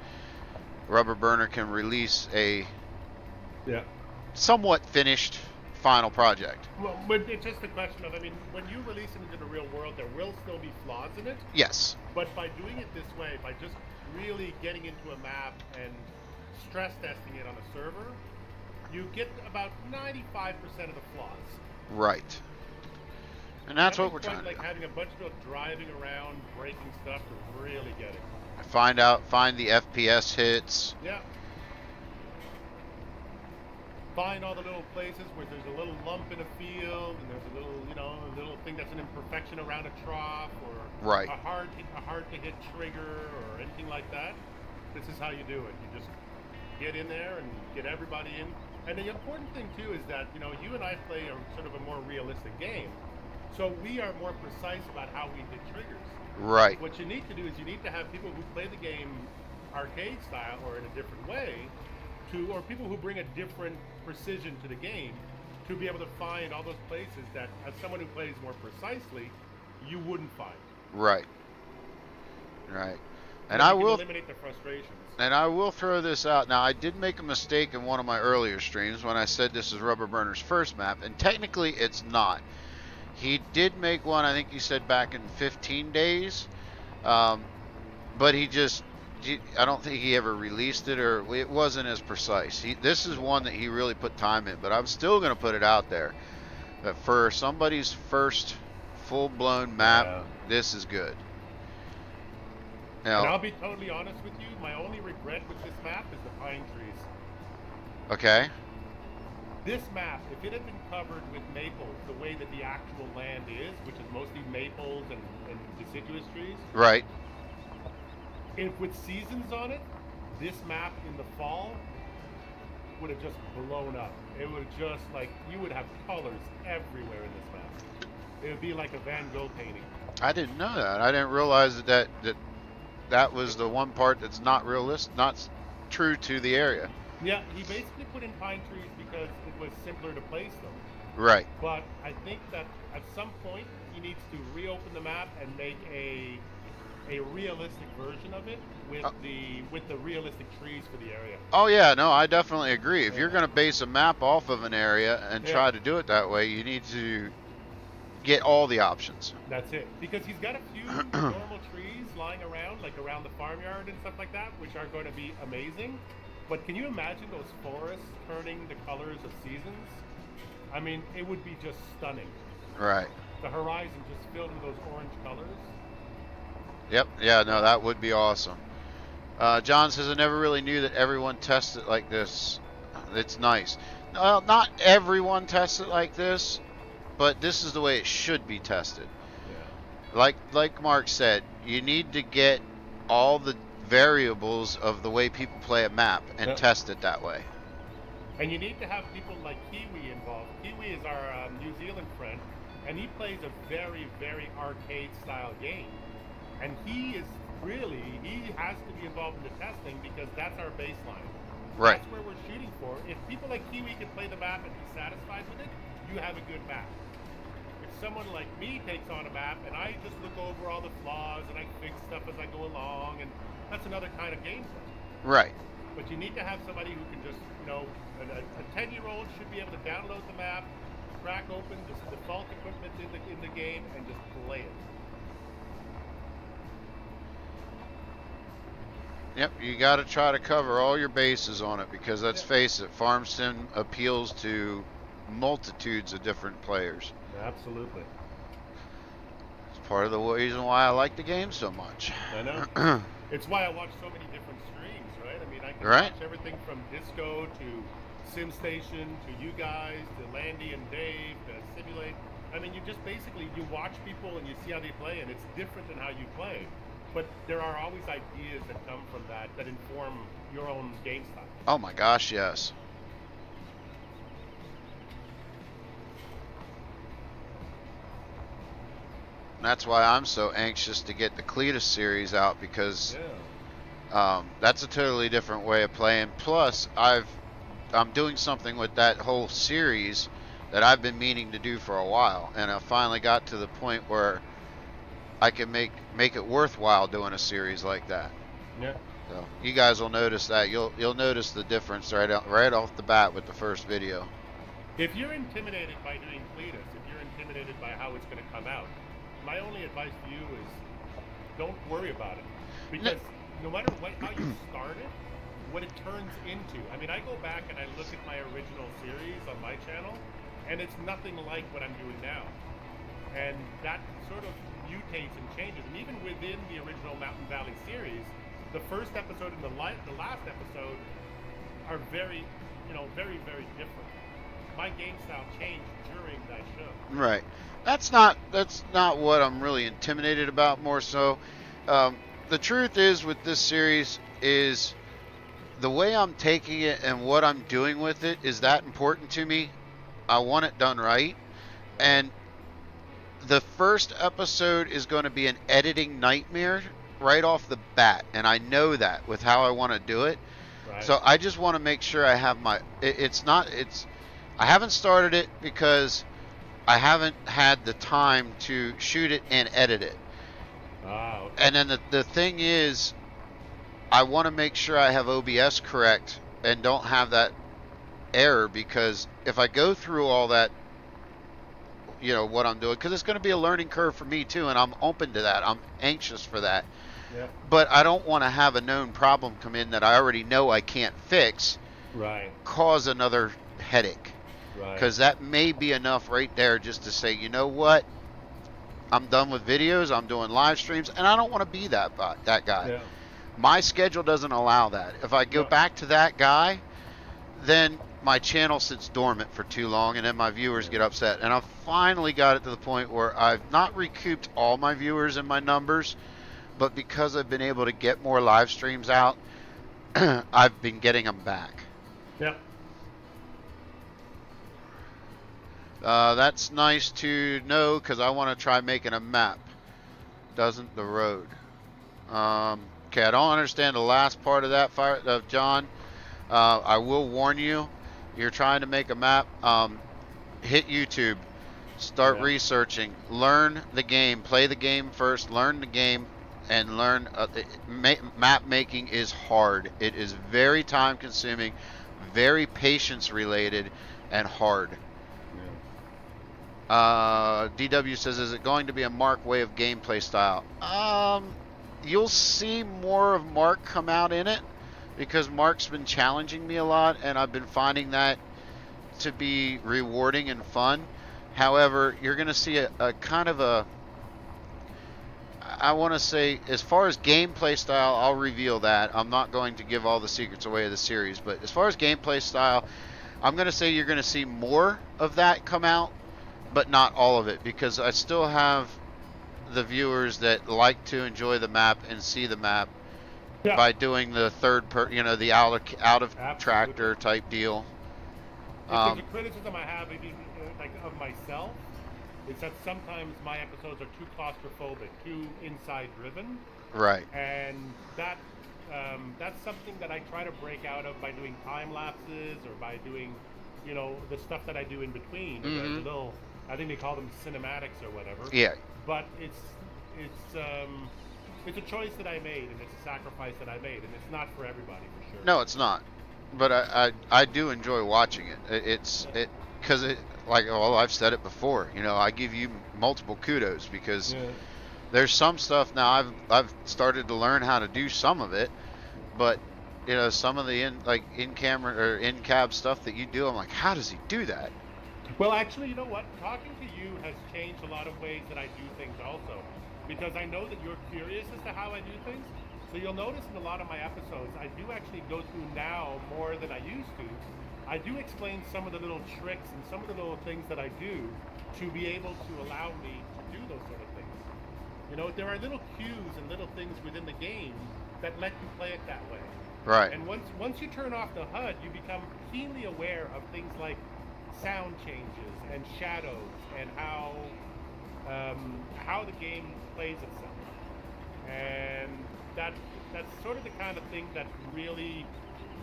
[SPEAKER 4] Rubberburner can release a somewhat finished final project.
[SPEAKER 2] well, but it's just a question of, I mean, when you release it into the real world, there will still be flaws in it.
[SPEAKER 4] Yes.
[SPEAKER 2] But by doing it this way, by just really getting into a map and stress testing it on a server, you get about 95% of the flaws.
[SPEAKER 4] Right. And that's what we're
[SPEAKER 2] Nothing
[SPEAKER 4] trying
[SPEAKER 2] quite
[SPEAKER 4] to
[SPEAKER 2] like having a bunch of people driving around, breaking stuff to really get it.
[SPEAKER 4] find the FPS hits.
[SPEAKER 2] Yeah. Find all the little places where there's a little lump in a field, and there's a little, you know, a little thing that's an imperfection around a trough, or
[SPEAKER 4] Right.
[SPEAKER 2] a hard to hit trigger, or anything like that. This is how you do it. You just get in there and get everybody in. And the important thing too is that, you know, you and I play a sort of a more realistic game, so we are more precise about how we hit triggers.
[SPEAKER 4] Right.
[SPEAKER 2] What you need to do is you need to have people who play the game arcade style or in a different way, or people who bring a different precision to the game, to be able to find all those places that, as someone who plays more precisely, you wouldn't find.
[SPEAKER 4] Right. Right. And
[SPEAKER 2] So
[SPEAKER 4] I
[SPEAKER 2] you can
[SPEAKER 4] will
[SPEAKER 2] eliminate the frustrations.
[SPEAKER 4] And I will throw this out. Now, I did make a mistake in one of my earlier streams when I said this is Rubberburner's first map, and technically it's not. He did make one, I think he said back in 15 days, but I don't think he ever released it, or it wasn't as precise. This is one that he really put time in, but I'm still going to put it out there. But for somebody's first full-blown map, this is good. Now,
[SPEAKER 2] And I'll be totally honest with you, my only regret with this map is the pine trees.
[SPEAKER 4] okay.
[SPEAKER 2] This map, if it had been covered with maples the way that the actual land is, which is mostly maples and deciduous trees,
[SPEAKER 4] Right.
[SPEAKER 2] if with seasons on it, this map in the fall would have just blown up. It would have just, like, you would have colors everywhere in this map. It would be like a Van Gogh painting.
[SPEAKER 4] I didn't know that. I didn't realize that was the one part that's not realistic, not true to the area.
[SPEAKER 2] Yeah, he basically put in pine trees because it was simpler to place them.
[SPEAKER 4] Right.
[SPEAKER 2] But I think that at some point he needs to reopen the map and make a realistic version of it with the realistic trees for the area.
[SPEAKER 4] Oh yeah, no, I definitely agree. If you're going to base a map off of an area and try to do it that way, you need to get all the options.
[SPEAKER 2] That's it. Because he's got a few normal trees lying around, like around the farmyard and stuff like that, which are going to be amazing. But can you imagine those forests turning the colors of seasons? I mean, it would be just stunning.
[SPEAKER 4] Right.
[SPEAKER 2] The horizon just filled with those orange colors.
[SPEAKER 4] Yep. Yeah, no, that would be awesome. John says, I never really knew that everyone tests it like this. It's nice. Well, not everyone tests it like this, but this is the way it should be tested. Yeah. Like Mark said, you need to get all the variables of the way people play a map and test it that way.
[SPEAKER 2] And you need to have people like Kiwi involved. Kiwi is our New Zealand friend, and he plays a very, very arcade-style game. And he has to be involved in the testing because that's our baseline.
[SPEAKER 4] Right.
[SPEAKER 2] That's where we're shooting for. If people like Kiwi can play the map and be satisfied with it, you have a good map. If someone like me takes on a map and I just look over all the flaws and I fix stuff as I go along, and that's another kind of gameplay.
[SPEAKER 4] Right.
[SPEAKER 2] But you need to have somebody who can just, you know, a 10-year-old should be able to download the map, crack open the default equipment in the game, and just play it.
[SPEAKER 4] Yep, you got to try to cover all your bases on it because let's face it, Farm Sim appeals to multitudes of different players.
[SPEAKER 2] Absolutely.
[SPEAKER 4] It's part of the reason why I like the game so much.
[SPEAKER 2] I know. It's why I watch so many different streams, right? I mean, I can watch everything from Disco to SimStation to you guys to Landy and Dave to Simulate. I mean, you just basically, you watch people and you see how they play, and it's different than how you play. But there are always ideas that come from that inform your own game style.
[SPEAKER 4] Oh my gosh, yes. And that's why I'm so anxious to get the Cletus series out because that's a totally different way of playing. Plus, I'm doing something with that whole series that I've been meaning to do for a while, and I finally got to the point where I can make it worthwhile doing a series like that.
[SPEAKER 2] Yeah.
[SPEAKER 4] So you guys will notice that. You'll notice the difference right off the bat with the first video.
[SPEAKER 2] If you're intimidated by doing Cletus, if you're intimidated by how it's going to come out, my only advice to you is don't worry about it, because no matter how you start it, what it turns into. I mean, I go back and I look at my original series on my channel, and it's nothing like what I'm doing now. And that sort of mutates and changes. And even within the original Mountain Valley series, the first episode and the last episode are very, very, very different. My game style changed during that show.
[SPEAKER 4] Right. That's not what I'm really intimidated about. More so, the truth is with this series is the way I'm taking it and what I'm doing with it is that important to me. I want it done right, and the first episode is going to be an editing nightmare right off the bat, and I know that with how I want to do it. Right. So I just want to make sure I have my. I haven't started it because I haven't had the time to shoot it and edit it.
[SPEAKER 2] Okay.
[SPEAKER 4] And then the thing is, I want to make sure I have OBS correct and don't have that error, because if I go through all that, what I'm doing, because it's going to be a learning curve for me too, and I'm open to that. I'm anxious for that.
[SPEAKER 2] Yeah.
[SPEAKER 4] But I don't want to have a known problem come in that I already know I can't fix.
[SPEAKER 2] Right.
[SPEAKER 4] Cause another headache.
[SPEAKER 2] Right.
[SPEAKER 4] Because that may be enough right there just to say, you know what? I'm done with videos. I'm doing live streams, and I don't want to be that guy.
[SPEAKER 2] Yeah.
[SPEAKER 4] My schedule doesn't allow that. If I go back to that guy, then my channel sits dormant for too long, and then my viewers get upset. And I've finally got it to the point where I've not recouped all my viewers and my numbers, but because I've been able to get more live streams out, I've been getting them back.
[SPEAKER 1] Yep.
[SPEAKER 4] That's nice to know because I want to try making a map. Doesn't the road? Okay, I don't understand the last part of that, John. I will warn you. You're trying to make a map. Hit YouTube. Start researching. Learn the game. Play the game first. Learn the game. And learn. Map making is hard. It is very time consuming, very patience related, and hard. DW says, is it going to be a Mark way of gameplay style? You'll see more of Mark come out in it because Mark's been challenging me a lot and I've been finding that to be rewarding and fun. However, you're going to see a kind of a, I want to say, as far as gameplay style, I'll reveal that. I'm not going to give all the secrets away of the series, but as far as gameplay style, I'm going to say you're going to see more of that come out, but not all of it, because I still have the viewers that like to enjoy the map and see the map by doing the the out of tractor type deal.
[SPEAKER 2] There's a criticism I have, of myself, is that sometimes my episodes are too claustrophobic, too inside driven.
[SPEAKER 4] Right.
[SPEAKER 2] And that's something that I try to break out of by doing time lapses or by doing, the stuff that I do in between. There's a little, I think they call them cinematics or whatever.
[SPEAKER 4] Yeah.
[SPEAKER 2] But it's a choice that I made, and it's a sacrifice that I made, and it's not for everybody, for sure.
[SPEAKER 4] No, it's not. But I do enjoy watching it. Because I've said it before. I give you multiple kudos because there's some stuff now I've started to learn how to do some of it, but some of the in camera or in cab stuff that you do, I'm like, how does he do that?
[SPEAKER 2] Well, actually, you know what? Talking to you has changed a lot of ways that I do things also. Because I know that you're curious as to how I do things. So you'll notice in a lot of my episodes, I do actually go through now more than I used to. I do explain some of the little tricks and some of the little things that I do to be able to allow me to do those sort of things. There are little cues and little things within the game that let you play it that way.
[SPEAKER 4] Right.
[SPEAKER 2] And once you turn off the HUD, you become keenly aware of things like sound changes and shadows and how the game plays itself, and that's sort of the kind of thing that really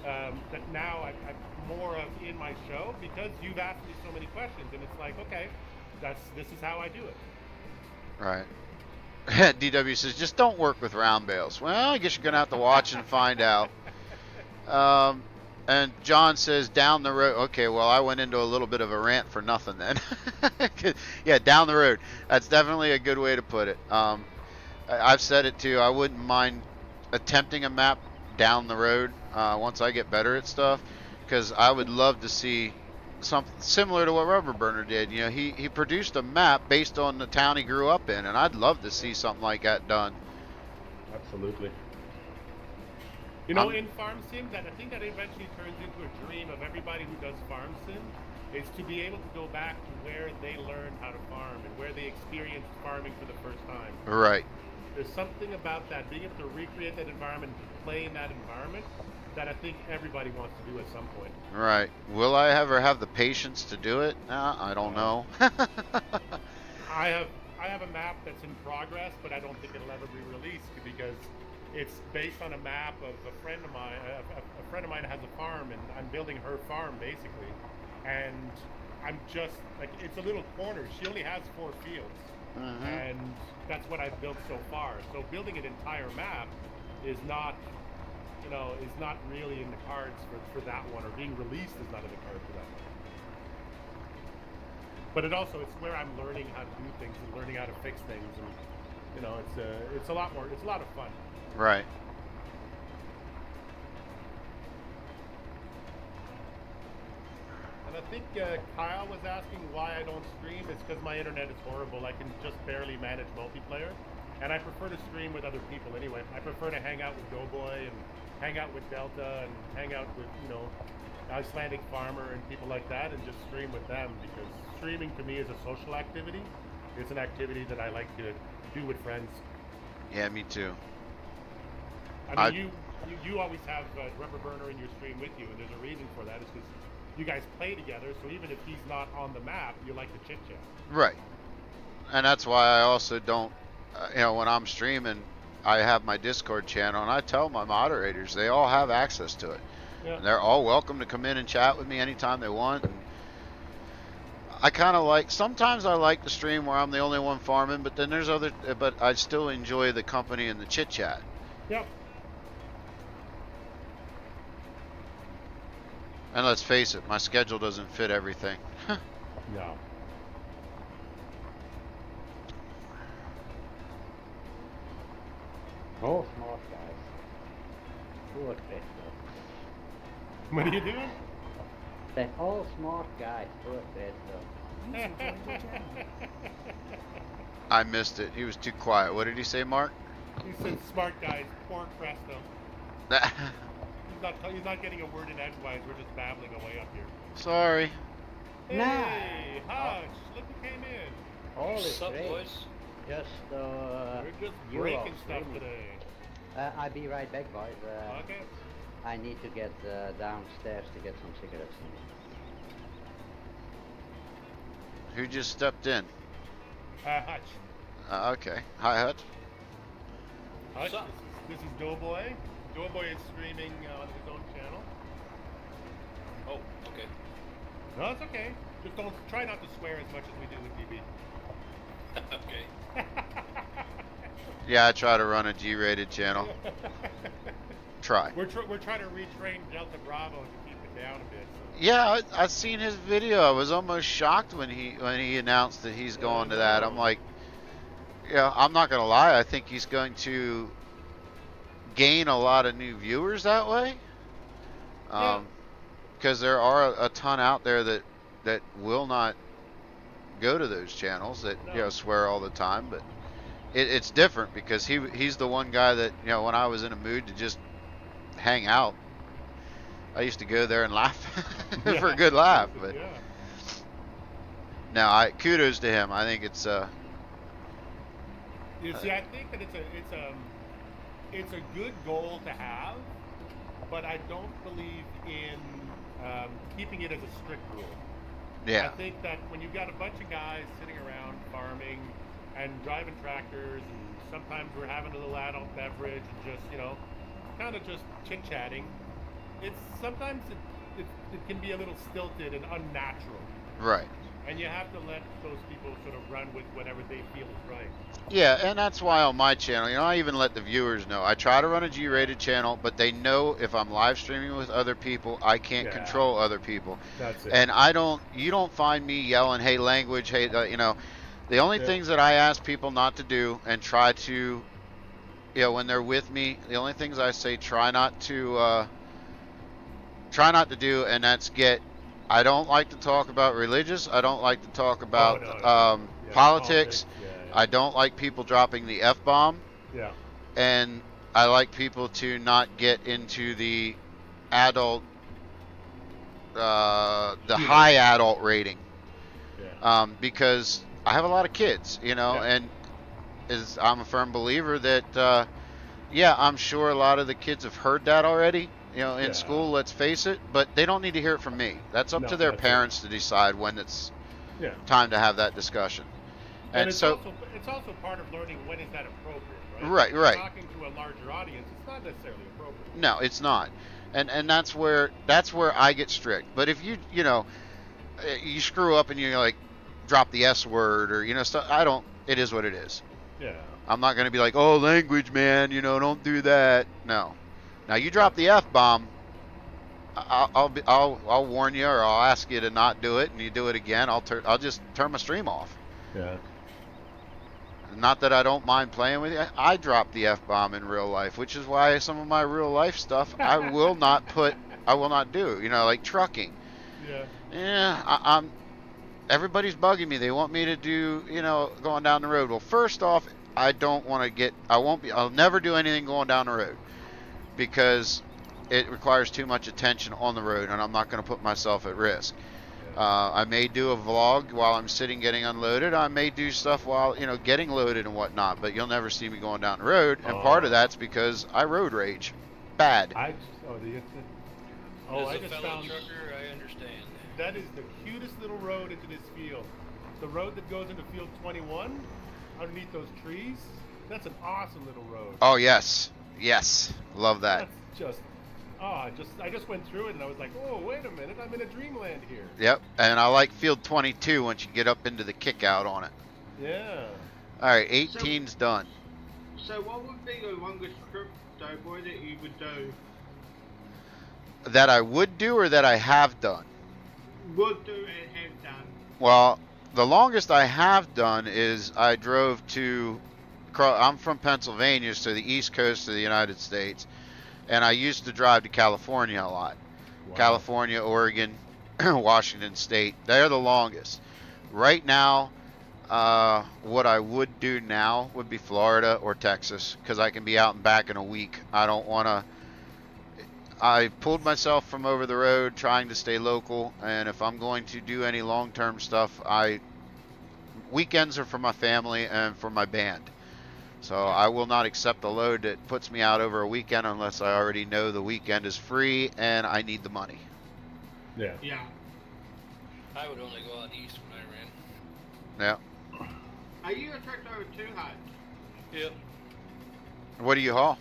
[SPEAKER 2] that now I'm more of in my show, because you've asked me so many questions, and it's like, okay, this is how I do it.
[SPEAKER 4] Right. DW says, just don't work with round bales. Well, I guess you're gonna have to watch and find out. And John says, down the road. Okay, well, I went into a little bit of a rant for nothing then. Yeah, down the road. That's definitely a good way to put it. I've said it too. I wouldn't mind attempting a map down the road once I get better at stuff, because I would love to see something similar to what Rubberburner did. He produced a map based on the town he grew up in, and I'd love to see something like that done.
[SPEAKER 2] Absolutely. In Farm Sim, I think that eventually turns into a dream of everybody who does Farm Sim, is to be able to go back to where they learned how to farm and where they experienced farming for the first time.
[SPEAKER 4] Right.
[SPEAKER 2] There's something about that, being able to recreate that environment, play in that environment, that I think everybody wants to do at some point.
[SPEAKER 4] Right. Will I ever have the patience to do it? I don't know.
[SPEAKER 2] I have a map that's in progress, but I don't think it'll ever be released because it's based on a map of a friend of mine. A friend of mine has a farm, and I'm building her farm basically. And I'm just it's a little corner. She only has 4 fields, and that's what I've built so far. So building an entire map is not, is not really in the cards for that one, or being released is not in the cards for that one. But it's where I'm learning how to do things and learning how to fix things, and it's a lot more. It's a lot of fun.
[SPEAKER 4] Right.
[SPEAKER 2] And I think Kyle was asking why I don't stream. It's because my internet is horrible. I can just barely manage multiplayer, and I prefer to stream with other people anyway. I prefer to hang out with Doughboy and hang out with Delta and hang out with Icelandic Farmer and people like that, and just stream with them, because streaming to me is a social activity. It's an activity that I like to do with friends.
[SPEAKER 4] Yeah, me too.
[SPEAKER 2] I mean, you always have Rubberburner in your stream with you, and there's a reason for that. It's because you guys play together, so even if he's not on the map, you like to chit-chat.
[SPEAKER 4] Right. And that's why I also don't, you know, when I'm streaming, I have my Discord channel, and I tell my moderators, they all have access to it.
[SPEAKER 2] Yeah.
[SPEAKER 4] And they're all welcome to come in and chat with me anytime they want. And I kind of like, sometimes I like the stream where I'm the only one farming, but then there's other, but I still enjoy the company and the chit-chat.
[SPEAKER 2] Yep.
[SPEAKER 4] And let's face it, my schedule doesn't fit everything.
[SPEAKER 2] No.
[SPEAKER 3] Oh, smart guys. Poor Crystal.
[SPEAKER 2] What are you doing?
[SPEAKER 3] They're all smart guys, poor Crystal.
[SPEAKER 4] I missed it. He was too quiet. What did he say, Mark?
[SPEAKER 2] He said smart guys, poor Presto. He's not getting a word in edgewise. We're just babbling away up here.
[SPEAKER 4] Sorry.
[SPEAKER 2] Hey, Hush, look who came in.
[SPEAKER 3] All is
[SPEAKER 5] What's up,
[SPEAKER 3] great.
[SPEAKER 5] boys?
[SPEAKER 3] Just,
[SPEAKER 2] We're just
[SPEAKER 3] you
[SPEAKER 2] breaking
[SPEAKER 3] are
[SPEAKER 2] stuff
[SPEAKER 3] streaming.
[SPEAKER 2] today.
[SPEAKER 3] I'll be right back, boys.
[SPEAKER 2] Okay.
[SPEAKER 3] I need to get downstairs to get some cigarettes.
[SPEAKER 4] Who just stepped in?
[SPEAKER 2] Hutch.
[SPEAKER 4] Okay. Hi, Hutch.
[SPEAKER 2] Hutch,
[SPEAKER 5] What's up?
[SPEAKER 2] this is Doughboy. Doughboy is streaming on his own channel.
[SPEAKER 5] Oh, okay.
[SPEAKER 2] No, it's okay. Just don't try not to swear as much as we do with DB.
[SPEAKER 5] Okay.
[SPEAKER 4] Yeah, I try to run a G-rated channel. Try.
[SPEAKER 2] We're trying to retrain Delta Bravo to keep it down a bit. So.
[SPEAKER 4] Yeah, I've seen his video. I was almost shocked when he announced that he's going to that. I'm like, yeah, I'm not gonna lie. I think he's going to gain a lot of new viewers that way. Because there are a ton out there that will not go to those channels that you know swear all the time. But it's different because he's the one guy that, you know, when I was in a mood to just hang out, I used to go there and laugh for a good laugh. But now, kudos to him. I think it's
[SPEAKER 2] You see, I think that it's a good goal to have, but I don't believe in keeping it as a strict rule.
[SPEAKER 4] Yeah.
[SPEAKER 2] I think that when you've got a bunch of guys sitting around farming and driving tractors, and sometimes we're having a little adult beverage and just, you know, kind of just chit-chatting, sometimes it can be a little stilted and unnatural.
[SPEAKER 4] Right.
[SPEAKER 2] And you have to let those people sort of run with whatever they feel is right.
[SPEAKER 4] Yeah, and that's why on my channel, you know, I even let the viewers know. I try to run a G-rated channel, but they know if I'm live streaming with other people, I can't control other people.
[SPEAKER 2] That's it.
[SPEAKER 4] And you don't find me yelling, hey, language, hey, you know, the only things that I ask people not to do and try to, you know, when they're with me, the only things I say try not to do, and that's I don't like to talk about religious. I don't like to talk about politics. I don't like people dropping the F-bomb.
[SPEAKER 2] Yeah.
[SPEAKER 4] And I like people to not get into the adult, the high adult rating. Yeah. Because I have a lot of kids, you know, and I'm a firm believer that, I'm sure a lot of the kids have heard that already. You know, in school, let's face it, but they don't need to hear it from me. That's up to their parents to decide when it's time to have that discussion.
[SPEAKER 2] And it's also part of learning when is that appropriate, right?
[SPEAKER 4] Right, right.
[SPEAKER 2] Talking to a larger audience, it's not necessarily appropriate.
[SPEAKER 4] No, it's not. And that's where I get strict. But if you know, you screw up and you like drop the S word or, you know, stuff, it is what it is.
[SPEAKER 2] Yeah.
[SPEAKER 4] I'm not going to be like, oh, language, man, you know, don't do that. No. Now you drop the F-bomb, I'll warn you, or I'll ask you to not do it, and you do it again, I'll just turn my stream off.
[SPEAKER 2] Yeah.
[SPEAKER 4] Not that I don't mind playing with you. I drop the F-bomb in real life, which is why some of my real life stuff I will not do. You know, like trucking. Yeah. Yeah. Everybody's bugging me. They want me to do, you know, going down the road. Well, first off, I'll never do anything going down the road, because it requires too much attention on the road, and I'm not going to put myself at risk. I may do a vlog while I'm sitting getting unloaded. I may do stuff while, you know, getting loaded and whatnot, but you'll never see me going down the road. And part of that's because I road rage. bad.
[SPEAKER 2] I
[SPEAKER 5] As a
[SPEAKER 2] just
[SPEAKER 5] fellow
[SPEAKER 2] found
[SPEAKER 5] trucker, I understand.
[SPEAKER 2] that is the cutest little road into this field. The road that goes into field 21, underneath those trees. That's an awesome little road.
[SPEAKER 4] Oh yes, yes, love that.
[SPEAKER 2] That's just, I just went through it and I was like, oh, wait a minute, I'm in a dreamland here.
[SPEAKER 4] Yep, and I like field 22 once you get up into the kick out on it.
[SPEAKER 2] Yeah.
[SPEAKER 4] All right, 18's done.
[SPEAKER 9] So what would be the longest trip, Doughboy, that you would do?
[SPEAKER 4] That I would do or that I have done?
[SPEAKER 9] Would do and have done.
[SPEAKER 4] Well, the longest I have done is I drove to, I'm from Pennsylvania, so the east coast of the United States, and I used to drive to California a lot.
[SPEAKER 2] Wow.
[SPEAKER 4] California, Oregon, Washington State, they're the longest. Right now, what I would do now would be Florida or Texas, because I can be out and back in a week. I don't want to. I pulled myself from over the road trying to stay local, and if I'm going to do any long-term stuff, weekends are for my family and for my band. So I will not accept a load that puts me out over a weekend unless I already know the weekend is free and I need the money.
[SPEAKER 2] Yeah.
[SPEAKER 9] Yeah.
[SPEAKER 5] I would only go out east when I ran.
[SPEAKER 4] Yeah.
[SPEAKER 9] Are you a tractor over 2 hard?
[SPEAKER 5] Yep.
[SPEAKER 4] What do you haul?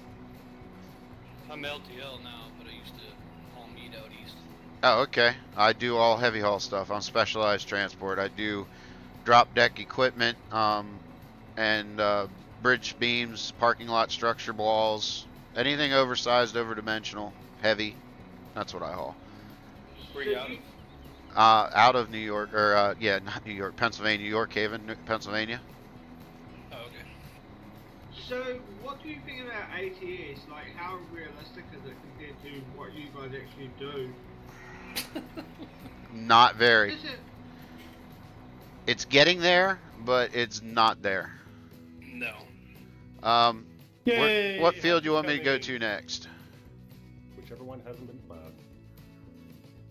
[SPEAKER 5] I'm LTL now, but I used to haul meat out east.
[SPEAKER 4] Oh, okay. I do all heavy haul stuff. I'm specialized transport. I do drop deck equipment, and bridge beams, parking lot structure walls, anything oversized, overdimensional, heavy. That's what I haul.
[SPEAKER 5] Where you out of?
[SPEAKER 4] Out of New York, or yeah, not New York, Pennsylvania, York Haven, Pennsylvania.
[SPEAKER 5] Oh, okay.
[SPEAKER 9] So, what do you think about ATS? Like, how realistic is it compared to what you guys actually do?
[SPEAKER 4] Not very.
[SPEAKER 9] Is it?
[SPEAKER 4] It's getting there, but it's not there.
[SPEAKER 5] No.
[SPEAKER 2] Yay,
[SPEAKER 4] what field do you want me to go
[SPEAKER 2] coming.
[SPEAKER 4] to next?
[SPEAKER 2] Whichever one hasn't been plowed.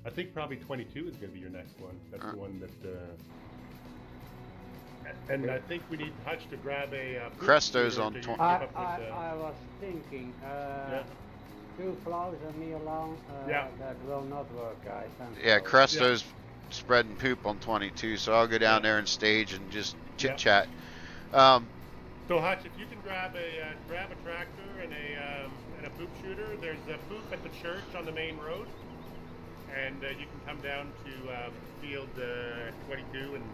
[SPEAKER 2] I think probably 22 is going to be your next one. That's the one that. And I think we need Hutch to grab a.
[SPEAKER 4] Cresto's on 20.
[SPEAKER 3] I was thinking,
[SPEAKER 2] Yeah.
[SPEAKER 3] 2 plows and me alone,
[SPEAKER 2] Yeah.
[SPEAKER 3] that will not work, guys.
[SPEAKER 4] Yeah, Cresto's spreading poop on 22, so I'll go down there and stage and just chit chat.
[SPEAKER 2] So Hutch, if you can grab a tractor and a poop shooter, there's a poop at the church on the main road, and you can come down to field 22 and.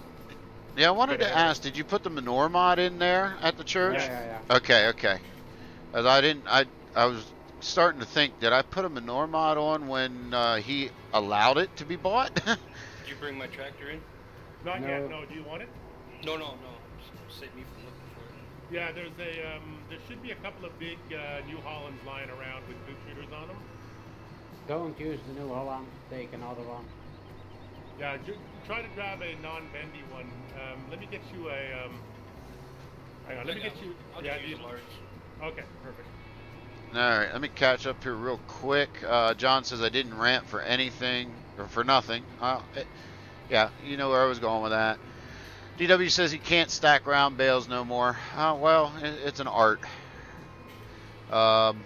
[SPEAKER 4] Yeah, I wanted to ask, did you put the manure mod in there at the church?
[SPEAKER 3] Yeah.
[SPEAKER 4] Okay. As I was starting to think, did I put a manure mod on when he allowed it to be bought?
[SPEAKER 5] Did you bring my tractor in?
[SPEAKER 2] Not yet. No. Do you want it?
[SPEAKER 5] No. Save me from looking for it.
[SPEAKER 2] Yeah, there's a there should be a couple of big New Hollands lying around with poop shooters on them.
[SPEAKER 3] Don't use the New Holland, take another one.
[SPEAKER 2] Yeah, try to grab a non-bendy one. Let me get you a. Hang on, let me get you.
[SPEAKER 5] I'll
[SPEAKER 2] Yeah,
[SPEAKER 5] give you the large.
[SPEAKER 2] Okay, perfect.
[SPEAKER 4] Alright, let me catch up here real quick. John says I didn't rant for anything, or for nothing. Yeah, you know where I was going with that. DW says he can't stack round bales no more. Well, it's an art. And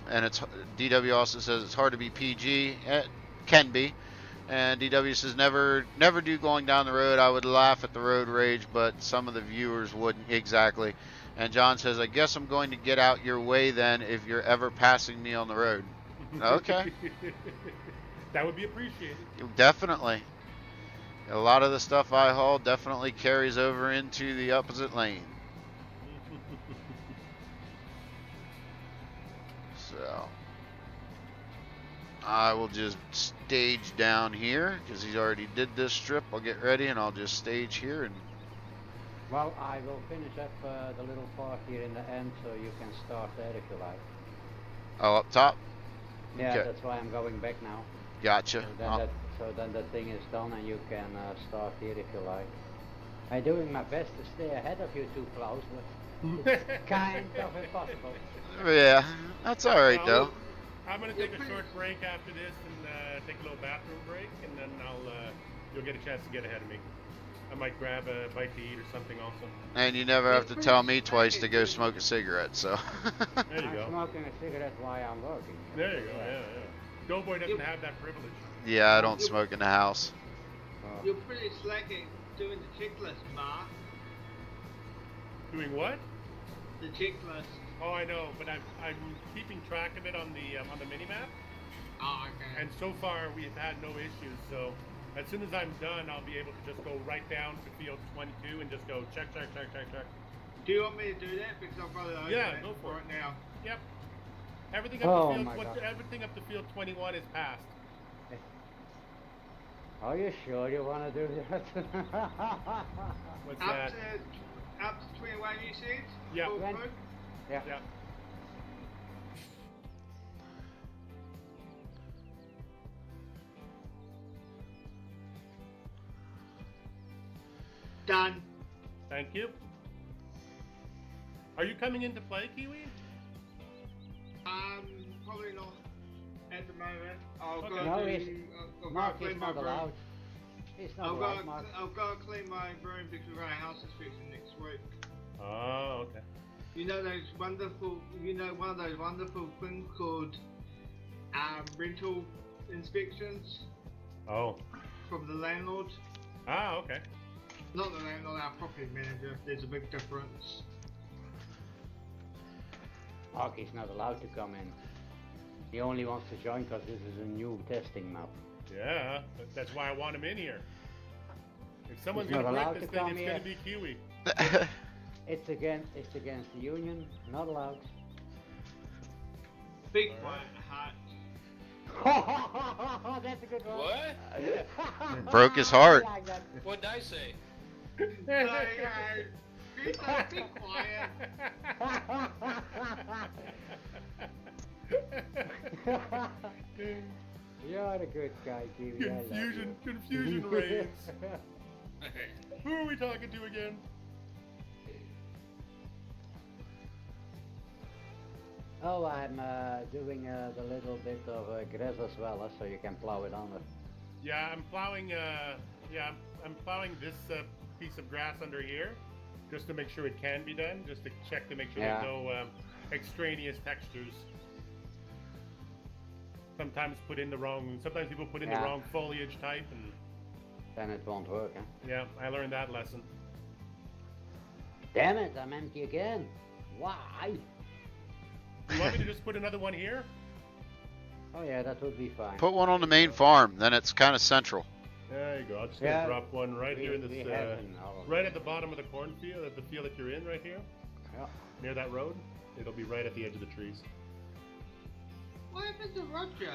[SPEAKER 4] DW also says it's hard to be PG. It can be. And DW says never do going down the road. I would laugh at the road rage, but some of the viewers wouldn't. Exactly. And John says, I guess I'm going to get out your way then if you're ever passing me on the road. Okay.
[SPEAKER 2] That would be appreciated.
[SPEAKER 4] Definitely. A lot of the stuff I haul definitely carries over into the opposite lane. So I will just stage down here because he's already did this strip. I'll get ready and I'll just stage here. And
[SPEAKER 3] Well, I will finish up the little part here in the end, so you can start there if you like.
[SPEAKER 4] oh, up top.
[SPEAKER 3] Yeah,
[SPEAKER 4] Okay.
[SPEAKER 3] that's why I'm going back now.
[SPEAKER 4] Gotcha.
[SPEAKER 3] So then the thing is done and you can start here if you like. I'm doing my best to stay ahead of you 2 plows, but it's kind of impossible.
[SPEAKER 4] Yeah, that's all right though.
[SPEAKER 2] I'm gonna take a short break after this and take a little bathroom break, and then you'll get a chance to get ahead of me. I might grab a bite to eat or something also.
[SPEAKER 4] And you never have to tell me twice to go smoke a cigarette, so.
[SPEAKER 2] There you
[SPEAKER 3] I'm
[SPEAKER 2] go.
[SPEAKER 3] smoking a cigarette while I'm working.
[SPEAKER 2] There you go, yeah. Doughboy doesn't have that privilege.
[SPEAKER 4] Yeah, I don't smoke in the house.
[SPEAKER 9] You're pretty slack at doing the checklist, Mark.
[SPEAKER 2] Doing what?
[SPEAKER 9] The checklist.
[SPEAKER 2] Oh, I know, but I'm keeping track of it on the mini map.
[SPEAKER 9] Oh, okay.
[SPEAKER 2] And so far we've had no issues. So as soon as I'm done, I'll be able to just go right down to field 22 and just go check.
[SPEAKER 9] Do you want me to do that? Because I've got it open
[SPEAKER 2] go for
[SPEAKER 9] it now.
[SPEAKER 2] Yep. Everything up everything up to field 21 is passed.
[SPEAKER 3] Are you sure you want to do that?
[SPEAKER 2] What's that?
[SPEAKER 9] Up to 21, you said?
[SPEAKER 2] Yeah.
[SPEAKER 3] Yeah.
[SPEAKER 2] Yeah.
[SPEAKER 9] Done.
[SPEAKER 2] Thank you. Are you coming into play, Kiwi?
[SPEAKER 9] Probably not at the moment. I've
[SPEAKER 2] Okay.
[SPEAKER 9] got
[SPEAKER 3] No,
[SPEAKER 9] to
[SPEAKER 3] Mark
[SPEAKER 9] clean
[SPEAKER 3] is
[SPEAKER 9] my
[SPEAKER 3] not
[SPEAKER 9] room.
[SPEAKER 3] allowed. He's not allowed, Mark.
[SPEAKER 9] I've got to clean my room because we're going to house inspection next week.
[SPEAKER 2] Oh, okay.
[SPEAKER 9] You know those wonderful, one of those wonderful things called rental inspections
[SPEAKER 2] Oh.
[SPEAKER 9] from the landlord?
[SPEAKER 2] Ah, okay.
[SPEAKER 9] Not the landlord, our property manager. There's a big difference.
[SPEAKER 3] Mark is not allowed to come in. He only wants to join because this is a new testing map.
[SPEAKER 2] Yeah, that's why I want him in here. If someone's
[SPEAKER 3] He's not
[SPEAKER 2] going to
[SPEAKER 3] allowed
[SPEAKER 2] break this
[SPEAKER 3] to
[SPEAKER 2] thing,
[SPEAKER 3] come
[SPEAKER 2] it's going to
[SPEAKER 3] here.
[SPEAKER 2] be Kiwi.
[SPEAKER 3] It's against the union. Not allowed.
[SPEAKER 9] Big
[SPEAKER 2] All
[SPEAKER 9] quiet heart.
[SPEAKER 3] That's a good one.
[SPEAKER 5] What?
[SPEAKER 4] Broke his heart.
[SPEAKER 5] What'd I say?
[SPEAKER 9] Be quiet.
[SPEAKER 3] You're a good guy, Kiwi.
[SPEAKER 2] Confusion reigns. Who are we talking to again?
[SPEAKER 3] Oh, I'm doing the little bit of grass as well, so you can plow it under.
[SPEAKER 2] Yeah, I'm plowing. I'm plowing this piece of grass under here, just to make sure it can be done. Just to check to make sure there's no extraneous textures. Sometimes people put in the wrong foliage type, and
[SPEAKER 3] Then it won't work, huh?
[SPEAKER 2] yeah, I learned that lesson.
[SPEAKER 3] Damn it, I'm empty again. Why?
[SPEAKER 2] You want me to just put another one here?
[SPEAKER 3] Oh yeah, that would be fine.
[SPEAKER 4] Put one on the main farm, then it's kind of central.
[SPEAKER 2] There you go. I'm just gonna drop one right here in this,
[SPEAKER 3] all
[SPEAKER 2] right at the bottom of the cornfield, at the field that you're in, right here, near that road. It'll be right at the edge of the trees.
[SPEAKER 9] What happened to Roger?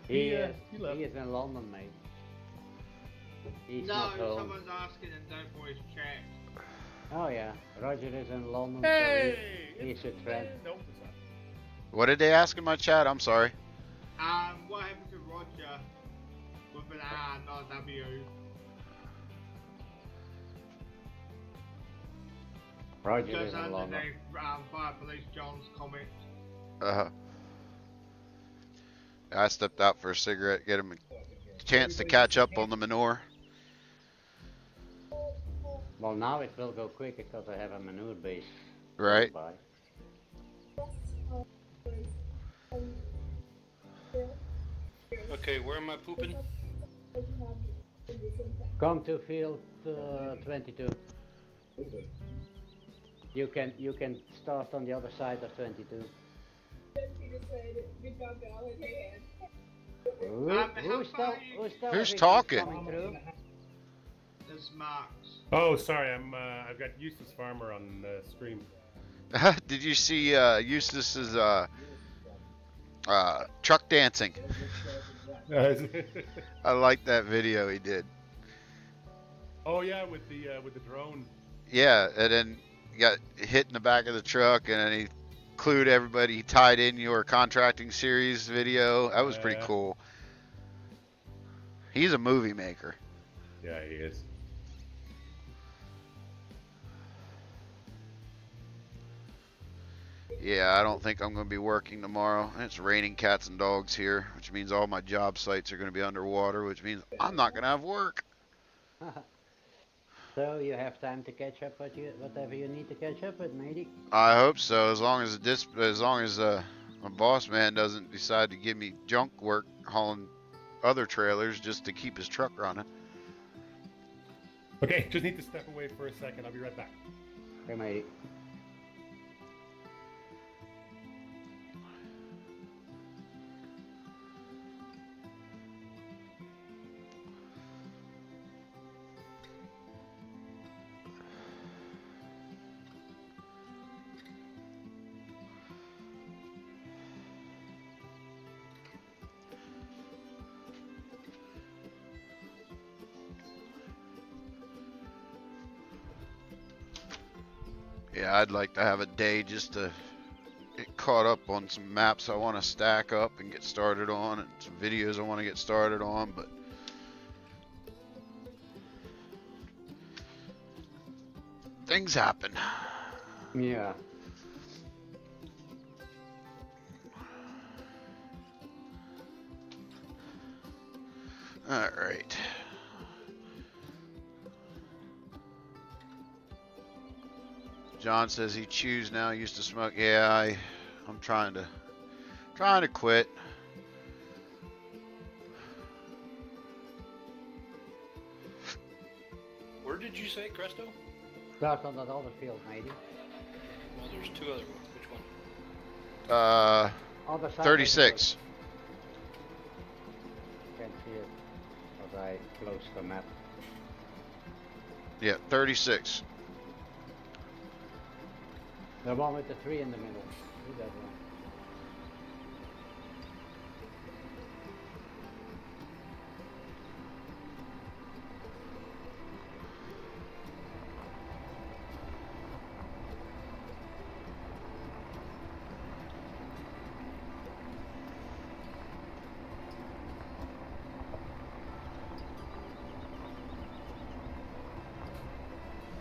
[SPEAKER 3] He
[SPEAKER 2] left.
[SPEAKER 3] is in London, mate. He's
[SPEAKER 9] No,
[SPEAKER 3] not home.
[SPEAKER 9] someone's asking in Doughboy's chat.
[SPEAKER 3] Oh yeah, Roger is in London,
[SPEAKER 2] Hey!
[SPEAKER 3] so he's a friend.
[SPEAKER 2] Nope, it's not.
[SPEAKER 4] What did they ask in my chat? I'm sorry.
[SPEAKER 9] What happened to Roger with an R, not a W?
[SPEAKER 3] Roger
[SPEAKER 9] Goes
[SPEAKER 3] is in
[SPEAKER 9] under
[SPEAKER 3] London.
[SPEAKER 9] Fire Police John's comment.
[SPEAKER 4] I stepped out for a cigarette, get him a chance to catch up on the manure.
[SPEAKER 3] Well, now it will go quicker because I have a manure base.
[SPEAKER 4] Right.
[SPEAKER 3] nearby.
[SPEAKER 5] Okay, where am I pooping?
[SPEAKER 3] Come to field 22. You can start on the other side of 22.
[SPEAKER 4] Who's talking?
[SPEAKER 9] It's Mark's.
[SPEAKER 2] Oh, sorry. I've got Eustace Pharmer on stream.
[SPEAKER 4] Did you see Eustace's truck dancing? I like that video he did.
[SPEAKER 2] Oh yeah, with the drone.
[SPEAKER 4] Yeah, and then he got hit in the back of the truck, and then he clued everybody. He tied in your contracting series video. That was pretty cool. He's a movie maker.
[SPEAKER 2] Yeah, he is.
[SPEAKER 4] Yeah, I don't think I'm going to be working tomorrow. It's raining cats and dogs here, which means all my job sites are going to be underwater, which means I'm not going to have work.
[SPEAKER 3] So you have time to catch up whatever you need to catch up with, matey.
[SPEAKER 4] I hope so. As long as my boss man doesn't decide to give me junk work hauling other trailers just to keep his truck running.
[SPEAKER 2] Okay, just need to step away for a second. I'll be right back.
[SPEAKER 3] Okay, matey.
[SPEAKER 4] Yeah, I'd like to have a day just to get caught up on some maps I want to stack up and get started on, and some videos I want to get started on, but things happen.
[SPEAKER 3] Yeah.
[SPEAKER 4] All right. John says he chews now. Used to smoke. Yeah, I'm trying to quit.
[SPEAKER 5] Where did you say, Cresto?
[SPEAKER 3] That's on that other field, matey.
[SPEAKER 5] Well, there's two other ones. Which one?
[SPEAKER 3] Other side
[SPEAKER 4] 36.
[SPEAKER 3] Can't see it as I close the map.
[SPEAKER 4] Yeah, 36.
[SPEAKER 3] The one with the 3 in the middle. Do that one.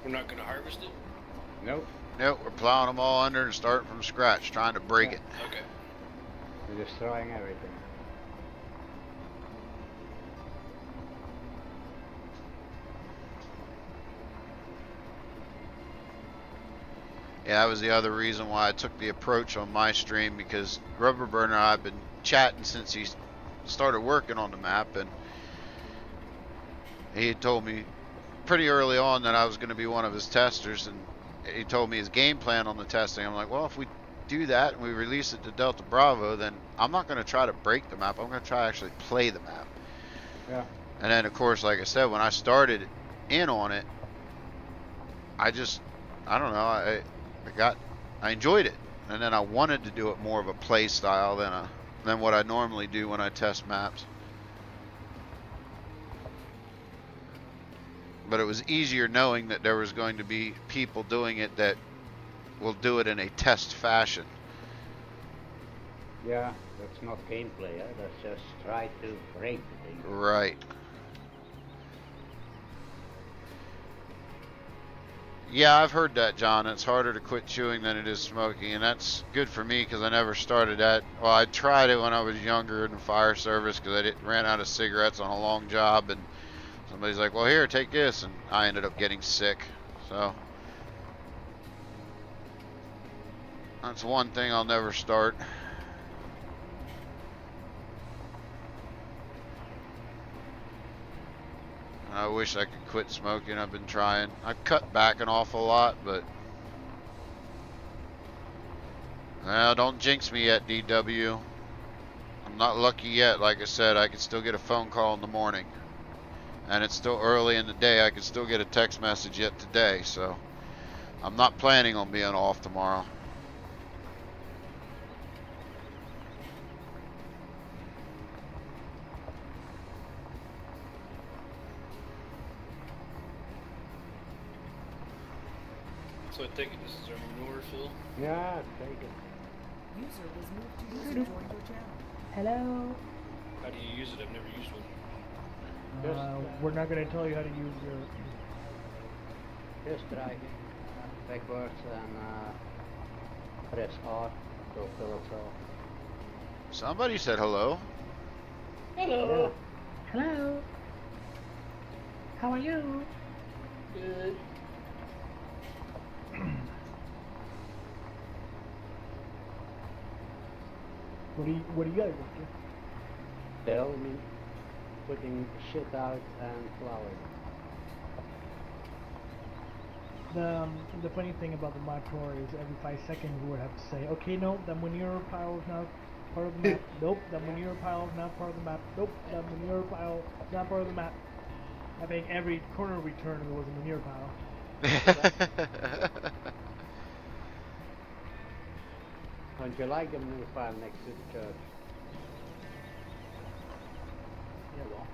[SPEAKER 5] We're not going to harvest it?
[SPEAKER 3] Nope.
[SPEAKER 4] Nope, we're plowing them all under and starting from scratch, trying to break it.
[SPEAKER 5] Okay.
[SPEAKER 3] We're destroying everything.
[SPEAKER 4] Yeah, that was the other reason why I took the approach on my stream, because Rubberburner, I've been chatting since he started working on the map, and he had told me pretty early on that I was going to be one of his testers, and he told me his game plan on the testing. I'm like, well, if we do that and we release it to Delta Bravo, then I'm not going to try to break the map. I'm going to try to actually play the map.
[SPEAKER 3] Yeah.
[SPEAKER 4] And then, of course, like I said, when I started in on it, I don't know, I enjoyed it. And then I wanted to do it more of a play style than what I normally do when I test maps. But it was easier knowing that there was going to be people doing it that will do it in a test fashion.
[SPEAKER 3] Yeah, that's not gameplay, eh? That's just try to break the thing.
[SPEAKER 4] Right. Yeah, I've heard that, John. It's harder to quit chewing than it is smoking, and that's good for me because I never started that. Well, I tried it when I was younger in the fire service because I ran out of cigarettes on a long job, and somebody's like, well, here, take this, and I ended up getting sick. So that's one thing I'll never start. I wish I could quit smoking. I've been trying. I've cut back an awful lot, but well, don't jinx me yet, DW. I'm not lucky yet. Like I said, I could still get a phone call in the morning, and it's still early in the day. I could still get a text message yet today, so I'm not planning on being off tomorrow.
[SPEAKER 5] So I take it this is our manure fill?
[SPEAKER 3] Yeah, take it.
[SPEAKER 11] User was moved to user joined your channel. Hello.
[SPEAKER 5] How do you use it? I've never used one.
[SPEAKER 1] We're not going to tell you how to use your...
[SPEAKER 3] Just drag it backwards and press R to fill it off.
[SPEAKER 4] Somebody said hello.
[SPEAKER 1] Hello.
[SPEAKER 11] Hello. How are you?
[SPEAKER 6] Good.
[SPEAKER 1] What do you guys up to?
[SPEAKER 3] Tell me, putting shit out and flowers.
[SPEAKER 1] The funny thing about the map tour is every 5 seconds we would have to say, okay, no, that manure pile is not part of the map. Nope, that manure pile is not part of the map. Nope, that manure pile is not part of the map. I think every corner we turned there was a manure pile.
[SPEAKER 3] Don't you like the manure pile next to the church?
[SPEAKER 1] Yeah, well.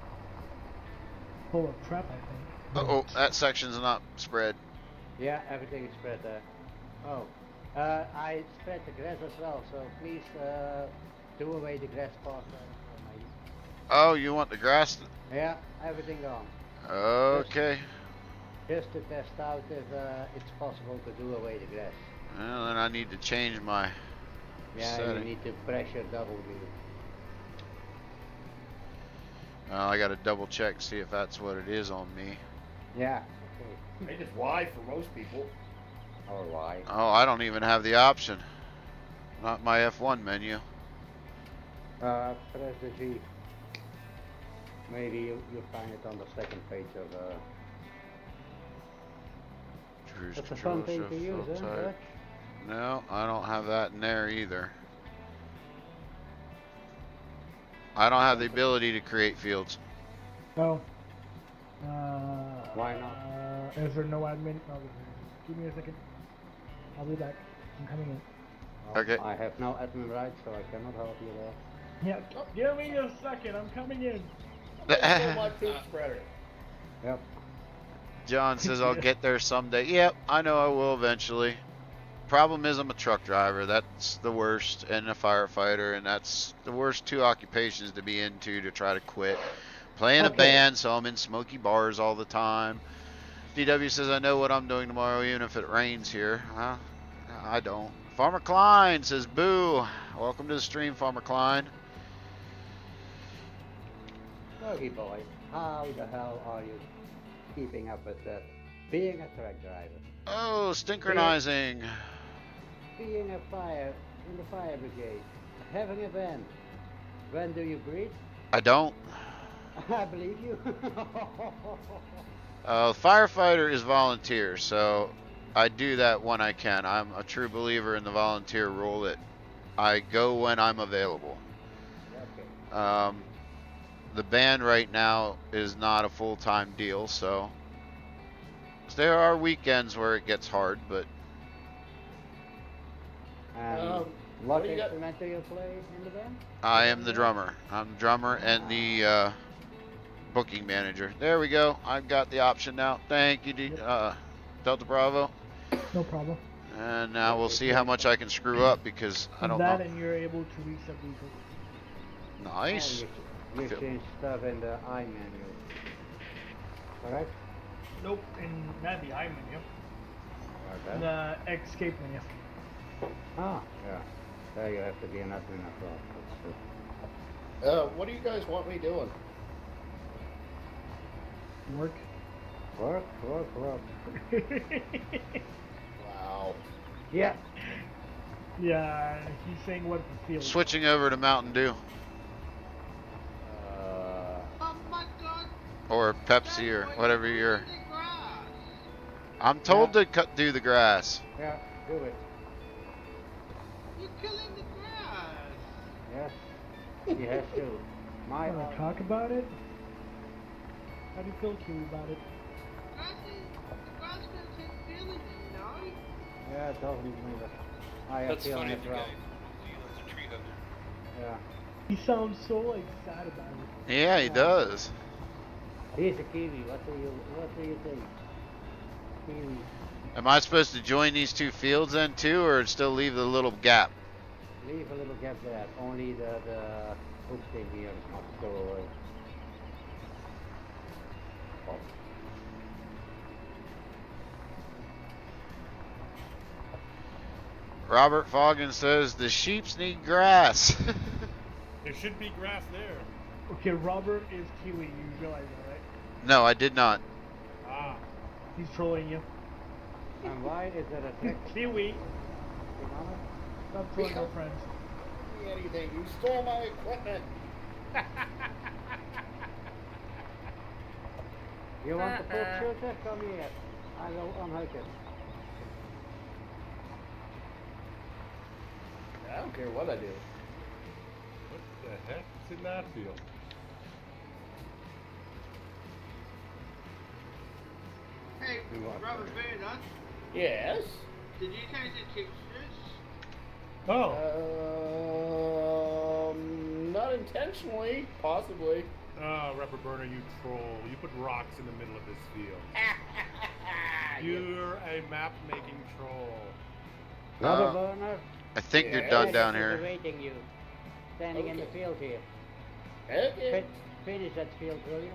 [SPEAKER 1] Full of trap, I think.
[SPEAKER 4] Uh oh, that section's not spread.
[SPEAKER 3] Yeah, everything is spread there. Oh, I spread the grass as well, so please do away the grass part.
[SPEAKER 4] Oh, you want the grass?
[SPEAKER 3] Yeah, everything gone.
[SPEAKER 4] Okay.
[SPEAKER 3] Just to test out if it's possible to do away the grass.
[SPEAKER 4] Well, then I need to change my setting.
[SPEAKER 3] You need to pressure W.
[SPEAKER 4] I got to double check, see if that's what it is on me.
[SPEAKER 3] Yeah.
[SPEAKER 6] I think it's Y for most people.
[SPEAKER 3] Or Y.
[SPEAKER 4] Oh, I don't even have the option. Not my F1 menu.
[SPEAKER 3] Press the G. Maybe you'll find it on the second page of
[SPEAKER 4] Cruise
[SPEAKER 3] That's a
[SPEAKER 4] control,
[SPEAKER 3] fun thing
[SPEAKER 4] shift,
[SPEAKER 3] to use,
[SPEAKER 4] full
[SPEAKER 3] huh,
[SPEAKER 4] type.
[SPEAKER 3] Dutch?
[SPEAKER 4] No, I don't have that in there either. I don't have the ability to create fields.
[SPEAKER 1] No.
[SPEAKER 3] Why not?
[SPEAKER 1] Is there no admin? No, give me a second. I'll be back. I'm coming in.
[SPEAKER 3] Well,
[SPEAKER 4] Okay.
[SPEAKER 3] I have no admin rights, so I cannot help you there.
[SPEAKER 1] Yeah, give me a second. I'm coming in.
[SPEAKER 6] My poop spreader.
[SPEAKER 3] Yep.
[SPEAKER 4] John says I'll get there someday. Yep, I know I will eventually. Problem is I'm a truck driver. That's the worst, and a firefighter, and that's the worst two occupations to be into to try to quit. Playing a band, so I'm in smoky bars all the time. DW says I know what I'm doing tomorrow, even if it rains here. Huh? I don't. Farmer Klein says boo. Welcome to the stream, Farmer Klein.
[SPEAKER 3] Doggy boy, how the hell are you keeping up with that? Being a truck driver.
[SPEAKER 4] Oh, synchronizing.
[SPEAKER 3] Being a fire in the fire brigade. Having a band. When do you breathe?
[SPEAKER 4] I don't.
[SPEAKER 3] I believe you.
[SPEAKER 4] Firefighter is volunteer, so I do that when I can. I'm a true believer in the volunteer rule that I go when I'm available.
[SPEAKER 3] Okay.
[SPEAKER 4] The band right now is not a full-time deal, so there are weekends where it gets hard, but
[SPEAKER 3] what instrument do you play in the band?
[SPEAKER 4] I am the drummer. I'm the drummer and the booking manager. There we go. I've got the option now. Thank you, Delta Bravo.
[SPEAKER 1] No problem.
[SPEAKER 4] And now we'll see how much I can screw up because I don't know.
[SPEAKER 1] And you're able to reset vehicles.
[SPEAKER 4] Nice.
[SPEAKER 3] You change stuff in the I menu. Correct?
[SPEAKER 1] Nope, not the I menu.
[SPEAKER 3] Okay.
[SPEAKER 1] The escape menu.
[SPEAKER 3] Ah, yeah. There you have to be an admin as well.
[SPEAKER 6] What do you guys want me doing?
[SPEAKER 1] Work.
[SPEAKER 3] Work.
[SPEAKER 6] Wow.
[SPEAKER 3] Yeah.
[SPEAKER 1] Yeah, he's saying what the field.
[SPEAKER 4] Switching over to Mountain Dew.
[SPEAKER 9] Oh my god.
[SPEAKER 4] Or Pepsi or whatever you're. I'm told to do the grass.
[SPEAKER 3] Yeah, do it.
[SPEAKER 9] You're killing the grass.
[SPEAKER 3] Yes. He has to. My
[SPEAKER 1] Want to talk about it? How do you feel, Q, about it?
[SPEAKER 9] The grass is gonna take feeling, you know?
[SPEAKER 3] Yeah, it doesn't matter. I have
[SPEAKER 5] That's
[SPEAKER 3] feeling
[SPEAKER 5] funny,
[SPEAKER 3] as
[SPEAKER 5] the
[SPEAKER 3] well.
[SPEAKER 5] guy. He's a tree hugger.
[SPEAKER 3] Yeah.
[SPEAKER 1] He sounds so like sad about it.
[SPEAKER 4] Yeah, he does.
[SPEAKER 3] He's a Kiwi. What do you think? Kiwi.
[SPEAKER 4] Am I supposed to join these two fields then too, or still leave the little gap?
[SPEAKER 3] Leave a little gap there. Only the hook thing here must go away. Oh.
[SPEAKER 4] Robert Foggin says the sheeps need grass.
[SPEAKER 2] There should be grass there.
[SPEAKER 1] Okay, Robert is Kiwi, you realize that, right?
[SPEAKER 4] No, I did not.
[SPEAKER 2] Ah.
[SPEAKER 1] He's trolling you.
[SPEAKER 3] And why is it a text?
[SPEAKER 1] Kiwi.
[SPEAKER 3] Phenomenon?
[SPEAKER 1] Stop trolling your friends.
[SPEAKER 6] Anything. You stole my equipment.
[SPEAKER 3] You want the poop shooter? Come here. I will unhook it.
[SPEAKER 6] I don't care what I do.
[SPEAKER 2] What the heck's in that field?
[SPEAKER 9] Hey, Rubberburner,
[SPEAKER 6] Yes?
[SPEAKER 9] did you change the textures?
[SPEAKER 2] Oh.
[SPEAKER 6] Not intentionally, possibly.
[SPEAKER 2] Oh, Rubberburner, you troll. You put rocks in the middle of this field. You're a map-making troll.
[SPEAKER 3] Rubberburner.
[SPEAKER 4] I think you're done down
[SPEAKER 3] They're
[SPEAKER 4] here.
[SPEAKER 3] waiting you. Standing in the field here.
[SPEAKER 6] Okay.
[SPEAKER 3] Finish that field, will you?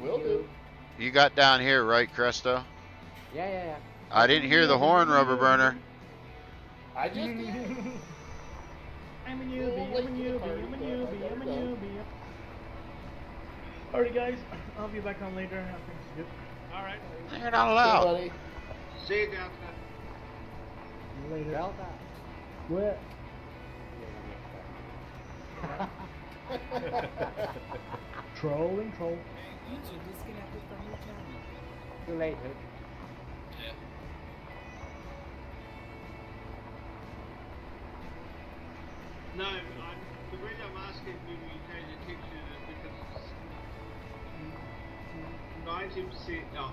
[SPEAKER 6] Will do.
[SPEAKER 4] You got down here, right, Cresto?
[SPEAKER 3] Yeah.
[SPEAKER 4] I didn't hear the horn, Rubberburner.
[SPEAKER 6] I just did.
[SPEAKER 1] I'm a newbie. Alright guys, I'll be back on later. Have things to do.
[SPEAKER 2] Alright.
[SPEAKER 4] You're not allowed.
[SPEAKER 6] Buddy.
[SPEAKER 9] See you down there.
[SPEAKER 1] Later.
[SPEAKER 3] Delta.
[SPEAKER 1] What? Trolling, troll.
[SPEAKER 11] User disconnected from your channel.
[SPEAKER 3] Too late, huh?
[SPEAKER 5] Yeah.
[SPEAKER 9] No, the reason I'm asking when you change the textures is because 90%, no,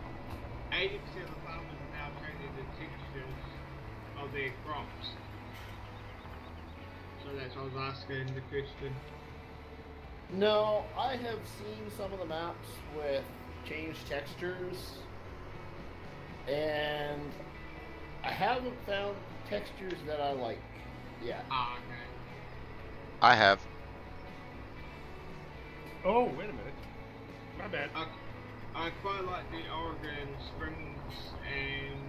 [SPEAKER 9] 80% of the farmers are now changing the textures of their crops. So that's why I was asking the question.
[SPEAKER 6] No, I have seen some of the maps with changed textures, and I haven't found textures that I like yet.
[SPEAKER 9] Ah, okay.
[SPEAKER 4] I have.
[SPEAKER 2] Oh, wait a minute. My bad.
[SPEAKER 9] I quite like the Oregon Springs and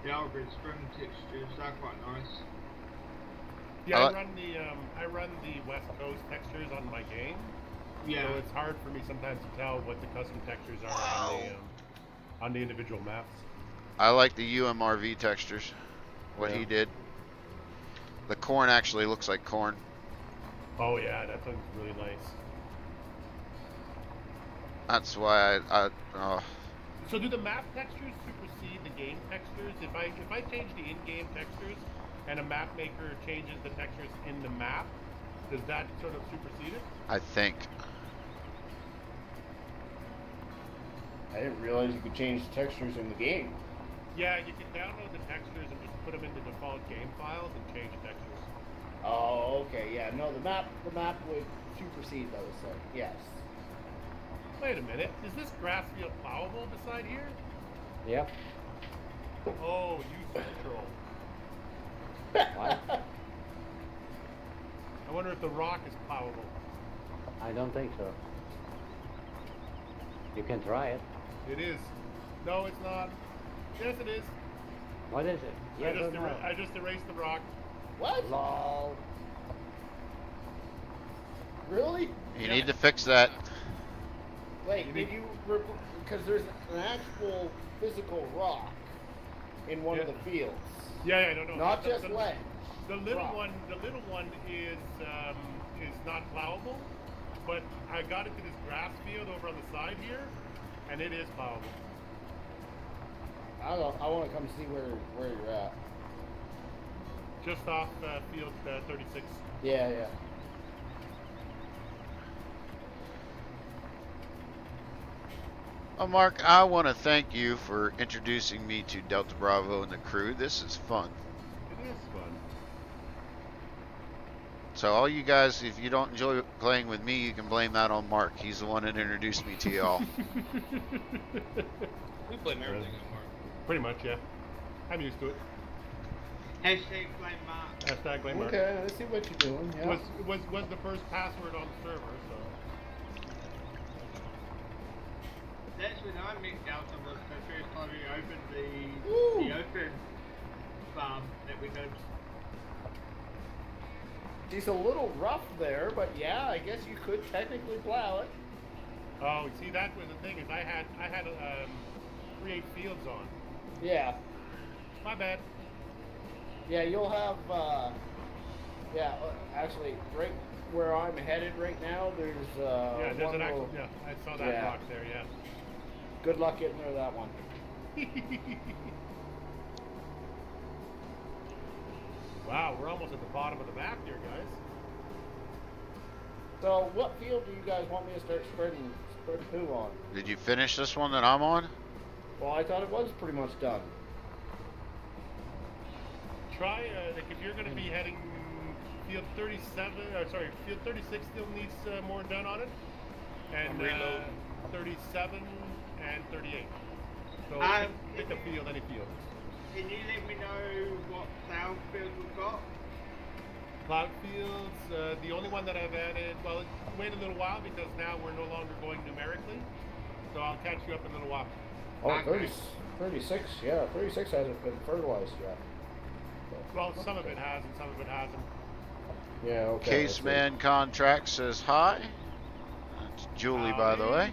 [SPEAKER 9] the Oregon Spring textures. They're quite nice.
[SPEAKER 2] Yeah, I run the West Coast textures on my game.
[SPEAKER 9] Yeah.
[SPEAKER 2] So it's hard for me sometimes to tell what the custom textures are on the individual maps.
[SPEAKER 4] I like the UMRV textures. What he did. The corn actually looks like corn.
[SPEAKER 2] Oh yeah, that looks really nice.
[SPEAKER 4] That's why
[SPEAKER 2] So do the map textures supersede the game textures? If I change the in-game textures and a map maker changes the textures in the map, does that sort of supersede it?
[SPEAKER 4] I think.
[SPEAKER 6] I didn't realize you could change the textures in the game.
[SPEAKER 2] Yeah, you can download the textures and just put them in the default game files and change the textures.
[SPEAKER 6] Oh, okay, yeah. No, the map would supersede those. So yes.
[SPEAKER 2] Wait a minute, is this grass field plowable beside here?
[SPEAKER 3] Yep.
[SPEAKER 2] Oh, you troll.
[SPEAKER 3] What?
[SPEAKER 2] I wonder if the rock is plowable.
[SPEAKER 3] I don't think so. You can try it.
[SPEAKER 2] It is. No, it's not. Yes, it is.
[SPEAKER 3] What is it? Yes or no?
[SPEAKER 2] I just erased the rock.
[SPEAKER 6] What?
[SPEAKER 3] Lol.
[SPEAKER 6] Really?
[SPEAKER 4] You need to fix that.
[SPEAKER 6] Wait, did you? Because there's an actual physical rock in one of the fields.
[SPEAKER 2] Yeah, no.
[SPEAKER 6] Not just ledge.
[SPEAKER 2] The little
[SPEAKER 6] rock.
[SPEAKER 2] one is not plowable, but I got it to this grass field over on the side here, and it is plowable.
[SPEAKER 6] I want to come see where you're at.
[SPEAKER 2] Just off field 36.
[SPEAKER 6] Yeah.
[SPEAKER 4] Well, Mark, I want to thank you for introducing me to Delta Bravo and the crew. This is fun.
[SPEAKER 2] It is fun.
[SPEAKER 4] So all you guys, if you don't enjoy playing with me, you can blame that on Mark. He's the one that introduced me to y'all.
[SPEAKER 5] We blame everything on Mark.
[SPEAKER 2] Pretty much, yeah. I'm used to it.
[SPEAKER 9] Hashtag blame Mark.
[SPEAKER 2] Hashtag blame Mark.
[SPEAKER 6] Okay, let's see what you're doing. Yeah.
[SPEAKER 2] Was the first password on the server, so.
[SPEAKER 9] That's when I met Delta was the first time we opened the open farm that we did.
[SPEAKER 6] She's a little rough there, but yeah, I guess you could technically plow it.
[SPEAKER 2] Oh, see, that was the thing is I had create fields on.
[SPEAKER 6] Yeah.
[SPEAKER 2] My bad.
[SPEAKER 6] Yeah, you'll have, actually, right where I'm headed right now, there's,
[SPEAKER 2] yeah, there's
[SPEAKER 6] one
[SPEAKER 2] an actual,
[SPEAKER 6] little,
[SPEAKER 2] yeah, I saw that rock there, yeah.
[SPEAKER 6] Good luck getting rid of that one.
[SPEAKER 2] Wow, we're almost at the bottom of the map here, guys.
[SPEAKER 6] So, what field do you guys want me to start spreading poo on?
[SPEAKER 4] Did you finish this one that I'm on?
[SPEAKER 6] Well, I thought it was pretty much done.
[SPEAKER 2] Try, like, if you're going to be heading field 37, field 36 still needs more done on it. And 37 and 38. So pick a field, any field.
[SPEAKER 9] Can you let me know what cloud fields we've got?
[SPEAKER 2] Cloud fields, the only one that I've added, well, wait a little while because now we're no longer going numerically. So I'll catch you up in a little while.
[SPEAKER 6] Oh, 36, yeah, 36 hasn't been fertilized yet.
[SPEAKER 2] Well, some of it has and some of it hasn't.
[SPEAKER 6] Yeah, okay.
[SPEAKER 4] Caseman Contract says hi. That's Julie, by the way.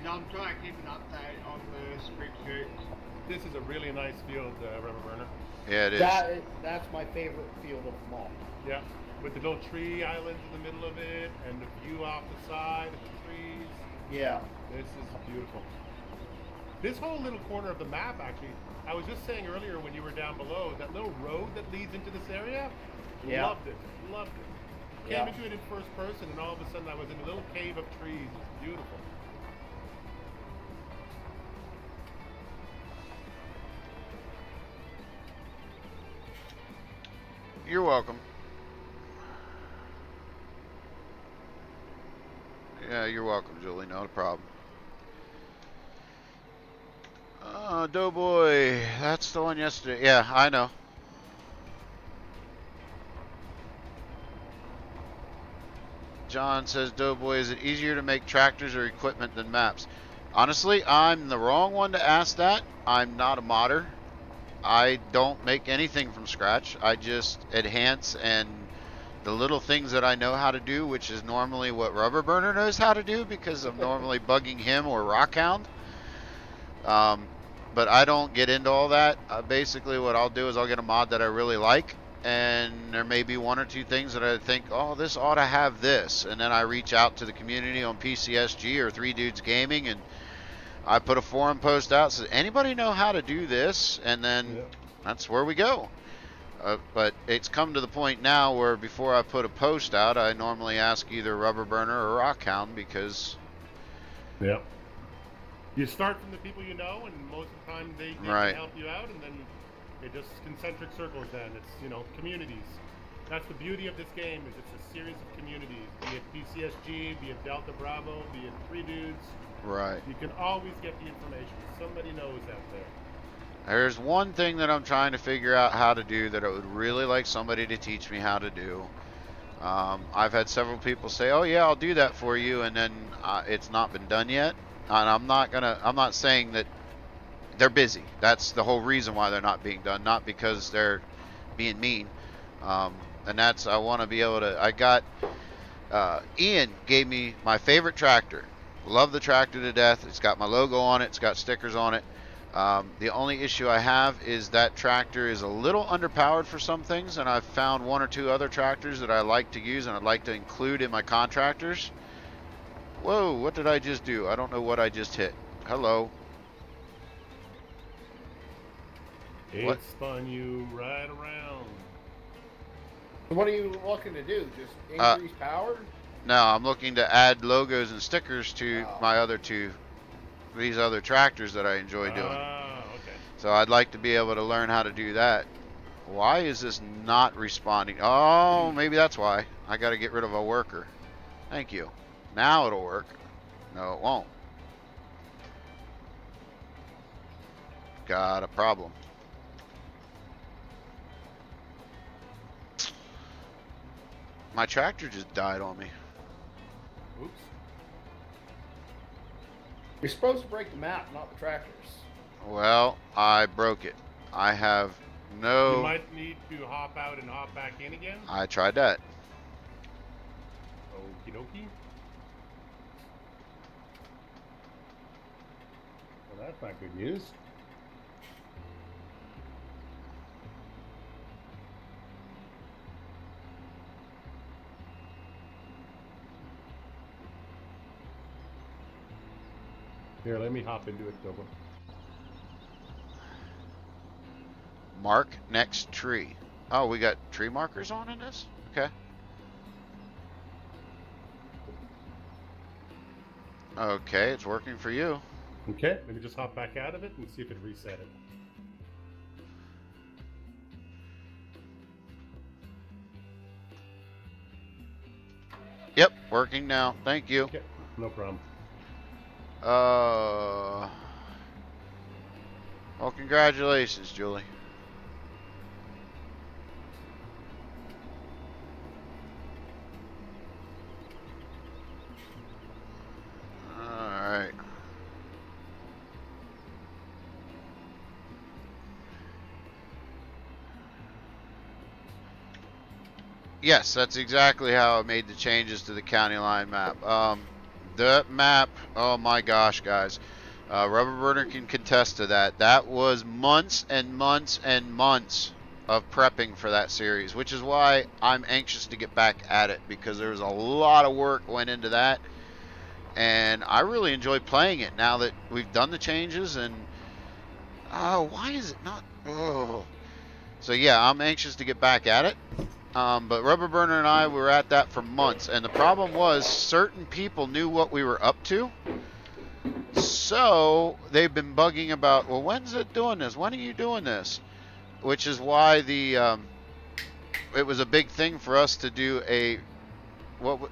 [SPEAKER 9] I'm trying to keep an update on the spreadsheet.
[SPEAKER 2] This is a really nice field, Rubberburner.
[SPEAKER 4] Yeah, it is.
[SPEAKER 6] That's my favorite field of them all.
[SPEAKER 2] Yeah, with the little tree islands in the middle of it and the view off the side of the trees.
[SPEAKER 6] Yeah.
[SPEAKER 2] This is beautiful. This whole little corner of the map, actually, I was just saying earlier when you were down below, that little road that leads into this area, loved it, loved it. Came into it in first person and all of a sudden I was in a little cave of trees. It's beautiful.
[SPEAKER 4] You're welcome. Yeah, you're welcome, Julie. Not a problem. Doughboy. That's the one yesterday. Yeah, I know. John says, Doughboy, is it easier to make tractors or equipment than maps? Honestly, I'm the wrong one to ask that. I'm not a modder. I don't make anything from scratch. I just enhance and the little things that I know how to do, which is normally what Rubberburner knows how to do because I'm normally bugging him or Rockhound. But I don't get into all that. Basically what I'll do is I'll get a mod that I really like, and there may be one or two things that I think, oh, this ought to have this, and then I reach out to the community on PCSG or 3 Dudes Gaming, and I put a forum post out, says, anybody know how to do this? And then that's where we go. But it's come to the point now where before I put a post out, I normally ask either Rubberburner or Rockhound because...
[SPEAKER 2] Yeah. You start from the people you know, and most of the time they can help you out, and then it just concentric circles then. It's, you know, communities. That's the beauty of this game, is it's a series of communities. Be it PCSG, be it Delta Bravo, be it 3 Dudes.
[SPEAKER 4] Right.
[SPEAKER 2] You can always get the information. Somebody knows out there.
[SPEAKER 4] There's one thing that I'm trying to figure out how to do that I would really like somebody to teach me how to do. I've had several people say, oh yeah, I'll do that for you, and then it's not been done yet. And I'm not saying that they're busy. That's the whole reason why they're not being done, not because they're being mean. And that's, I want to be able to, I got, Ian gave me my favorite tractor. Love the tractor to death. It's got my logo on it. It's got stickers on it. The only issue I have is that tractor is a little underpowered for some things, and I've found 1 or 2 other tractors that I like to use and I'd like to include in my contractors. Whoa, what did I just do? I don't know what I just hit. Hello.
[SPEAKER 2] It spun you right around.
[SPEAKER 6] What are you looking to do? Just increase power?
[SPEAKER 4] No, I'm looking to add logos and stickers to my other 2, these other tractors that I enjoy doing.
[SPEAKER 2] Okay.
[SPEAKER 4] So I'd like to be able to learn how to do that. Why is this not responding? Oh, maybe that's why. I got to get rid of a worker. Thank you. Now it'll work. No, it won't. Got a problem. My tractor just died on me.
[SPEAKER 2] Oops.
[SPEAKER 6] You're supposed to break the map, not the tractors.
[SPEAKER 4] Well, I broke it. I have no...
[SPEAKER 2] You might need to hop out and hop back in again.
[SPEAKER 4] I tried that.
[SPEAKER 2] Okie dokie. That's not good news. Here, let me hop into it, Doughboy.
[SPEAKER 4] Mark next tree. Oh, we got tree markers on in this? Okay. Okay, it's working for you.
[SPEAKER 2] Okay, let me just hop back out of it and see if it reset it.
[SPEAKER 4] Yep, working now. Thank you.
[SPEAKER 2] Okay, no problem.
[SPEAKER 4] Well, congratulations, Julie. Alright. Yes, that's exactly how I made the changes to the county line map. The map, oh my gosh, guys. Rubberburner can contest to that. That was months and months and months of prepping for that series, which is why I'm anxious to get back at it, because there was a lot of work went into that, and I really enjoy playing it now that we've done the changes. And why is it not? Oh, so yeah, I'm anxious to get back at it. But Rubberburner and I were at that for months, and the problem was certain people knew what we were up to. So they've been bugging about, well, when's it doing this? When are you doing this? Which is why the it was a big thing for us to do a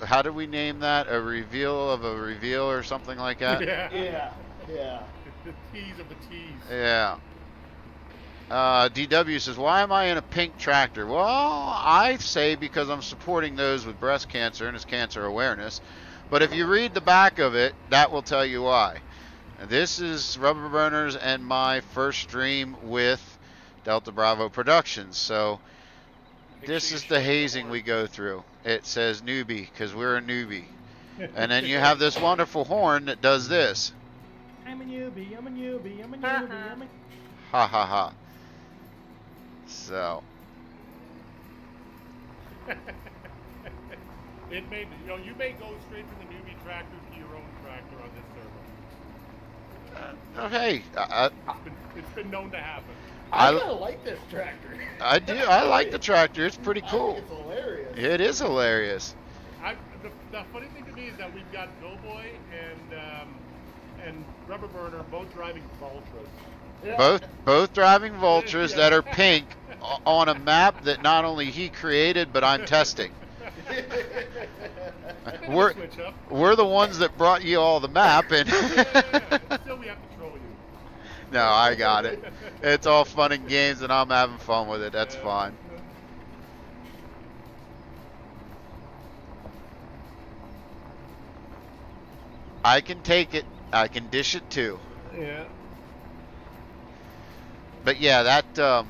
[SPEAKER 4] how did we name that? A reveal of a reveal or something like that?
[SPEAKER 6] Yeah.
[SPEAKER 2] The tease of the tease.
[SPEAKER 4] Yeah. DW says, why am I in a pink tractor? Well, I say because I'm supporting those with breast cancer and it's cancer awareness. But if you read the back of it, that will tell you why. This is Rubberburners and my first stream with Delta Bravo Productions. So this is the hazing we go through. It says newbie because we're a newbie. And then you have this wonderful horn that does this.
[SPEAKER 1] I'm a newbie, I'm a newbie, I'm a newbie, I'm a...
[SPEAKER 4] Ha ha ha. So.
[SPEAKER 2] It may, you may go straight from the newbie tractor to your own tractor on this server.
[SPEAKER 4] Hey,
[SPEAKER 2] It's been known to happen.
[SPEAKER 6] I kind of like this tractor.
[SPEAKER 4] I do. I like the tractor. It's pretty cool.
[SPEAKER 6] It's hilarious.
[SPEAKER 4] It is hilarious.
[SPEAKER 2] The funny thing to me is that we've got Doughboy and Rubberburner both driving Vultras.
[SPEAKER 6] Yeah.
[SPEAKER 4] Both driving Vultras that are pink on a map that not only he created, but I'm testing. We're the ones that brought you all the map, and
[SPEAKER 2] Still, we have to troll you.
[SPEAKER 4] No, I got it. It's all fun and games, and I'm having fun with it. That's fine. I can take it. I can dish it too.
[SPEAKER 2] Yeah.
[SPEAKER 4] But yeah, that
[SPEAKER 2] tractor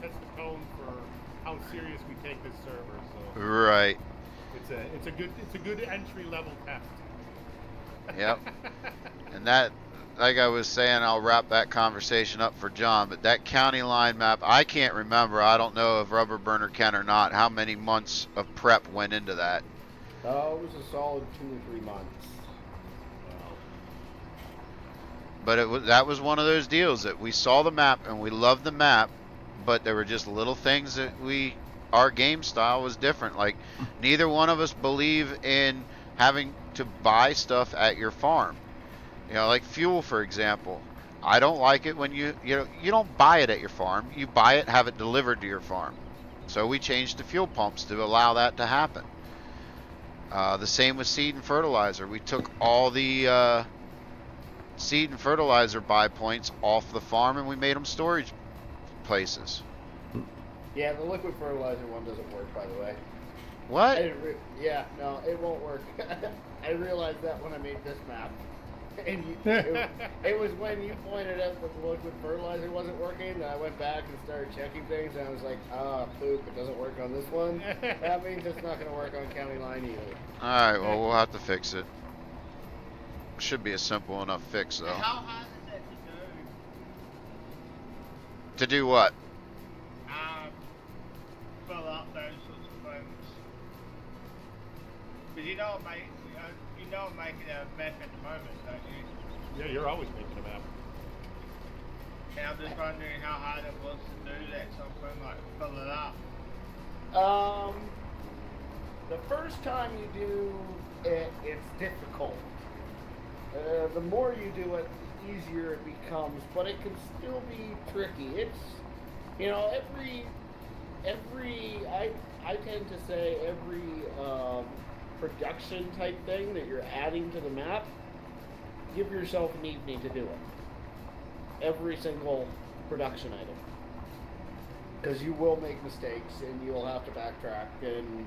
[SPEAKER 2] sets the tone for how serious we take this server. So
[SPEAKER 4] right.
[SPEAKER 2] It's a good entry level test.
[SPEAKER 4] Yep. And that, like I was saying, I'll wrap that conversation up for John. But that county line map, I can't remember. I don't know if Rubberburner can or not. How many months of prep went into that?
[SPEAKER 6] Oh, it was a solid 2 or 3 months.
[SPEAKER 4] But that was one of those deals that we saw the map and we loved the map, but there were just little things that our game style was different. Like neither one of us believe in having to buy stuff at your farm. Like fuel, for example. I don't like it when you don't buy it at your farm. You buy it, have it delivered to your farm. So we changed the fuel pumps to allow that to happen. The same with seed and fertilizer. We took all the seed and fertilizer buy points off the farm and we made them storage places.
[SPEAKER 6] Yeah, the liquid fertilizer one doesn't work, by the way.
[SPEAKER 4] What?
[SPEAKER 6] Yeah, no, it won't work. I realized that when I made this map. And it was when you pointed out that the liquid fertilizer wasn't working that I went back and started checking things, and I was like, poop, it doesn't work on this one. That means it's not going to work on county line either.
[SPEAKER 4] Alright, well, we'll have to fix it. Should be a simple enough fix, though.
[SPEAKER 9] How hard is that to do?
[SPEAKER 4] To do what?
[SPEAKER 9] Fill up those sorts of things. Because you know I'm making a map at the moment, don't you?
[SPEAKER 2] Yeah, you're always making a map.
[SPEAKER 9] And I'm just wondering how hard it was to do that, something like fill it up.
[SPEAKER 6] The first time you do it, it's difficult. The more you do it, the easier it becomes, but it can still be tricky. It's, you know, I tend to say every production type thing that you're adding to the map, give yourself an evening to do it. Every single production item. Because you will make mistakes and you'll have to backtrack and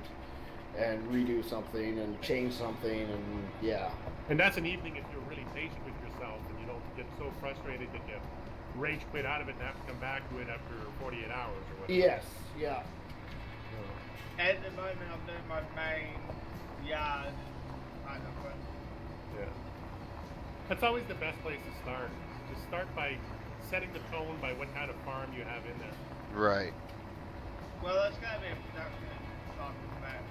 [SPEAKER 6] redo something and change something, and yeah.
[SPEAKER 2] And that's an evening if you're really patient with yourself and you don't get so frustrated that you rage quit out of it and have to come back to it after 48 hours or whatever.
[SPEAKER 6] Yes, yeah.
[SPEAKER 9] At the moment I'm doing my main yard kind of thing.
[SPEAKER 2] Yeah. That's always the best place to start. Just start by setting the tone by what kind of farm you have in there.
[SPEAKER 4] Right.
[SPEAKER 9] Well, that's got to be a production stock from that.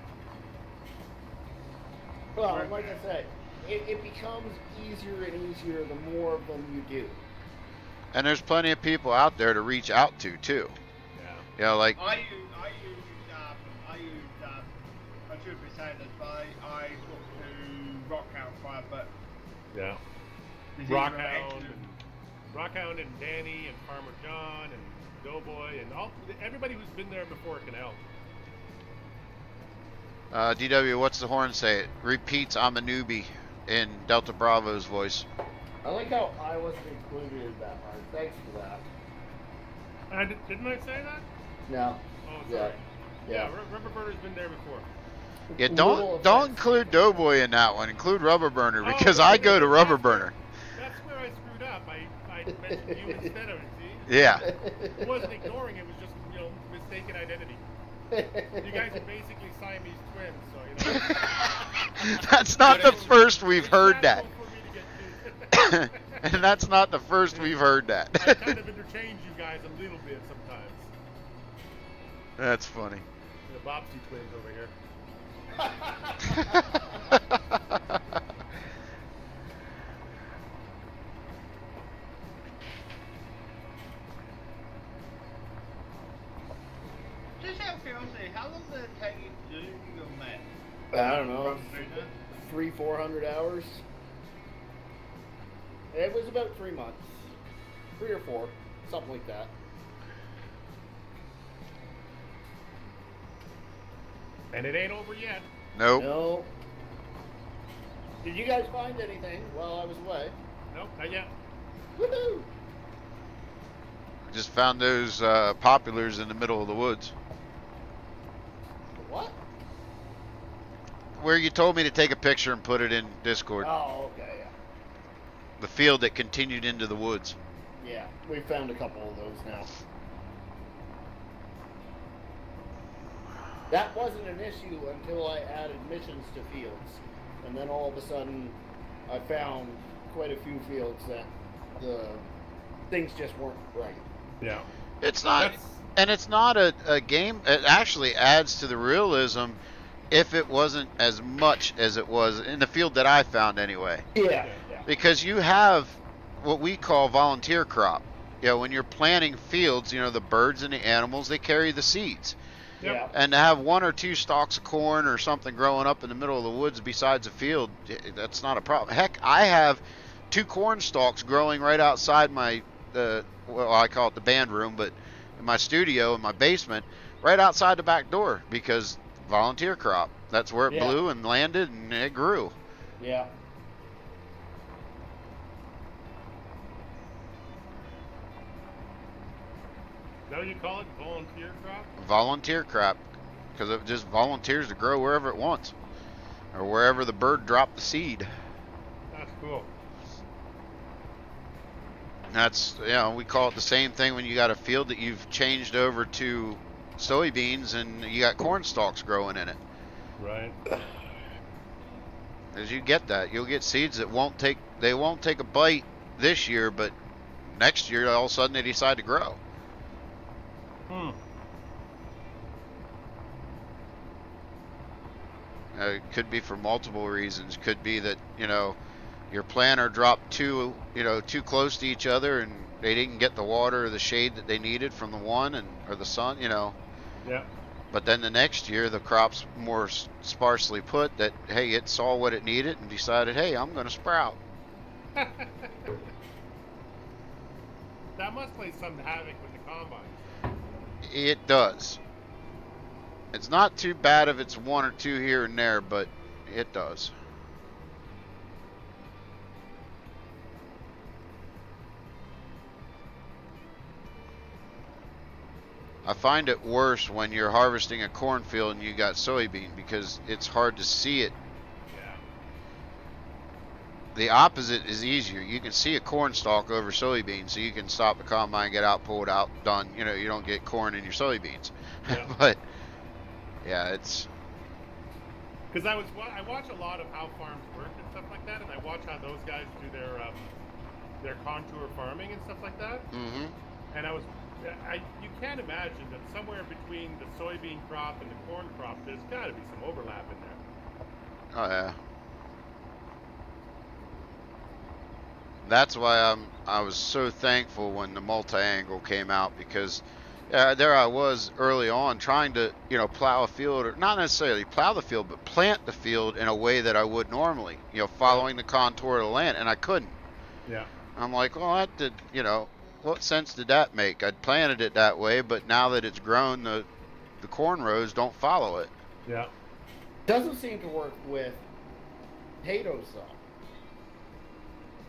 [SPEAKER 6] Well, like I said, it becomes easier and easier the more of them you do.
[SPEAKER 4] And there's plenty of people out there to reach out to, too.
[SPEAKER 2] Yeah.
[SPEAKER 4] You know, like...
[SPEAKER 9] I should be saying this, but I talked to Rockhound quite a bit.
[SPEAKER 2] Yeah. Rockhound and Danny and Farmer John and Doughboy and everybody who's been there before can help.
[SPEAKER 4] DW, what's the horn say? It repeats, I'm a newbie, in Delta Bravo's voice.
[SPEAKER 6] I like how I wasn't included in that part. Thanks for that.
[SPEAKER 2] Didn't I say that?
[SPEAKER 6] No.
[SPEAKER 2] Oh, sorry.
[SPEAKER 6] Yeah.
[SPEAKER 2] Rubberburner's been there before.
[SPEAKER 4] Yeah, don't include Doughboy in that one. Include Rubberburner, because I go to Rubberburner.
[SPEAKER 2] That's where I screwed up. I mentioned you instead of it, see?
[SPEAKER 4] Yeah.
[SPEAKER 2] It wasn't ignoring, it was just, mistaken identity. You guys are basically Siamese twins, so,
[SPEAKER 4] That's not the first we've heard that. And that's not the first we've heard that.
[SPEAKER 2] I kind of interchange you guys a little bit sometimes.
[SPEAKER 4] That's funny.
[SPEAKER 2] The Bobsy twins over here.
[SPEAKER 9] Just out of curiosity, how long did it take you to do your map?
[SPEAKER 6] I don't know, 300-400 hours. It was about 3 months, 3 or 4, something like that.
[SPEAKER 2] And it ain't over yet.
[SPEAKER 4] Nope.
[SPEAKER 6] No. Did you guys find anything while I was away?
[SPEAKER 2] Nope, not yet.
[SPEAKER 6] Woohoo!
[SPEAKER 4] Just found those populars in the middle of the woods.
[SPEAKER 6] What?
[SPEAKER 4] Where you told me to take a picture and put it in Discord.
[SPEAKER 6] Oh, okay, yeah.
[SPEAKER 4] The field that continued into the woods.
[SPEAKER 6] Yeah, we found a couple of those now. That wasn't an issue until I added missions to fields. And then all of a sudden, I found quite a few fields that the things just weren't right.
[SPEAKER 2] Yeah.
[SPEAKER 4] It's not, and it's not a game. It actually adds to the realism if it wasn't as much as it was in the field that I found anyway.
[SPEAKER 6] Yeah.
[SPEAKER 4] Because you have what we call volunteer crop. When you're planting fields, the birds and the animals, they carry the seeds.
[SPEAKER 6] Yeah.
[SPEAKER 4] And to have 1 or 2 stalks of corn or something growing up in the middle of the woods besides a field, that's not a problem. Heck, I have 2 corn stalks growing right outside my, well, I call it the band room, but in my studio, in my basement, right outside the back door, because volunteer crop. That's where it blew and landed, and it grew.
[SPEAKER 6] Yeah.
[SPEAKER 2] Is that what you call it? Volunteer crop?
[SPEAKER 4] Volunteer crop, because it just volunteers to grow wherever it wants, or wherever the bird dropped the seed.
[SPEAKER 2] That's cool.
[SPEAKER 4] That's, we call it the same thing when you got a field that you've changed over to soybeans and you got corn stalks growing in it.
[SPEAKER 2] Right.
[SPEAKER 4] As you get that, you'll get seeds that won't take a bite this year, but next year all of a sudden they decide to grow. It could be for multiple reasons. Could be that, you know, your planter dropped too close to each other and they didn't get the water or the shade that they needed from the one or the sun, you know.
[SPEAKER 2] Yeah.
[SPEAKER 4] But then the next year the crop's more sparsely put, that hey, it saw what it needed and decided, hey, I'm going to sprout.
[SPEAKER 2] That must play some havoc with the combines.
[SPEAKER 4] It does. It's not too bad if it's one or two here and there, but it does. I find it worse when you're harvesting a cornfield and you got soybean, because it's hard to see it.
[SPEAKER 2] Yeah.
[SPEAKER 4] The opposite is easier. You can see a corn stalk over soybean, so you can stop the combine, get out, pull it out, done. You know, you don't get corn in your soybeans.
[SPEAKER 2] Yeah.
[SPEAKER 4] But yeah, it's
[SPEAKER 2] because I watch a lot of how farms work and stuff like that, and I watch how those guys do their contour farming and stuff like that.
[SPEAKER 4] Mm-hmm.
[SPEAKER 2] And you can't imagine that somewhere between the soybean crop and the corn crop, there's got to be some overlap in there.
[SPEAKER 4] Oh yeah. That's why I was so thankful when the multi-angle came out, because there I was early on trying to, you know, plow a field, or not necessarily plow the field, but plant the field in a way that I would normally, you know, following the contour of the land, and I couldn't.
[SPEAKER 2] Yeah.
[SPEAKER 4] I'm like, well, that did, you know, what sense did that make? I'd planted it that way, but now that it's grown, the corn rows don't follow it.
[SPEAKER 2] Yeah.
[SPEAKER 6] Doesn't seem to work with potatoes though.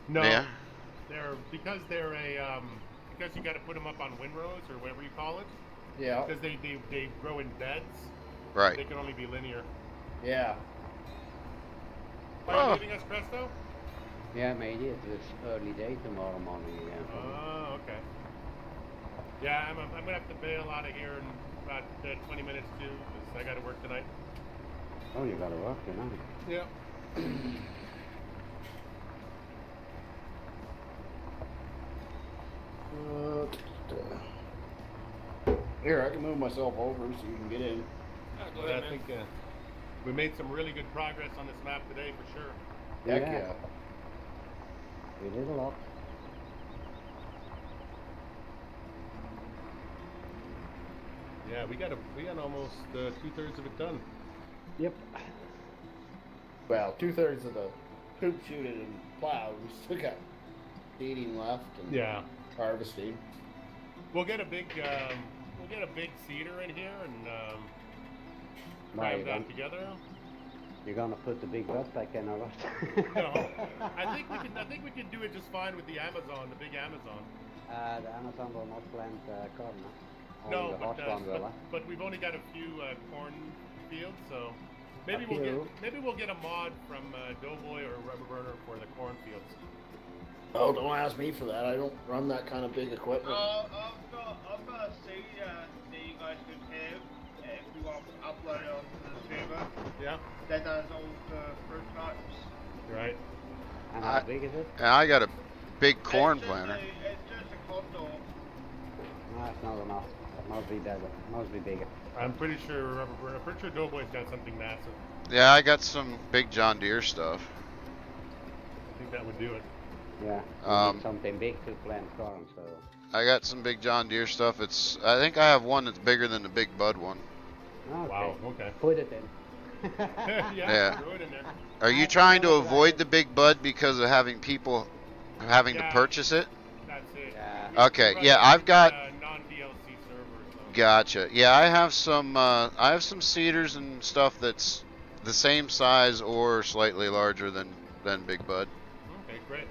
[SPEAKER 2] No.
[SPEAKER 4] Yeah.
[SPEAKER 2] Because you got to put them up on windrows or whatever you call it.
[SPEAKER 6] Yeah.
[SPEAKER 2] Because they grow in beds.
[SPEAKER 4] Right.
[SPEAKER 2] They can only be linear.
[SPEAKER 6] Yeah.
[SPEAKER 2] Are you leaving us, Presto?
[SPEAKER 3] Yeah, maybe it was early day tomorrow morning again.
[SPEAKER 2] Oh, okay. Yeah, I'm gonna have to bail out of here in about 20 minutes too, because I got to work tonight.
[SPEAKER 3] Oh, you gotta work tonight.
[SPEAKER 2] Yeah.
[SPEAKER 6] Here, I can move myself over so you can get in.
[SPEAKER 5] Go ahead,
[SPEAKER 2] I
[SPEAKER 5] man.
[SPEAKER 2] think we made some really good progress on this map today, for sure.
[SPEAKER 6] Heck yeah.
[SPEAKER 3] We did a lot.
[SPEAKER 2] Yeah, we got almost 2/3 of it done.
[SPEAKER 3] Yep.
[SPEAKER 6] Well, 2/3 of the hoop shooted and plowed. We still got seeding left and
[SPEAKER 2] Yeah.
[SPEAKER 6] harvesting.
[SPEAKER 2] We'll get a big seeder in here and
[SPEAKER 3] Right,
[SPEAKER 2] cram that together.
[SPEAKER 3] You're gonna put the big butt back in, or what?
[SPEAKER 2] No, I think we can do it just fine with the Amazon, the big Amazon.
[SPEAKER 3] The Amazon will not plant corn, no?
[SPEAKER 2] No,
[SPEAKER 3] Only the hot one will,
[SPEAKER 2] but we've only got a few corn fields, so maybe
[SPEAKER 3] A
[SPEAKER 2] we'll
[SPEAKER 3] few?
[SPEAKER 2] get a mod from Doughboy or Rubberburner for the corn fields.
[SPEAKER 6] Oh, don't ask me for that. I don't run that kind of big equipment.
[SPEAKER 9] I've got a seed that you guys could have if you want to upload it onto the server.
[SPEAKER 2] Yeah.
[SPEAKER 9] That does all the fruit types.
[SPEAKER 2] Right.
[SPEAKER 3] And how big is it?
[SPEAKER 4] And I got a big corn
[SPEAKER 9] It's just
[SPEAKER 4] planter.
[SPEAKER 9] It's just a condor.
[SPEAKER 3] No, it's not enough. It must be better. It must be bigger.
[SPEAKER 2] I'm pretty sure Doughboy's got something massive.
[SPEAKER 4] Yeah, I got some big John Deere stuff.
[SPEAKER 2] I think that would do it.
[SPEAKER 3] Yeah. We need something big to plant corn, so.
[SPEAKER 4] I got some big John Deere stuff. I think I have one that's bigger than the Big Bud one.
[SPEAKER 3] Okay.
[SPEAKER 2] Wow. Okay.
[SPEAKER 3] Put it in.
[SPEAKER 4] Yeah.
[SPEAKER 2] Throw it in there.
[SPEAKER 4] Are you trying to avoid the Big Bud because of having people having to purchase it?
[SPEAKER 2] That's it.
[SPEAKER 3] Yeah.
[SPEAKER 4] Okay. Yeah, I've got.
[SPEAKER 2] Non-DLC servers. So.
[SPEAKER 4] Gotcha. Yeah, I have some cedars and stuff that's the same size or slightly larger than Big Bud.
[SPEAKER 2] Okay, great.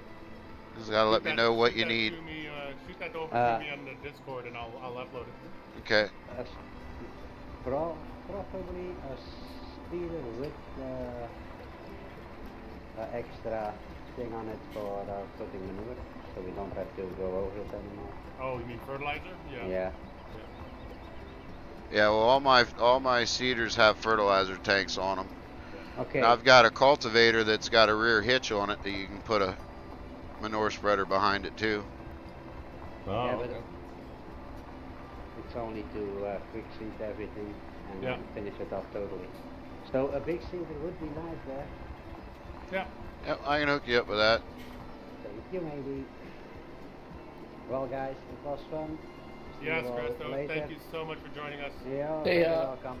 [SPEAKER 4] Just gotta let me know what you need.
[SPEAKER 2] Shoot that over to me on the Discord and I'll upload it.
[SPEAKER 4] Okay.
[SPEAKER 3] Probably a stealer with an extra thing on it for putting manure, so we don't have to go over it anymore.
[SPEAKER 2] Oh, you mean fertilizer? Yeah.
[SPEAKER 3] Yeah.
[SPEAKER 4] Yeah. Well, all my cedars have fertilizer tanks on them.
[SPEAKER 3] Okay.
[SPEAKER 4] And I've got a cultivator that's got a rear hitch on it that you can put a manure spreader behind it too.
[SPEAKER 2] Oh,
[SPEAKER 3] Yeah, but
[SPEAKER 2] okay.
[SPEAKER 3] it's only to quick seed everything and
[SPEAKER 2] Yeah.
[SPEAKER 3] finish it off totally. So a big seeder would be nice there.
[SPEAKER 2] Yeah.
[SPEAKER 4] Yep, I can hook you up with that.
[SPEAKER 3] Thank you, maybe. Well, guys, it was fun. See
[SPEAKER 2] Yes,
[SPEAKER 3] you all
[SPEAKER 2] Christo,
[SPEAKER 3] later.
[SPEAKER 2] thank you so much for joining us.
[SPEAKER 3] Yeah,
[SPEAKER 6] Hey,
[SPEAKER 3] you're welcome.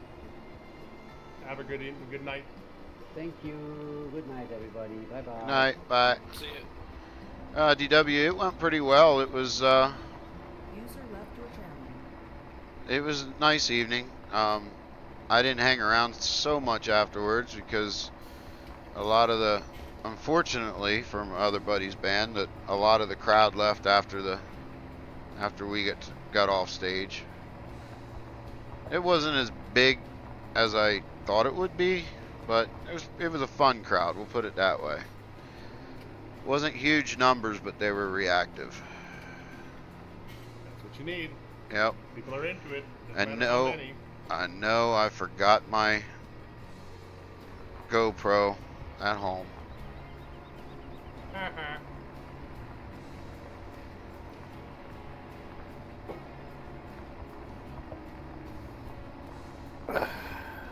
[SPEAKER 2] Have a good evening, good night.
[SPEAKER 3] Thank you. Good night, everybody. Bye bye.
[SPEAKER 4] Good night, bye.
[SPEAKER 5] See ya.
[SPEAKER 4] DW, it went pretty well. It was
[SPEAKER 11] User left your channel.
[SPEAKER 4] it was a nice evening. I didn't hang around so much afterwards because a lot of the, unfortunately for my other buddy's band, that a lot of the crowd left after we got off stage. It wasn't as big as I thought it would be, but it was a fun crowd, we'll put it that way. Wasn't huge numbers, but they were reactive.
[SPEAKER 2] That's what you need.
[SPEAKER 4] Yep.
[SPEAKER 2] People are into it.
[SPEAKER 4] And no, I know I forgot my GoPro at home.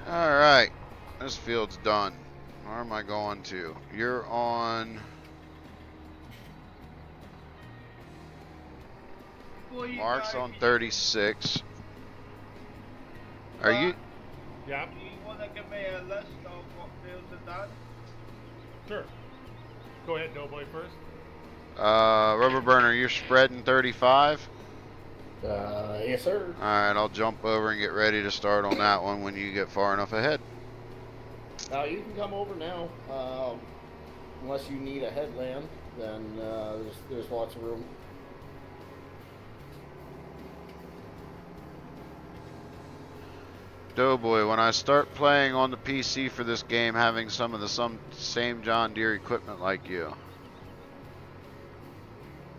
[SPEAKER 4] Alright, this field's done. Where am I going to? You're on... Mark's on 36. Are you...
[SPEAKER 2] Yeah.
[SPEAKER 1] Do you want to give me a list of what fields are done?
[SPEAKER 2] Sure. Go ahead, Doughboy first.
[SPEAKER 4] Rubberburner, you're spreading 35?
[SPEAKER 6] Yes, sir.
[SPEAKER 4] Alright, I'll jump over and get ready to start on that one when you get far enough ahead.
[SPEAKER 6] You can come over now. Unless you need a headland, then there's lots of room.
[SPEAKER 4] Doughboy, when I start playing on the PC for this game, having some of the same John Deere equipment like you.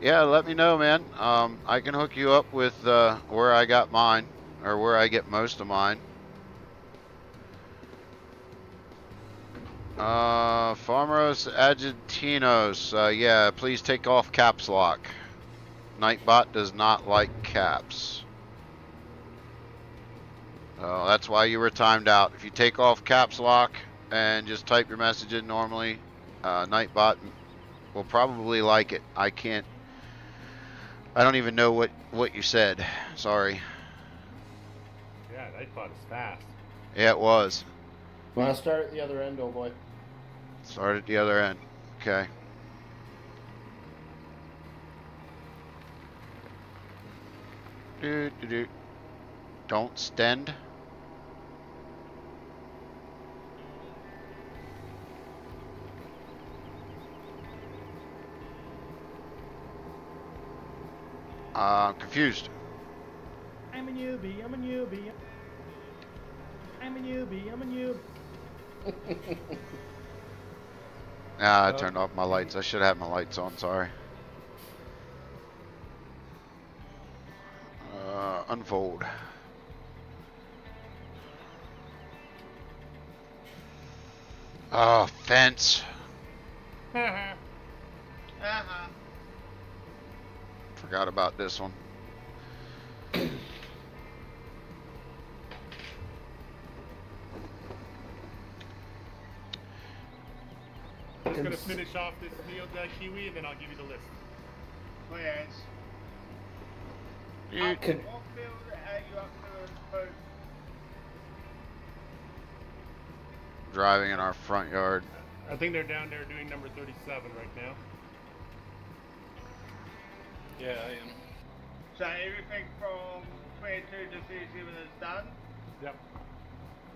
[SPEAKER 4] Yeah, let me know, man. I can hook you up with where I got mine, or where I get most of mine. Farmeros Argentinos, yeah, please take off caps lock. Nightbot does not like caps. That's why you were timed out. If you take off caps lock and just type your message in normally, Nightbot will probably like it. I don't even know what you said. Sorry.
[SPEAKER 2] Yeah, Nightbot is fast.
[SPEAKER 4] Yeah, it was.
[SPEAKER 6] Want to start at the other end, Doughboy?
[SPEAKER 4] Start at the other end. Okay. Don't stend. Confused.
[SPEAKER 1] I'm a newbie, I'm a newbie. I'm a newbie, I'm a noob.
[SPEAKER 4] I turned off my lights. I should have my lights on, sorry. Unfold. Oh, fence. Forgot about this one.
[SPEAKER 2] I'm just going to finish off this field, Kiwi, and then I'll give you the list.
[SPEAKER 1] Oh, yes.
[SPEAKER 4] You
[SPEAKER 1] What field are you up to first?
[SPEAKER 4] driving in our front yard.
[SPEAKER 2] I think they're down there doing number 37 right now.
[SPEAKER 5] Yeah, I am.
[SPEAKER 1] So everything from 22 to 37 is done?
[SPEAKER 2] Yep.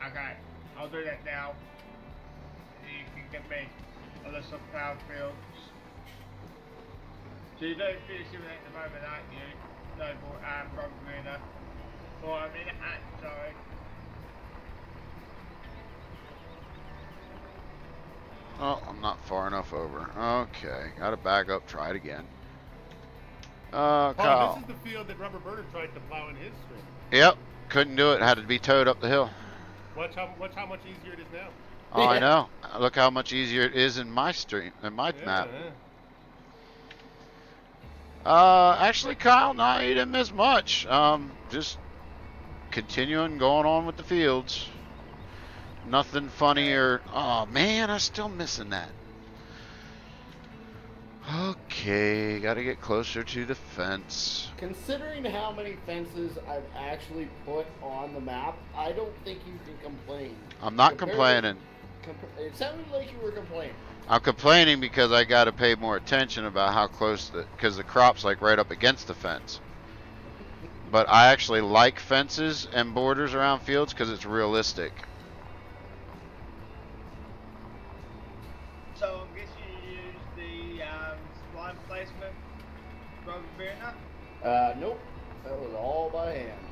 [SPEAKER 1] Okay, I'll do that now. You can give me a list of power fields. So you're doing 37 at the moment, aren't you? No, but Rubberburner. Or I mean, sorry.
[SPEAKER 4] Oh, I'm not far enough over. Okay, gotta back up, try it again. Kyle.
[SPEAKER 2] Oh, this is the field that Rubberburner tried to plow in his stream.
[SPEAKER 4] Yep, couldn't do it, had to be towed up the hill.
[SPEAKER 2] Watch how much easier it is now.
[SPEAKER 4] Oh, I know. Look how much easier it is in my stream, in my map. Actually, Kyle, no, you didn't miss much. Just continuing going on with the fields. Nothing funny or... Oh, man, I'm still missing that. Okay, gotta get closer to the fence.
[SPEAKER 6] Considering how many fences I've actually put on the map, I don't think you can complain.
[SPEAKER 4] I'm not complaining.
[SPEAKER 6] It sounded like you were complaining.
[SPEAKER 4] I'm complaining because I gotta pay more attention about how close because the crop's like right up against the fence. But I actually like fences and borders around fields because it's realistic.
[SPEAKER 12] So I'm guessing you use the line placement Rubberburner?
[SPEAKER 6] Nope. That was all by hand.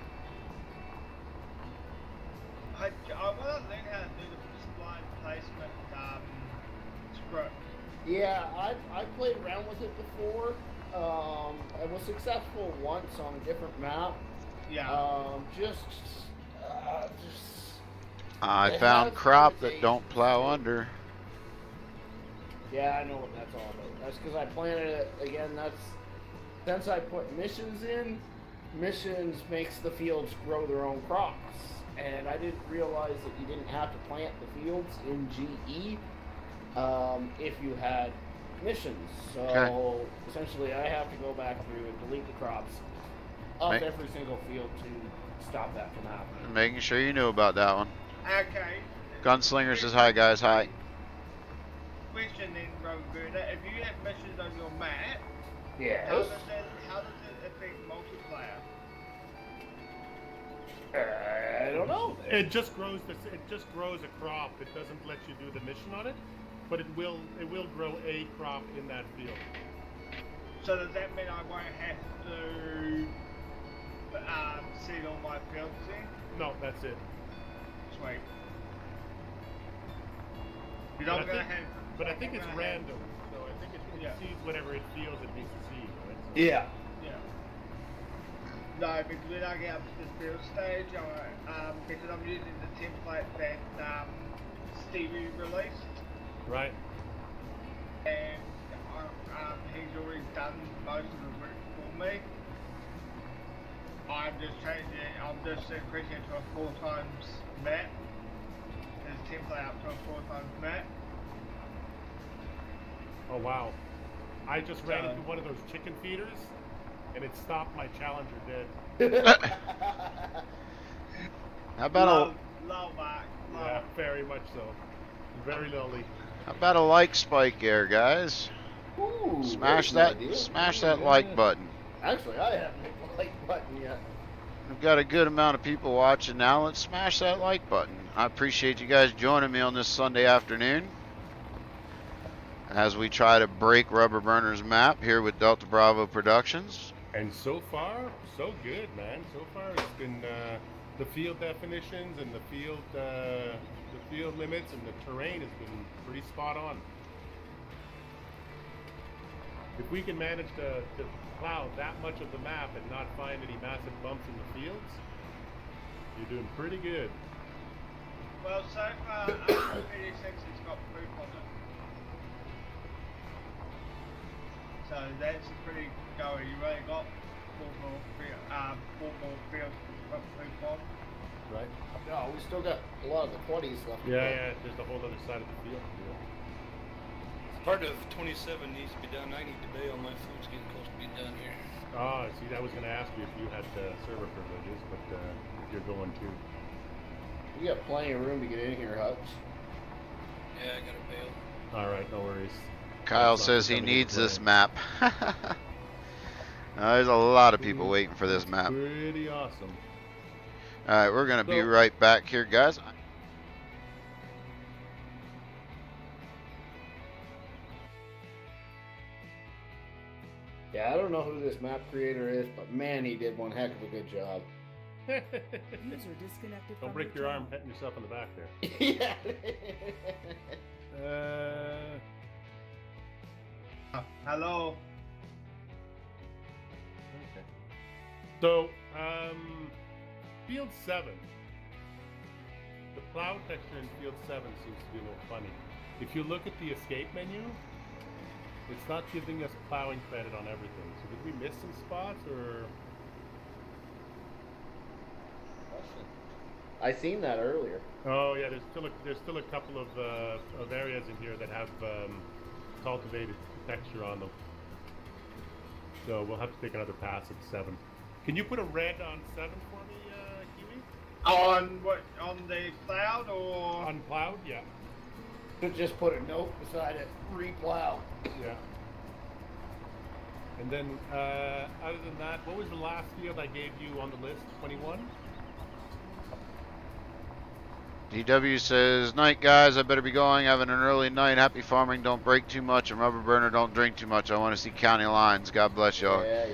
[SPEAKER 12] I want to learn how to do the line placement script.
[SPEAKER 6] Yeah, I played around with it before. I was successful once on a different map.
[SPEAKER 12] Yeah.
[SPEAKER 4] I found crop that don't plow under.
[SPEAKER 6] Yeah, I know what that's all about. That's because I planted it again. Since I put missions in. Missions makes the fields grow their own crops, and I didn't realize that you didn't have to plant the fields in GE if you had missions. So essentially, I have to go back through and delete the crops off every single field to stop that from happening.
[SPEAKER 4] Making sure you knew about that one.
[SPEAKER 12] Okay.
[SPEAKER 4] Gunslinger says hi, guys. Hi.
[SPEAKER 12] Question then, Rubberburner. If you have missions on your map,
[SPEAKER 6] yes.
[SPEAKER 12] How does it affect multiplayer?
[SPEAKER 6] I don't know.
[SPEAKER 2] It just grows a crop. It doesn't let you do the mission on it, but it will grow a crop in that field.
[SPEAKER 12] So does that mean I won't have to seed all my fields then?
[SPEAKER 2] No, that's it.
[SPEAKER 12] Sweet. You're not gonna have.
[SPEAKER 2] But I think it's random, so I think it seeds whatever it feels it needs to seed, right? So
[SPEAKER 6] Yeah.
[SPEAKER 12] No, because when I get up to the field stage, because I'm using the template that Stevie released.
[SPEAKER 2] Right.
[SPEAKER 12] And he's already done most of the work for me. I'm just increasing it to a 4 times map. There's a template up to a 4 times map.
[SPEAKER 2] Oh wow. I just ran into one of those chicken feeders and it stopped my Challenger dead.
[SPEAKER 4] How about
[SPEAKER 12] low mark.
[SPEAKER 2] Yeah, very much so. Very lowly.
[SPEAKER 4] How about a like spike there, guys?
[SPEAKER 6] Ooh,
[SPEAKER 4] smash that like button.
[SPEAKER 6] Actually, I haven't hit the like button yet.
[SPEAKER 4] We've got a good amount of people watching now. Let's smash that like button. I appreciate you guys joining me on this Sunday afternoon as we try to break Rubberburner's map here with Delta Bravo Productions.
[SPEAKER 2] And so far, so good, man. So far, it's been the field definitions and the field limits and the terrain has been pretty spot on. If we can manage to plow that much of the map and not find any massive bumps in the fields, you're doing pretty good.
[SPEAKER 12] Well, so far, 36 has got poop on it. So that's a pretty go. You really got 4 more fields to put poop on.
[SPEAKER 2] Right.
[SPEAKER 6] No, we still got a lot of the 20s left.
[SPEAKER 2] Yeah, there's the whole other side of the field.
[SPEAKER 5] Part of 27 needs to be done. I need to bail. My food's getting close to being done here.
[SPEAKER 2] Ah, see, I was going to ask you if you had server privileges, but you're going to.
[SPEAKER 6] We got plenty of room to get in here, Hutch.
[SPEAKER 5] Yeah, I gotta bail.
[SPEAKER 2] All right, no worries.
[SPEAKER 4] Kyle says he needs this map. There's a lot of people waiting for this map.
[SPEAKER 2] Pretty awesome.
[SPEAKER 4] All right, we're going to be right back here, guys.
[SPEAKER 6] Yeah, I don't know who this map creator is, but man, he did one heck of a good job.
[SPEAKER 11] User disconnected.
[SPEAKER 2] Don't break your arm hitting yourself in the back there.
[SPEAKER 6] Yeah.
[SPEAKER 12] Hello.
[SPEAKER 2] Okay. So, field 7. The plow texture in field 7 seems to be a little funny. If you look at the escape menu, it's not giving us plowing credit on everything. So did we miss some spots, or?
[SPEAKER 6] I seen that earlier.
[SPEAKER 2] Oh yeah, there's still a couple of areas in here that have cultivated texture on them. So we'll have to take another pass at 7. Can you put a red on 7 for me, Kiwi?
[SPEAKER 12] On what? On the cloud or?
[SPEAKER 2] On plowed, yeah.
[SPEAKER 6] Just put a note beside it. Replow.
[SPEAKER 2] Yeah. And then, other than that, what was the last field I gave you on the list? 21?
[SPEAKER 4] DW says, night guys, I better be going, having an early night. Happy farming, don't break too much, and Rubberburner, don't drink too much. I want to see county lines. God bless y'all.
[SPEAKER 6] Yeah.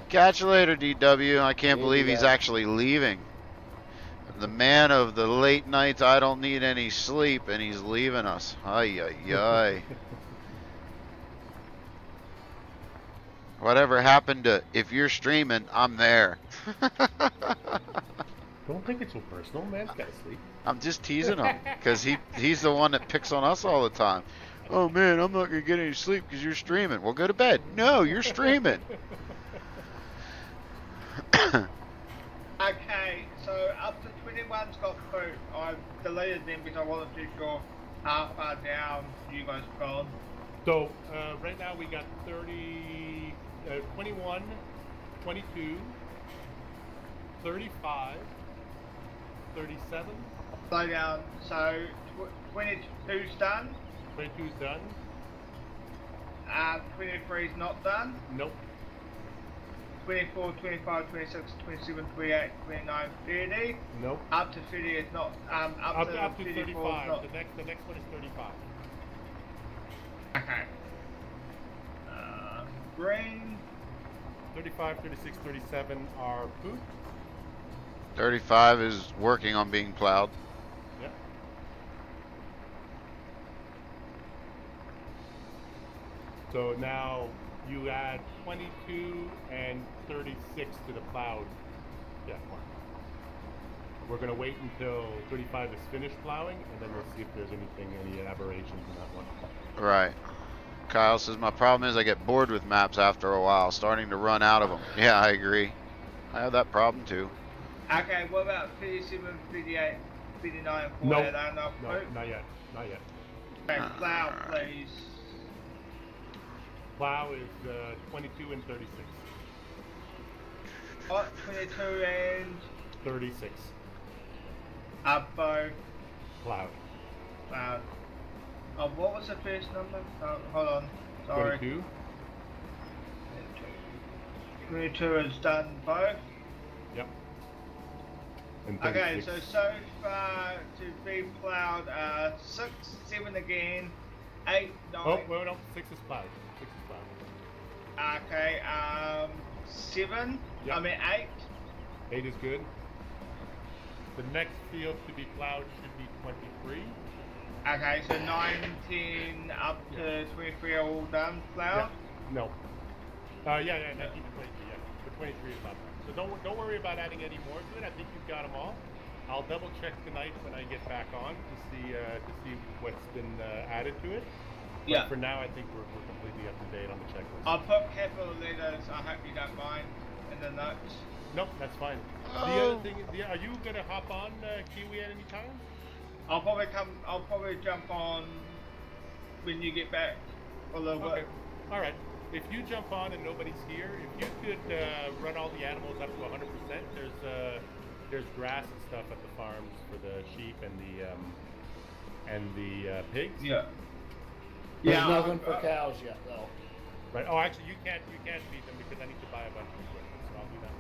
[SPEAKER 4] Catch you later, DW. I can't believe he's actually leaving. The man of the late nights, I don't need any sleep, and he's leaving us. Ay, ay, ay. Whatever happened to, if you're streaming, I'm there.
[SPEAKER 2] Don't take it so personal, man's gotta sleep.
[SPEAKER 4] I'm just teasing him, because he's the one that picks on us all the time. Oh man, I'm not going to get any sleep because you're streaming. Well, go to bed. No, you're streaming.
[SPEAKER 12] Okay, so up to 21's got through. I've deleted them because I wasn't too sure how far down you guys have gone.
[SPEAKER 2] So, right now we got 21, 22, 35, 37.
[SPEAKER 12] Slow down. So 22's done.
[SPEAKER 2] 22's done.
[SPEAKER 12] 23's not done.
[SPEAKER 2] Nope.
[SPEAKER 12] 24, 25, 26, 27, 28, 29, 30.
[SPEAKER 2] Nope.
[SPEAKER 12] Up to 30 is not. Up to
[SPEAKER 2] 35.
[SPEAKER 12] Not.
[SPEAKER 2] The next one is 35.
[SPEAKER 12] Okay. Green.
[SPEAKER 2] 35, 36, 37 are poop.
[SPEAKER 4] 35 is working on being plowed.
[SPEAKER 2] Yep. So now you add 22 and 36 to the plowed. Yeah. We're going to wait until 35 is finished plowing, and then we'll see if there's any aberrations in that one.
[SPEAKER 4] Right. Kyle says, my problem is I get bored with maps after a while, starting to run out of them. Yeah, I agree. I have that problem too.
[SPEAKER 12] Okay, what about 37, 38, 39, 40?
[SPEAKER 2] Nope.
[SPEAKER 12] Are they enough?
[SPEAKER 2] No, not yet. Not yet.
[SPEAKER 12] Okay, plow, please.
[SPEAKER 2] Plow is 22 and 36.
[SPEAKER 12] What? 22 and
[SPEAKER 2] 36.
[SPEAKER 12] Bow.
[SPEAKER 2] Plowed.
[SPEAKER 12] Plowed. Oh, what was the first number? Oh, hold on. Sorry.
[SPEAKER 2] 22.
[SPEAKER 12] 22 is done both.
[SPEAKER 2] Yep. And
[SPEAKER 12] Okay,
[SPEAKER 2] 36.
[SPEAKER 12] so far to be plowed 6, 7 again, 8, 9.
[SPEAKER 2] Oh, well, no, 6 is plowed. 6 is plowed.
[SPEAKER 12] Okay, 7.
[SPEAKER 2] Yep.
[SPEAKER 12] I mean 8.
[SPEAKER 2] 8 is good. The next field to be plowed should be 23.
[SPEAKER 12] Okay, so 19 up to 23 are all done plowed.
[SPEAKER 2] Yeah. No. Yeah, 19 to 23. Yeah, but 23 is not done. So don't worry about adding any more to it. I think you've got them all. I'll double check tonight when I get back on to see what's been added to it. But
[SPEAKER 12] Yeah.
[SPEAKER 2] for now, I think we're completely up to date on the checklist.
[SPEAKER 12] I'll put capital letters. I hope you don't mind in the notes.
[SPEAKER 2] Nope, that's fine.
[SPEAKER 4] Oh.
[SPEAKER 2] The other thing, are you gonna hop on Kiwi at any time?
[SPEAKER 12] I'll probably jump on when you get back a little
[SPEAKER 2] Okay.
[SPEAKER 12] bit.
[SPEAKER 2] All right. If you jump on and nobody's here, if you could run all the animals up to 100%, there's grass and stuff at the farms for the sheep and the pigs.
[SPEAKER 12] Yeah.
[SPEAKER 6] There's nothing for cows yet, though.
[SPEAKER 2] Right. Oh, actually, you can't feed them because I need to buy a bunch of equipment, so I'll do that.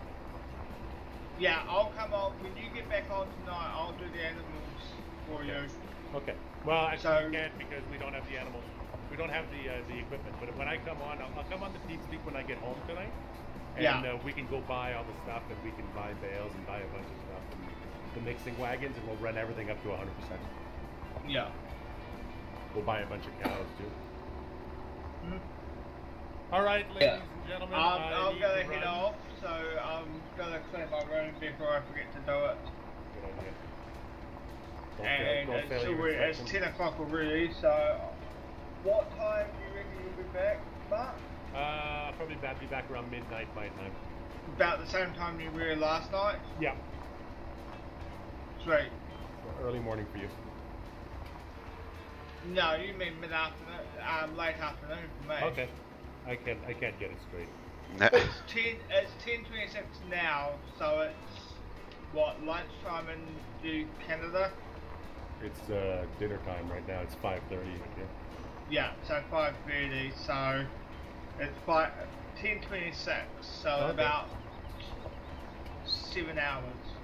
[SPEAKER 12] Yeah, I'll come on when you get back on tonight. I'll do the animals for you.
[SPEAKER 2] Okay. Well, actually,
[SPEAKER 12] So-
[SPEAKER 2] you can't because we don't have the animals. We don't have the equipment. But when I come on, I'll come on the TeamSpeak when I get home tonight, and
[SPEAKER 12] Yeah.
[SPEAKER 2] we can go buy all the stuff, and we can buy bales and buy a bunch of stuff, and the mixing wagons, and we'll run everything up to 100%.
[SPEAKER 12] Yeah.
[SPEAKER 2] We'll buy a bunch of cows too.
[SPEAKER 12] Mhm.
[SPEAKER 2] All right, ladies and gentlemen,
[SPEAKER 12] I'm
[SPEAKER 2] I
[SPEAKER 12] gonna
[SPEAKER 2] need to
[SPEAKER 12] head
[SPEAKER 2] run.
[SPEAKER 12] off, so I'm gonna clean my room before I forget to do it.
[SPEAKER 2] Good idea.
[SPEAKER 12] and it's 10 o'clock already, so what time do you reckon you'll be back, Mark?
[SPEAKER 2] Probably be back around midnight my time.
[SPEAKER 12] About the same time you were last night?
[SPEAKER 2] Yeah.
[SPEAKER 12] Sweet.
[SPEAKER 2] So early morning for you.
[SPEAKER 12] No, you mean mid-afternoon, late afternoon for me.
[SPEAKER 2] Okay. I can't get it straight.
[SPEAKER 12] It's 10:26 now, so it's what, lunchtime in Canada?
[SPEAKER 2] It's dinner time right now. It's 5:30 here.
[SPEAKER 12] Yeah, so 5:30. So it's 10:26. So
[SPEAKER 2] Okay.
[SPEAKER 12] about 7 hours.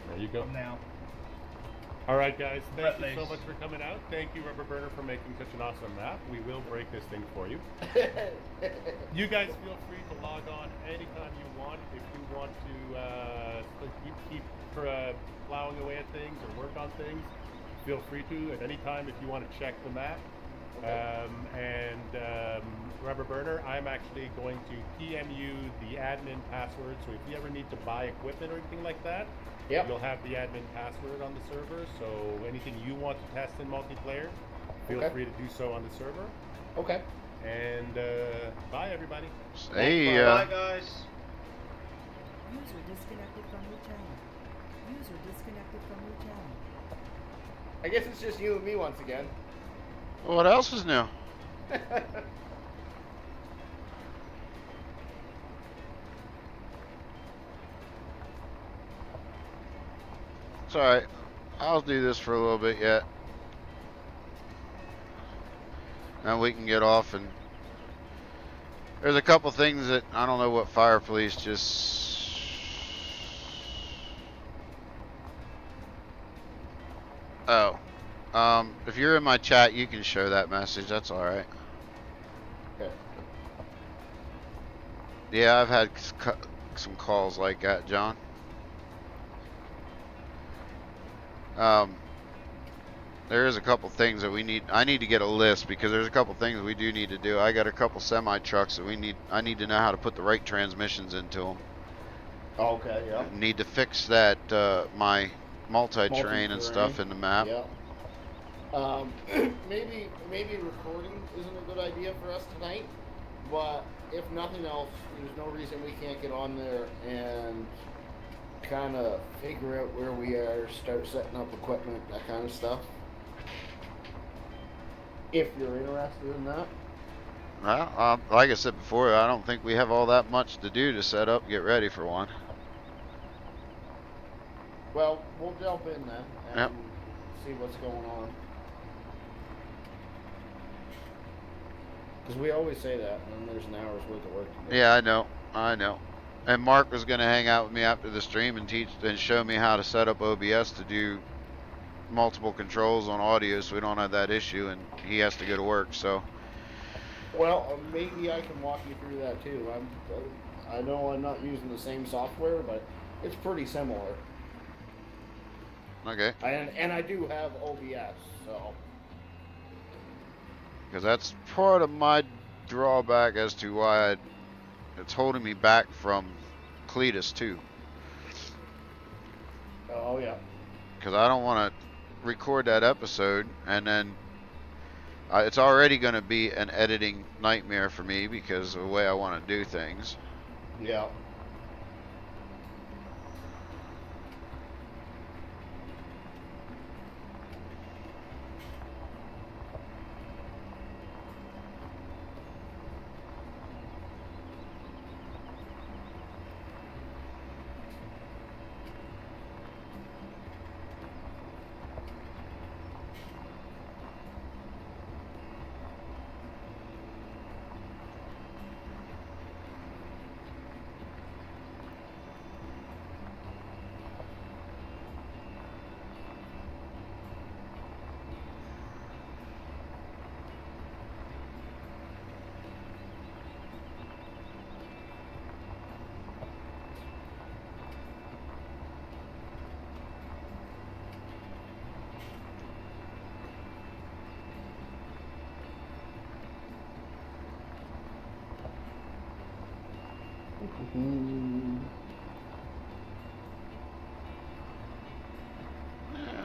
[SPEAKER 2] There you go.
[SPEAKER 12] From now.
[SPEAKER 2] All right, guys. Thank
[SPEAKER 12] At
[SPEAKER 2] you so
[SPEAKER 12] least.
[SPEAKER 2] much for coming out. Thank you, Rubberburner, for making such an awesome map. We will break this thing for you. You guys feel free to log on anytime you want. If you want to keep plowing away at things or work on things, feel free to at any time if you want to check the map.
[SPEAKER 6] Okay.
[SPEAKER 2] Rubberburner, I'm actually going to PM you the admin password, so if you ever need to buy equipment or anything like that,
[SPEAKER 6] Yep.
[SPEAKER 2] you'll have the admin password on the server, so anything you want to test in multiplayer, feel
[SPEAKER 6] Okay.
[SPEAKER 2] free to do so on the server.
[SPEAKER 6] Okay.
[SPEAKER 2] And bye, everybody.
[SPEAKER 4] Hey,
[SPEAKER 12] Bye, guys.
[SPEAKER 11] User disconnected from your channel. User disconnected from your channel.
[SPEAKER 6] I guess it's just you and me once again.
[SPEAKER 4] what else is new? It's alright. I'll do this for a little bit yet. Then we can get off, and there's a couple things that I don't know what Fire Police just... Oh. If you're in my chat, you can show that message. That's alright.
[SPEAKER 6] Okay.
[SPEAKER 4] Yeah, I've had some calls like that, John. There is a couple things that I need to get a list, because there's a couple things we do need to do. I got a couple semi trucks that I need to know how to put the right transmissions into them.
[SPEAKER 6] Okay, yeah.
[SPEAKER 4] Need to fix that, my multi-terrain and stuff in the map.
[SPEAKER 6] Yeah. Maybe recording isn't a good idea for us tonight, but if nothing else, there's no reason we can't get on there and kind of figure out where we are, start setting up equipment, that kind of stuff. If you're interested in that.
[SPEAKER 4] Well, like I said before, I don't think we have all that much to do to set up, get ready for one.
[SPEAKER 6] Well, we'll jump in then and
[SPEAKER 4] Yep.
[SPEAKER 6] see what's going on. Because we always say that, and then there's an hour's worth of work to do.
[SPEAKER 4] Yeah, I know. And Mark was going to hang out with me after the stream and teach and show me how to set up OBS to do multiple controls on audio, so we don't have that issue, and he has to go to work, so.
[SPEAKER 6] Well, maybe I can walk you through that too. I know I'm not using the same software, but it's pretty similar.
[SPEAKER 4] Okay.
[SPEAKER 6] And I do have OBS, so.
[SPEAKER 4] Because that's part of my drawback as to why it's holding me back from Cletus too.
[SPEAKER 6] Oh yeah.
[SPEAKER 4] Because I don't want to record that episode and then it's already going to be an editing nightmare for me because of the way I want to do things.
[SPEAKER 6] Yeah.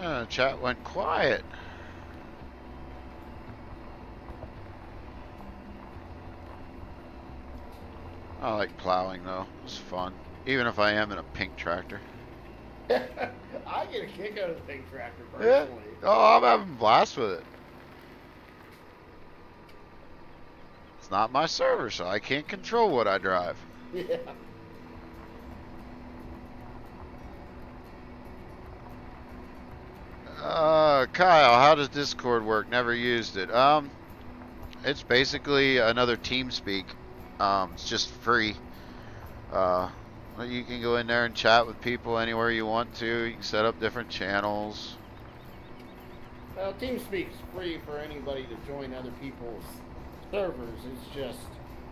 [SPEAKER 4] Yeah, chat went quiet. I like plowing though. It's fun. Even if I am in a pink tractor.
[SPEAKER 6] I get a kick out of the pink tractor
[SPEAKER 4] Yeah.
[SPEAKER 6] personally.
[SPEAKER 4] Oh, I'm having a blast with it. It's not my server, so I can't control what I drive.
[SPEAKER 6] Yeah.
[SPEAKER 4] Kyle, how does Discord work? Never used it. It's basically another TeamSpeak. It's just free. You can go in there and chat with people anywhere you want to. You can set up different channels.
[SPEAKER 6] Well, TeamSpeak's free for anybody to join other people's servers. It's just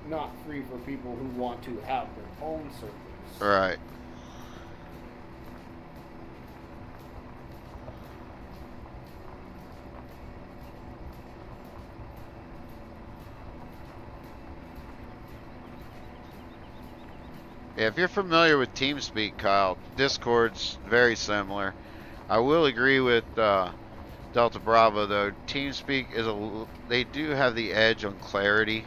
[SPEAKER 6] not free for people who want to have their own servers.
[SPEAKER 4] Right. Yeah, if you're familiar with TeamSpeak, Kyle, Discord's very similar. I will agree with Delta Bravo though. TeamSpeak is they do have the edge on clarity.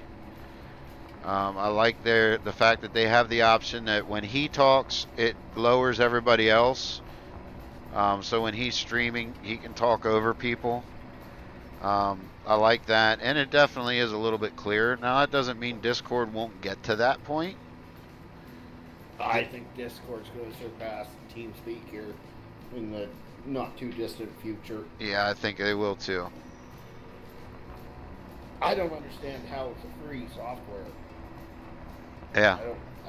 [SPEAKER 4] I like the fact that they have the option that when he talks, it lowers everybody else. So when he's streaming, he can talk over people. I like that, and it definitely is a little bit clearer. Now that doesn't mean Discord won't get to that point.
[SPEAKER 6] I think Discord's going to surpass TeamSpeak here in the not too distant future.
[SPEAKER 4] Yeah, I think they will too.
[SPEAKER 6] I don't understand how it's a free software.
[SPEAKER 4] Yeah.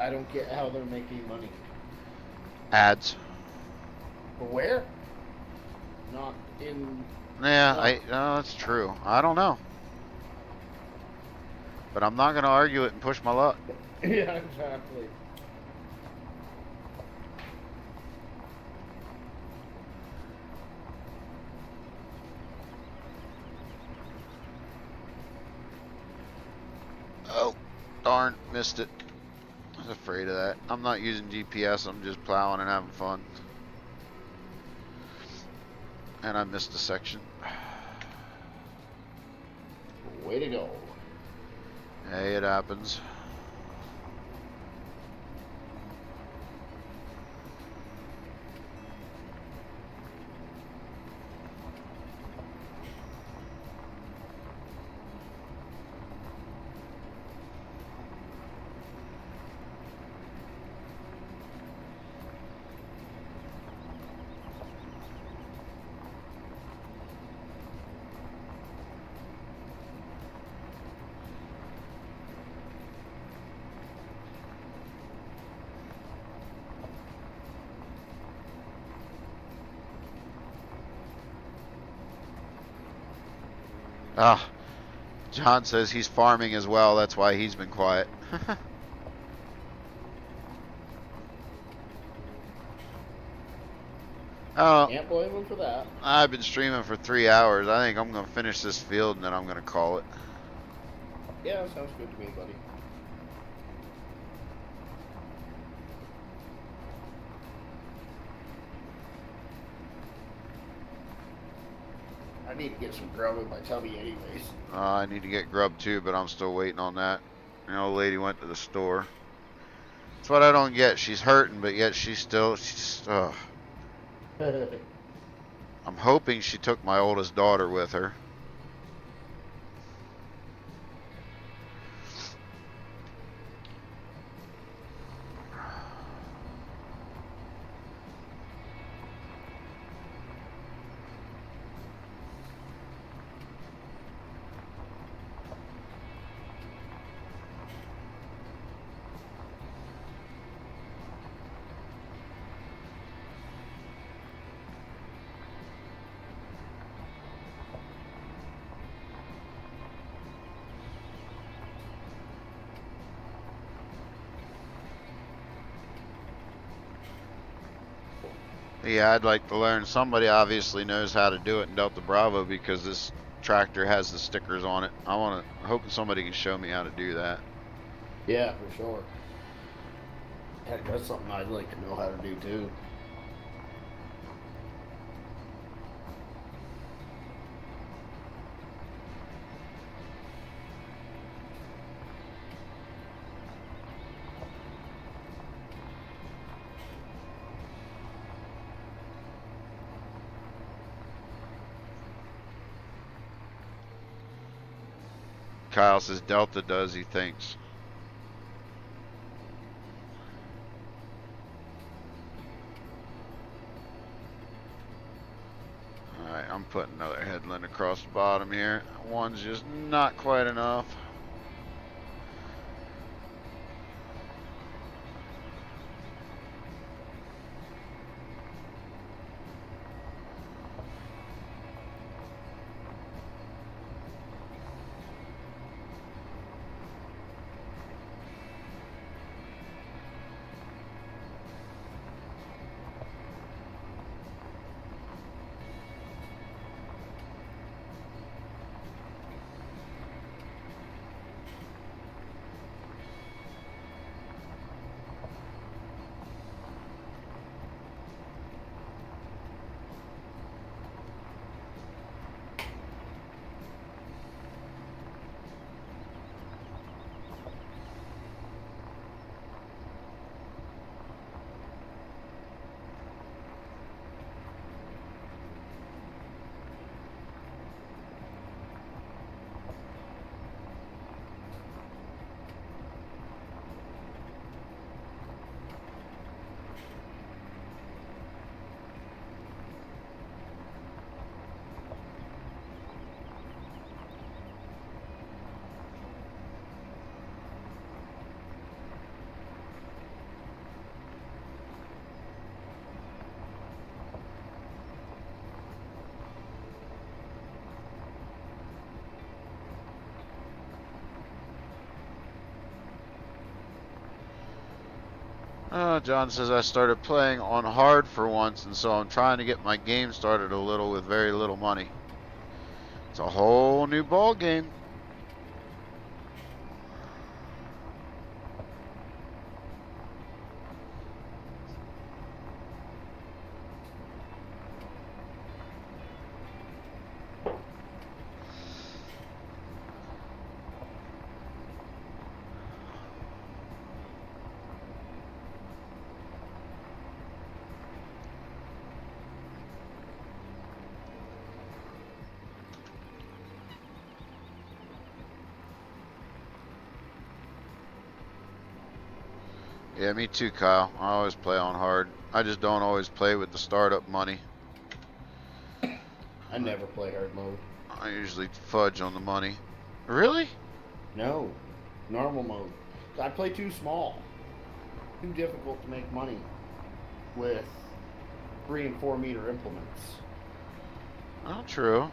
[SPEAKER 6] I don't get how they're making money.
[SPEAKER 4] Ads.
[SPEAKER 6] But where? Not in.
[SPEAKER 4] Yeah, no, that's true. I don't know. But I'm not going to argue it and push my luck.
[SPEAKER 6] Yeah, exactly.
[SPEAKER 4] Oh, darn, missed it. I was afraid of that. I'm not using GPS, I'm just plowing and having fun. And I missed a section.
[SPEAKER 6] Way to go.
[SPEAKER 4] Hey, it happens. Ah, John says he's farming as well. That's why he's been quiet.
[SPEAKER 6] Can't blame him for that.
[SPEAKER 4] I've been streaming for 3 hours. I think I'm going to finish this field and then I'm going to call it.
[SPEAKER 6] Yeah, that sounds good to me, buddy. I need to get some grub in my tummy anyways.
[SPEAKER 4] I need to get grub too, but I'm still waiting on that. You know, the lady went to the store. That's what I don't get. She's hurting, but yet she's I'm hoping she took my oldest daughter with her. Yeah, I'd like to learn. Somebody obviously knows how to do it in Delta Bravo because this tractor has the stickers on it. I'm hoping somebody can show me how to do that.
[SPEAKER 6] Yeah, for sure. Heck, that's something I'd like to know how to do too.
[SPEAKER 4] Kyle says Delta does, he thinks. Alright, I'm putting another headland across the bottom here. One's just not quite enough. John says I started playing on hard for once, and so I'm trying to get my game started a little with very little money. It's a whole new ball game. Yeah, me too, Kyle. I always play on hard. I just don't always play with the startup money.
[SPEAKER 6] I never play hard mode.
[SPEAKER 4] I usually fudge on the money. Really?
[SPEAKER 6] No. Normal mode. I play too small. Too difficult to make money with 3 and 4 meter implements.
[SPEAKER 4] Oh, true.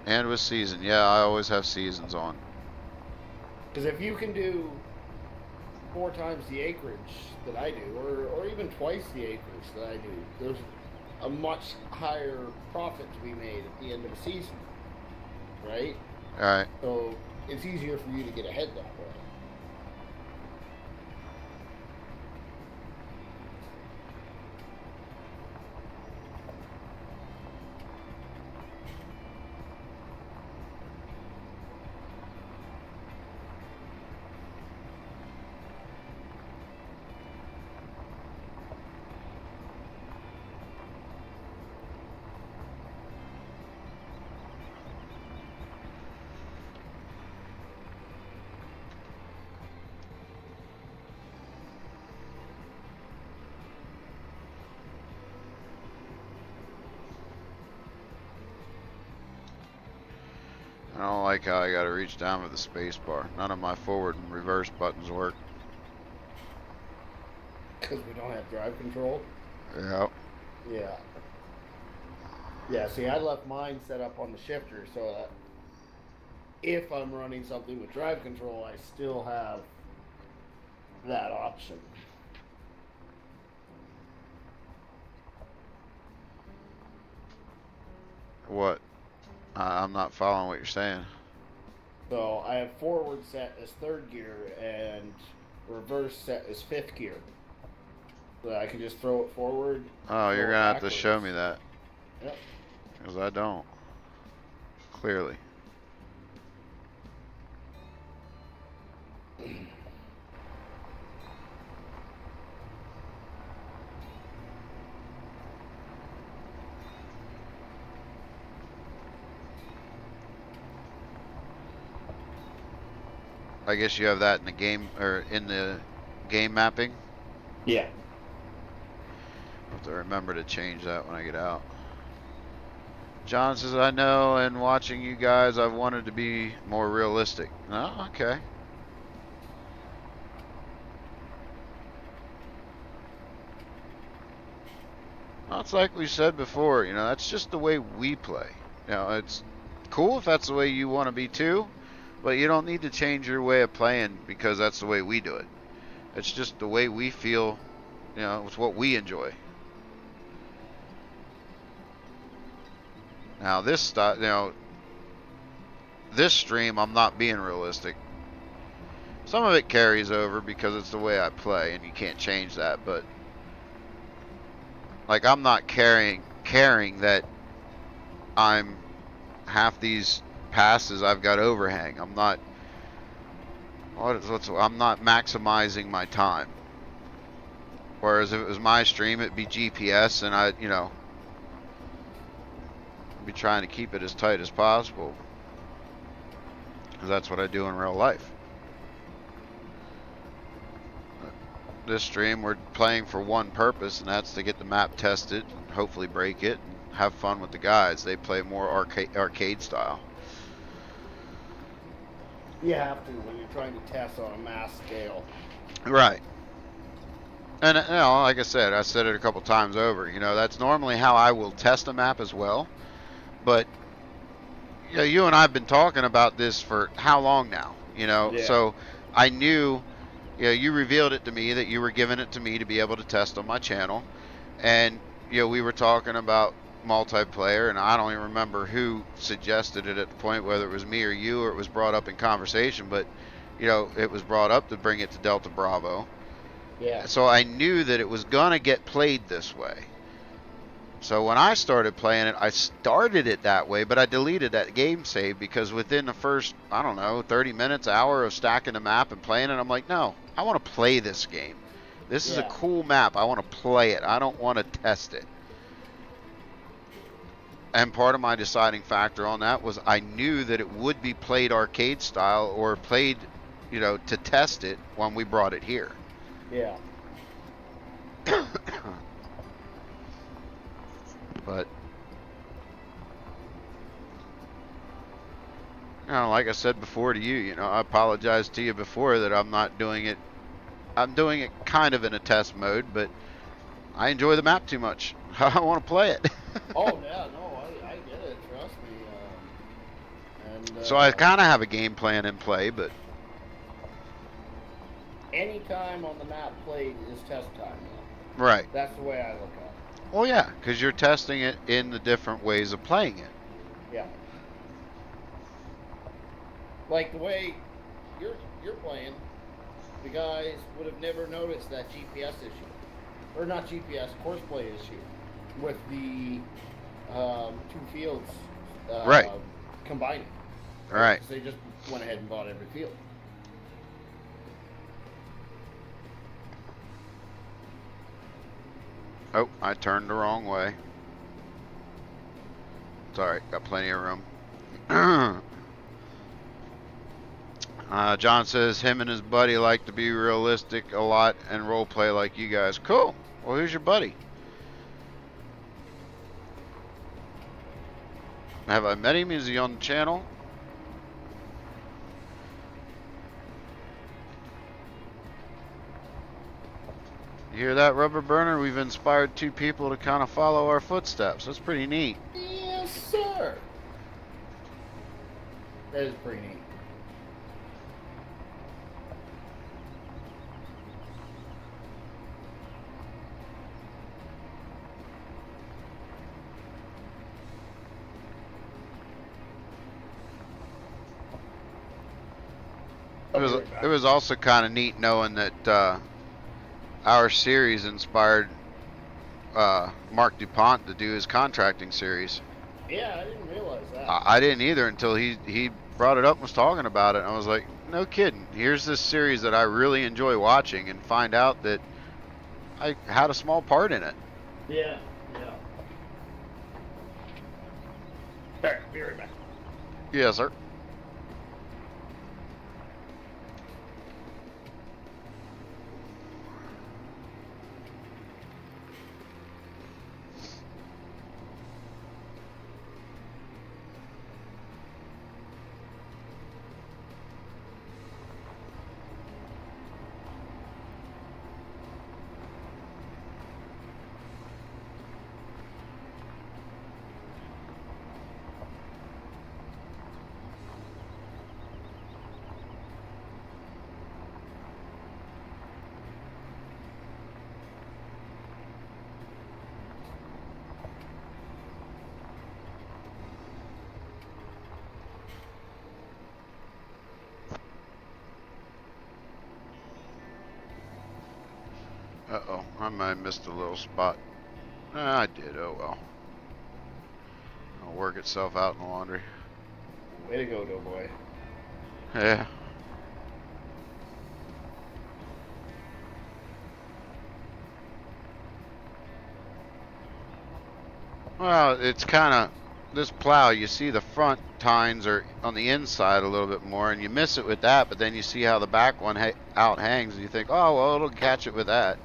[SPEAKER 4] And with season. Yeah, I always have seasons on.
[SPEAKER 6] Because if you can do 4 times the acreage that I do, or even twice the acreage that I do, there's a much higher profit to be made at the end of a season, right?
[SPEAKER 4] Alright.
[SPEAKER 6] So it's easier for you to get ahead that way.
[SPEAKER 4] I don't like how I gotta reach down with the space bar. None of my forward and reverse buttons work.
[SPEAKER 6] Because we don't have drive control?
[SPEAKER 4] Yep.
[SPEAKER 6] Yeah. Yeah, see, I left mine set up on the shifter so that if I'm running something with drive control, I still have that option.
[SPEAKER 4] What? I'm not following what you're saying.
[SPEAKER 6] So I have forward set as 3rd gear and reverse set as 5th gear. So I can just throw it forward.
[SPEAKER 4] Oh, you're gonna have to show me that.
[SPEAKER 6] Yep.
[SPEAKER 4] Because I don't. Clearly. I guess you have that in the game, or in the game mapping.
[SPEAKER 6] Yeah.
[SPEAKER 4] I have to remember to change that when I get out. John says, I know, and watching you guys, I've wanted to be more realistic. Oh, okay. Well, it's like we said before, you know, that's just the way we play. You know, it's cool if that's the way you want to be too, but you don't need to change your way of playing because that's the way we do it. It's just the way we feel, you know, it's what we enjoy. Now this stuff, you know, this stream I'm not being realistic. Some of it carries over because it's the way I play and you can't change that, but like I'm not caring that I'm half these passes I've got overhang. I'm not I'm not maximizing my time. Whereas if it was my stream, it'd be GPS and I, you know, be trying to keep it as tight as possible because that's what I do in real life. This stream we're playing for one purpose, and that's to get the map tested and hopefully break it and have fun with the guys. They play more arcade style.
[SPEAKER 6] You have to when you're trying to test on a mass scale.
[SPEAKER 4] Right. And you know, like I said it a couple times over, you know, that's normally how I will test a map as well. But you know, you and I have been talking about this for how long now, you know? Yeah. So I knew, you know, you revealed it to me that you were giving it to me to be able to test on my channel. And, you know, we were talking about multiplayer, and I don't even remember who suggested it at the point, whether it was me or you, or it was brought up in conversation, but, you know, it was brought up to bring it to Delta Bravo.
[SPEAKER 6] Yeah.
[SPEAKER 4] So I knew that it was going to get played this way. So when I started playing it, I started it that way, but I deleted that game save because within the first, I don't know, 30 minutes, hour of stacking the map and playing it, I'm like, no, I want to play this game. This is a cool map. I want to play it. I don't want to test it. And part of my deciding factor on that was I knew that it would be played arcade style or played, you know, to test it when we brought it here.
[SPEAKER 6] Yeah.
[SPEAKER 4] But, you know, like I said before to you, you know, I apologize to you before that I'm not doing it. I'm doing it kind of in a test mode, but I enjoy the map too much. I want to play it.
[SPEAKER 6] Oh, yeah, no, I get it, trust me.
[SPEAKER 4] So I kind of have a game plan in play, but
[SPEAKER 6] any time on the map played is test time. Though.
[SPEAKER 4] Right.
[SPEAKER 6] That's the way I look at it.
[SPEAKER 4] Well, yeah, because you're testing it in the different ways of playing it.
[SPEAKER 6] Yeah. Like the way you're playing, the guys would have never noticed that GPS issue, or not GPS, courseplay issue, with the two fields
[SPEAKER 4] right.
[SPEAKER 6] combining.
[SPEAKER 4] Right.
[SPEAKER 6] So they just went ahead and bought every field.
[SPEAKER 4] Oh, I turned the wrong way. It's alright, got plenty of room. John says him and his buddy like to be realistic a lot and role play like you guys. Cool. Well, who's your buddy? Have I met him? Is he on the channel? You hear that, Rubberburner? We've inspired 2 people to kind of follow our footsteps. That's pretty neat.
[SPEAKER 6] Yes, sir. That is pretty neat.
[SPEAKER 4] It was also kind of neat knowing that our series inspired Mark DuPont to do his contracting series.
[SPEAKER 6] Yeah, I didn't realize that.
[SPEAKER 4] I didn't either until he brought it up and was talking about it. And I was like, no kidding. Here's this series that I really enjoy watching, and find out that I had a small part in it.
[SPEAKER 6] Yeah, yeah. Back, be right back.
[SPEAKER 4] Yes, sir. Uh-oh, I might have missed a little spot. I did, oh well. It'll work itself out in the laundry.
[SPEAKER 6] Way to go, Doughboy.
[SPEAKER 4] Yeah. Well, it's kind of, this plow, you see the front tines are on the inside a little bit more, and you miss it with that, but then you see how the back one out hangs, and you think, oh, well, it'll catch it with that.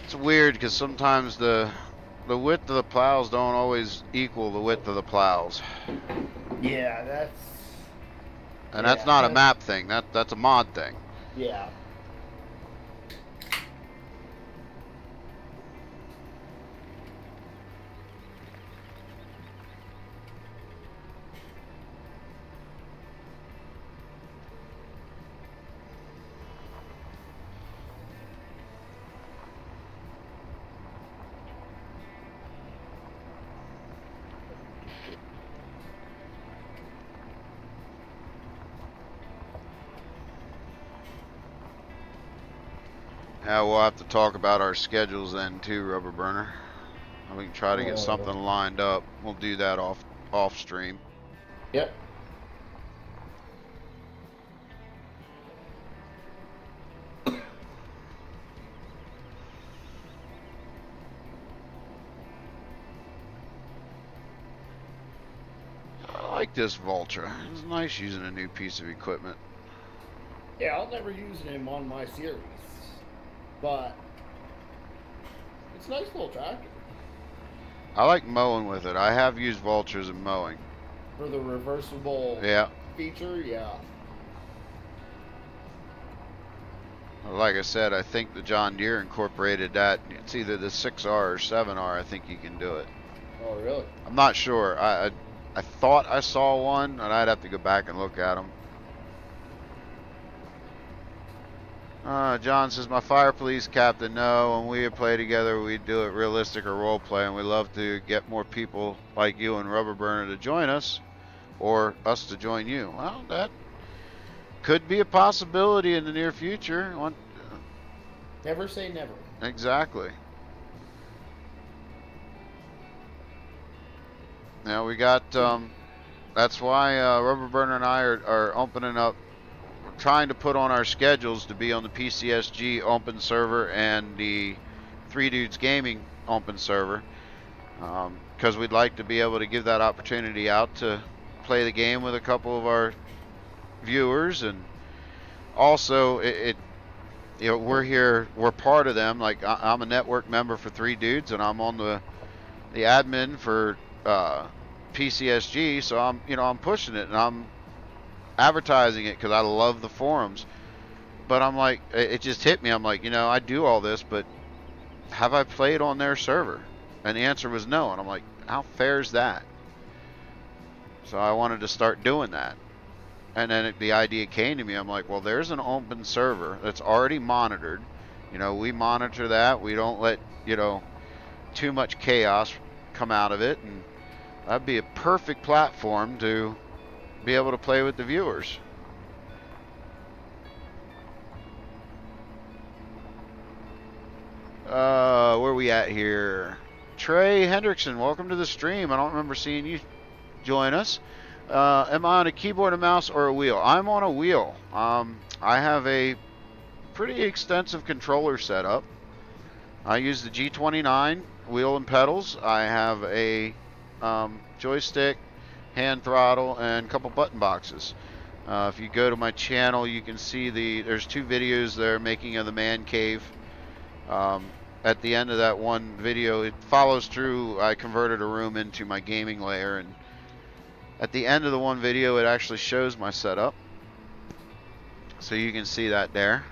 [SPEAKER 4] It's weird, because sometimes the width of the plows don't always equal the width of the plows.
[SPEAKER 6] Yeah, that's...
[SPEAKER 4] And that's not a map thing, that's a mod thing.
[SPEAKER 6] Yeah.
[SPEAKER 4] Yeah, we'll have to talk about our schedules then too, Rubberburner. We can try to get something lined up. We'll do that off stream.
[SPEAKER 6] Yep.
[SPEAKER 4] I like this Vulture. It's nice using a new piece of equipment.
[SPEAKER 6] Yeah, I'll never use him on my series, but it's a nice little tractor.
[SPEAKER 4] I like mowing with it. I have used Vultures in mowing.
[SPEAKER 6] For the reversible feature, yeah.
[SPEAKER 4] Like I said, I think the John Deere incorporated that. It's either the 6R or 7R. I think you can do it.
[SPEAKER 6] Oh, really?
[SPEAKER 4] I'm not sure. I thought I saw one, and I'd have to go back and look at them. John says, my fire police captain, no, when we play together, we do it realistic or role play, and we love to get more people like you and Rubberburner to join us, or us to join you. Well, that could be a possibility in the near future.
[SPEAKER 6] Never say never.
[SPEAKER 4] Exactly. Now we got, that's why Rubberburner and I are opening up, trying to put on our schedules to be on the PCSG open server and the 3 Dudes Gaming open server, because we'd like to be able to give that opportunity out to play the game with a couple of our viewers, and also you know, we're part of them. Like I'm a network member for 3 Dudes, and I'm on the admin for PCSG, so I'm pushing it, and I'm advertising it because I love the forums. But I'm like, it just hit me. I'm like, I do all this, but have I played on their server? And the answer was no. And I'm like, how fair is that? So I wanted to start doing that. And then the idea came to me. I'm like, well, there's an open server that's already monitored. We monitor that. We don't let, too much chaos come out of it. And that'd be a perfect platform to be able to play with the viewers. Where are we at here? Trey Hendrickson, welcome to the stream. I don't remember seeing you join us. Am I on a keyboard, a mouse, or a wheel? I'm on a wheel. I have a pretty extensive controller setup. I use the G29 wheel and pedals. I have a joystick, hand throttle, and a couple button boxes. If you go to my channel, you can see there's 2 videos there, making of the man cave. At the end of that one video, it follows through. I converted a room into my gaming layer, and at the end of the one video, it actually shows my setup, so you can see that there.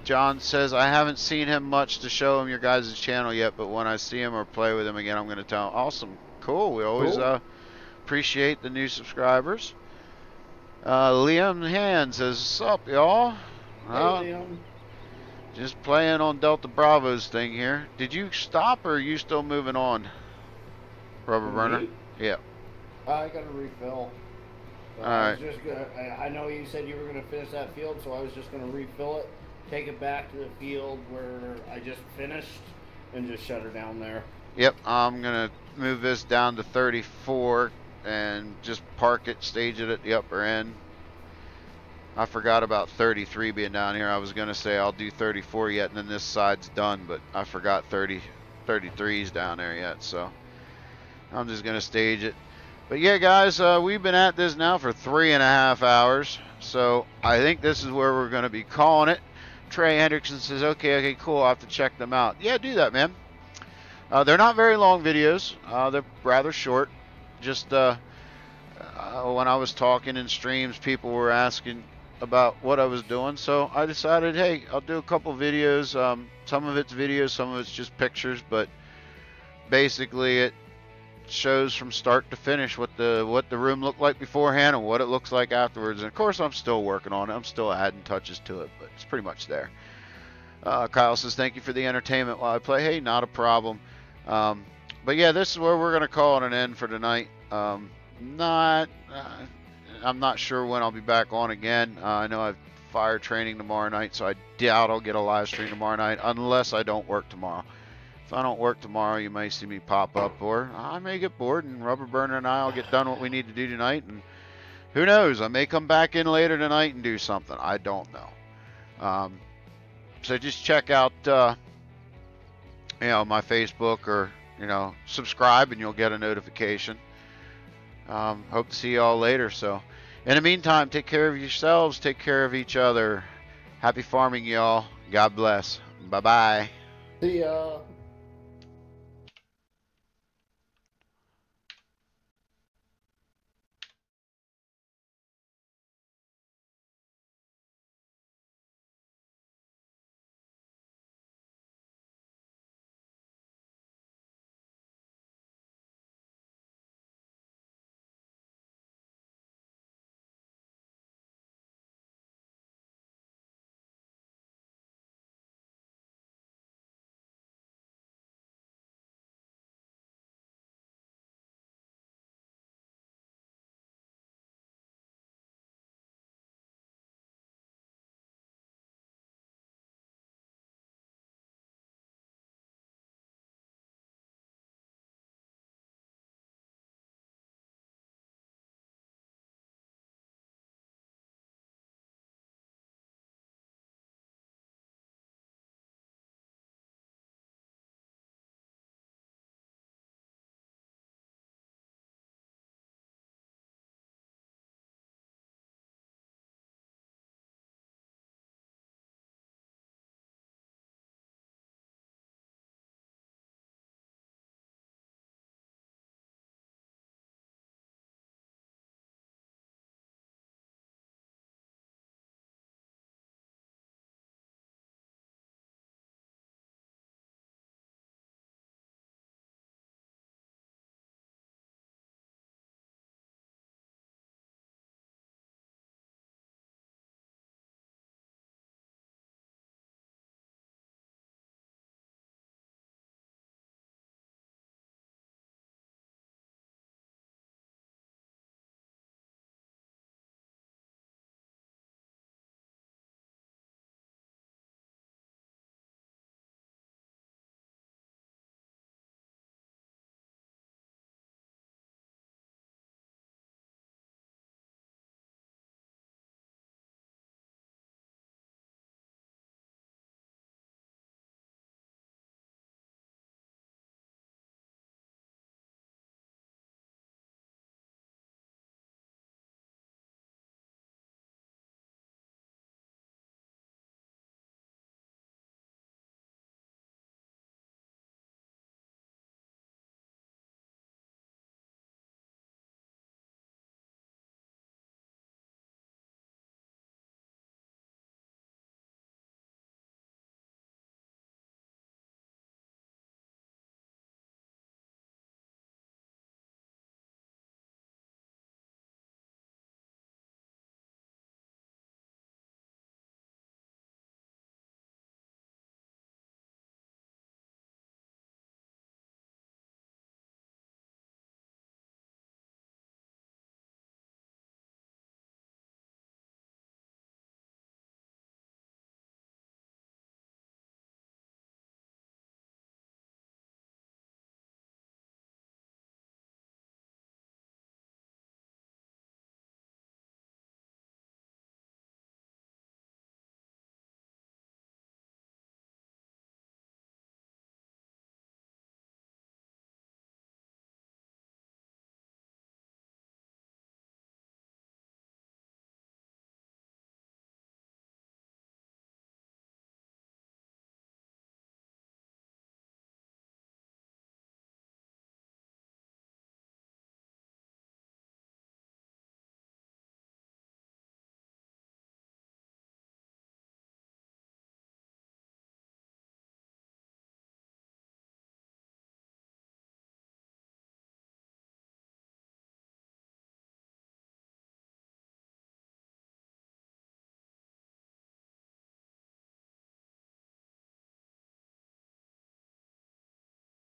[SPEAKER 4] John says, I haven't seen him much to show him your guys' channel yet, but when I see him or play with him again, I'm going to tell him. Awesome. Cool. We always appreciate the new subscribers. Liam Hand says, what's up, y'all?
[SPEAKER 6] Hey, Liam.
[SPEAKER 4] Just playing on Delta Bravo's thing here. Did you stop, or are you still moving on, Rubberburner? Yeah.
[SPEAKER 6] I got to refill. So
[SPEAKER 4] All
[SPEAKER 6] I
[SPEAKER 4] right.
[SPEAKER 6] was just gonna. I know you said you were gonna finish that field, so I was just gonna refill it, take it back to the field where I just finished, and just shut her down there.
[SPEAKER 4] Yep, I'm gonna move this down to 34 and just park it, stage it at the upper end. I forgot about 33 being down here. I was gonna say I'll do 34 yet, and then this side's done, but I forgot 33's down there yet, so I'm just gonna stage it. But yeah, guys, we've been at this now for 3.5 hours, so I think this is where we're gonna be calling it. Trey Hendrickson says, okay, cool, I'll have to check them out. Yeah, do that, man. They're not very long videos. They're rather short. Just when I was talking in streams, people were asking about what I was doing, so I decided, hey, I'll do a couple videos. Some of it's videos, some of it's just pictures, but basically it shows from start to finish what the room looked like beforehand and what it looks like afterwards. And of course, I'm still working on it. I'm still adding touches to it, but it's pretty much there. Kyle says, thank you for the entertainment while I play. Hey, not a problem. But yeah, this is where we're going to call it an end for tonight. I'm not sure when I'll be back on again. I know I've fire training tomorrow night, so I doubt I'll get a live stream tomorrow night unless I don't work tomorrow. If I don't work tomorrow, you may see me pop up, or I may get bored and Rubberburner and I'll get done what we need to do tonight, and who knows, I may come back in later tonight and do something. I don't know. So just check out my Facebook, or subscribe and you'll get a notification. Hope to see you all later. So in the meantime, take care of yourselves, take care of each other. Happy farming, y'all. God bless. Bye bye.
[SPEAKER 6] See ya.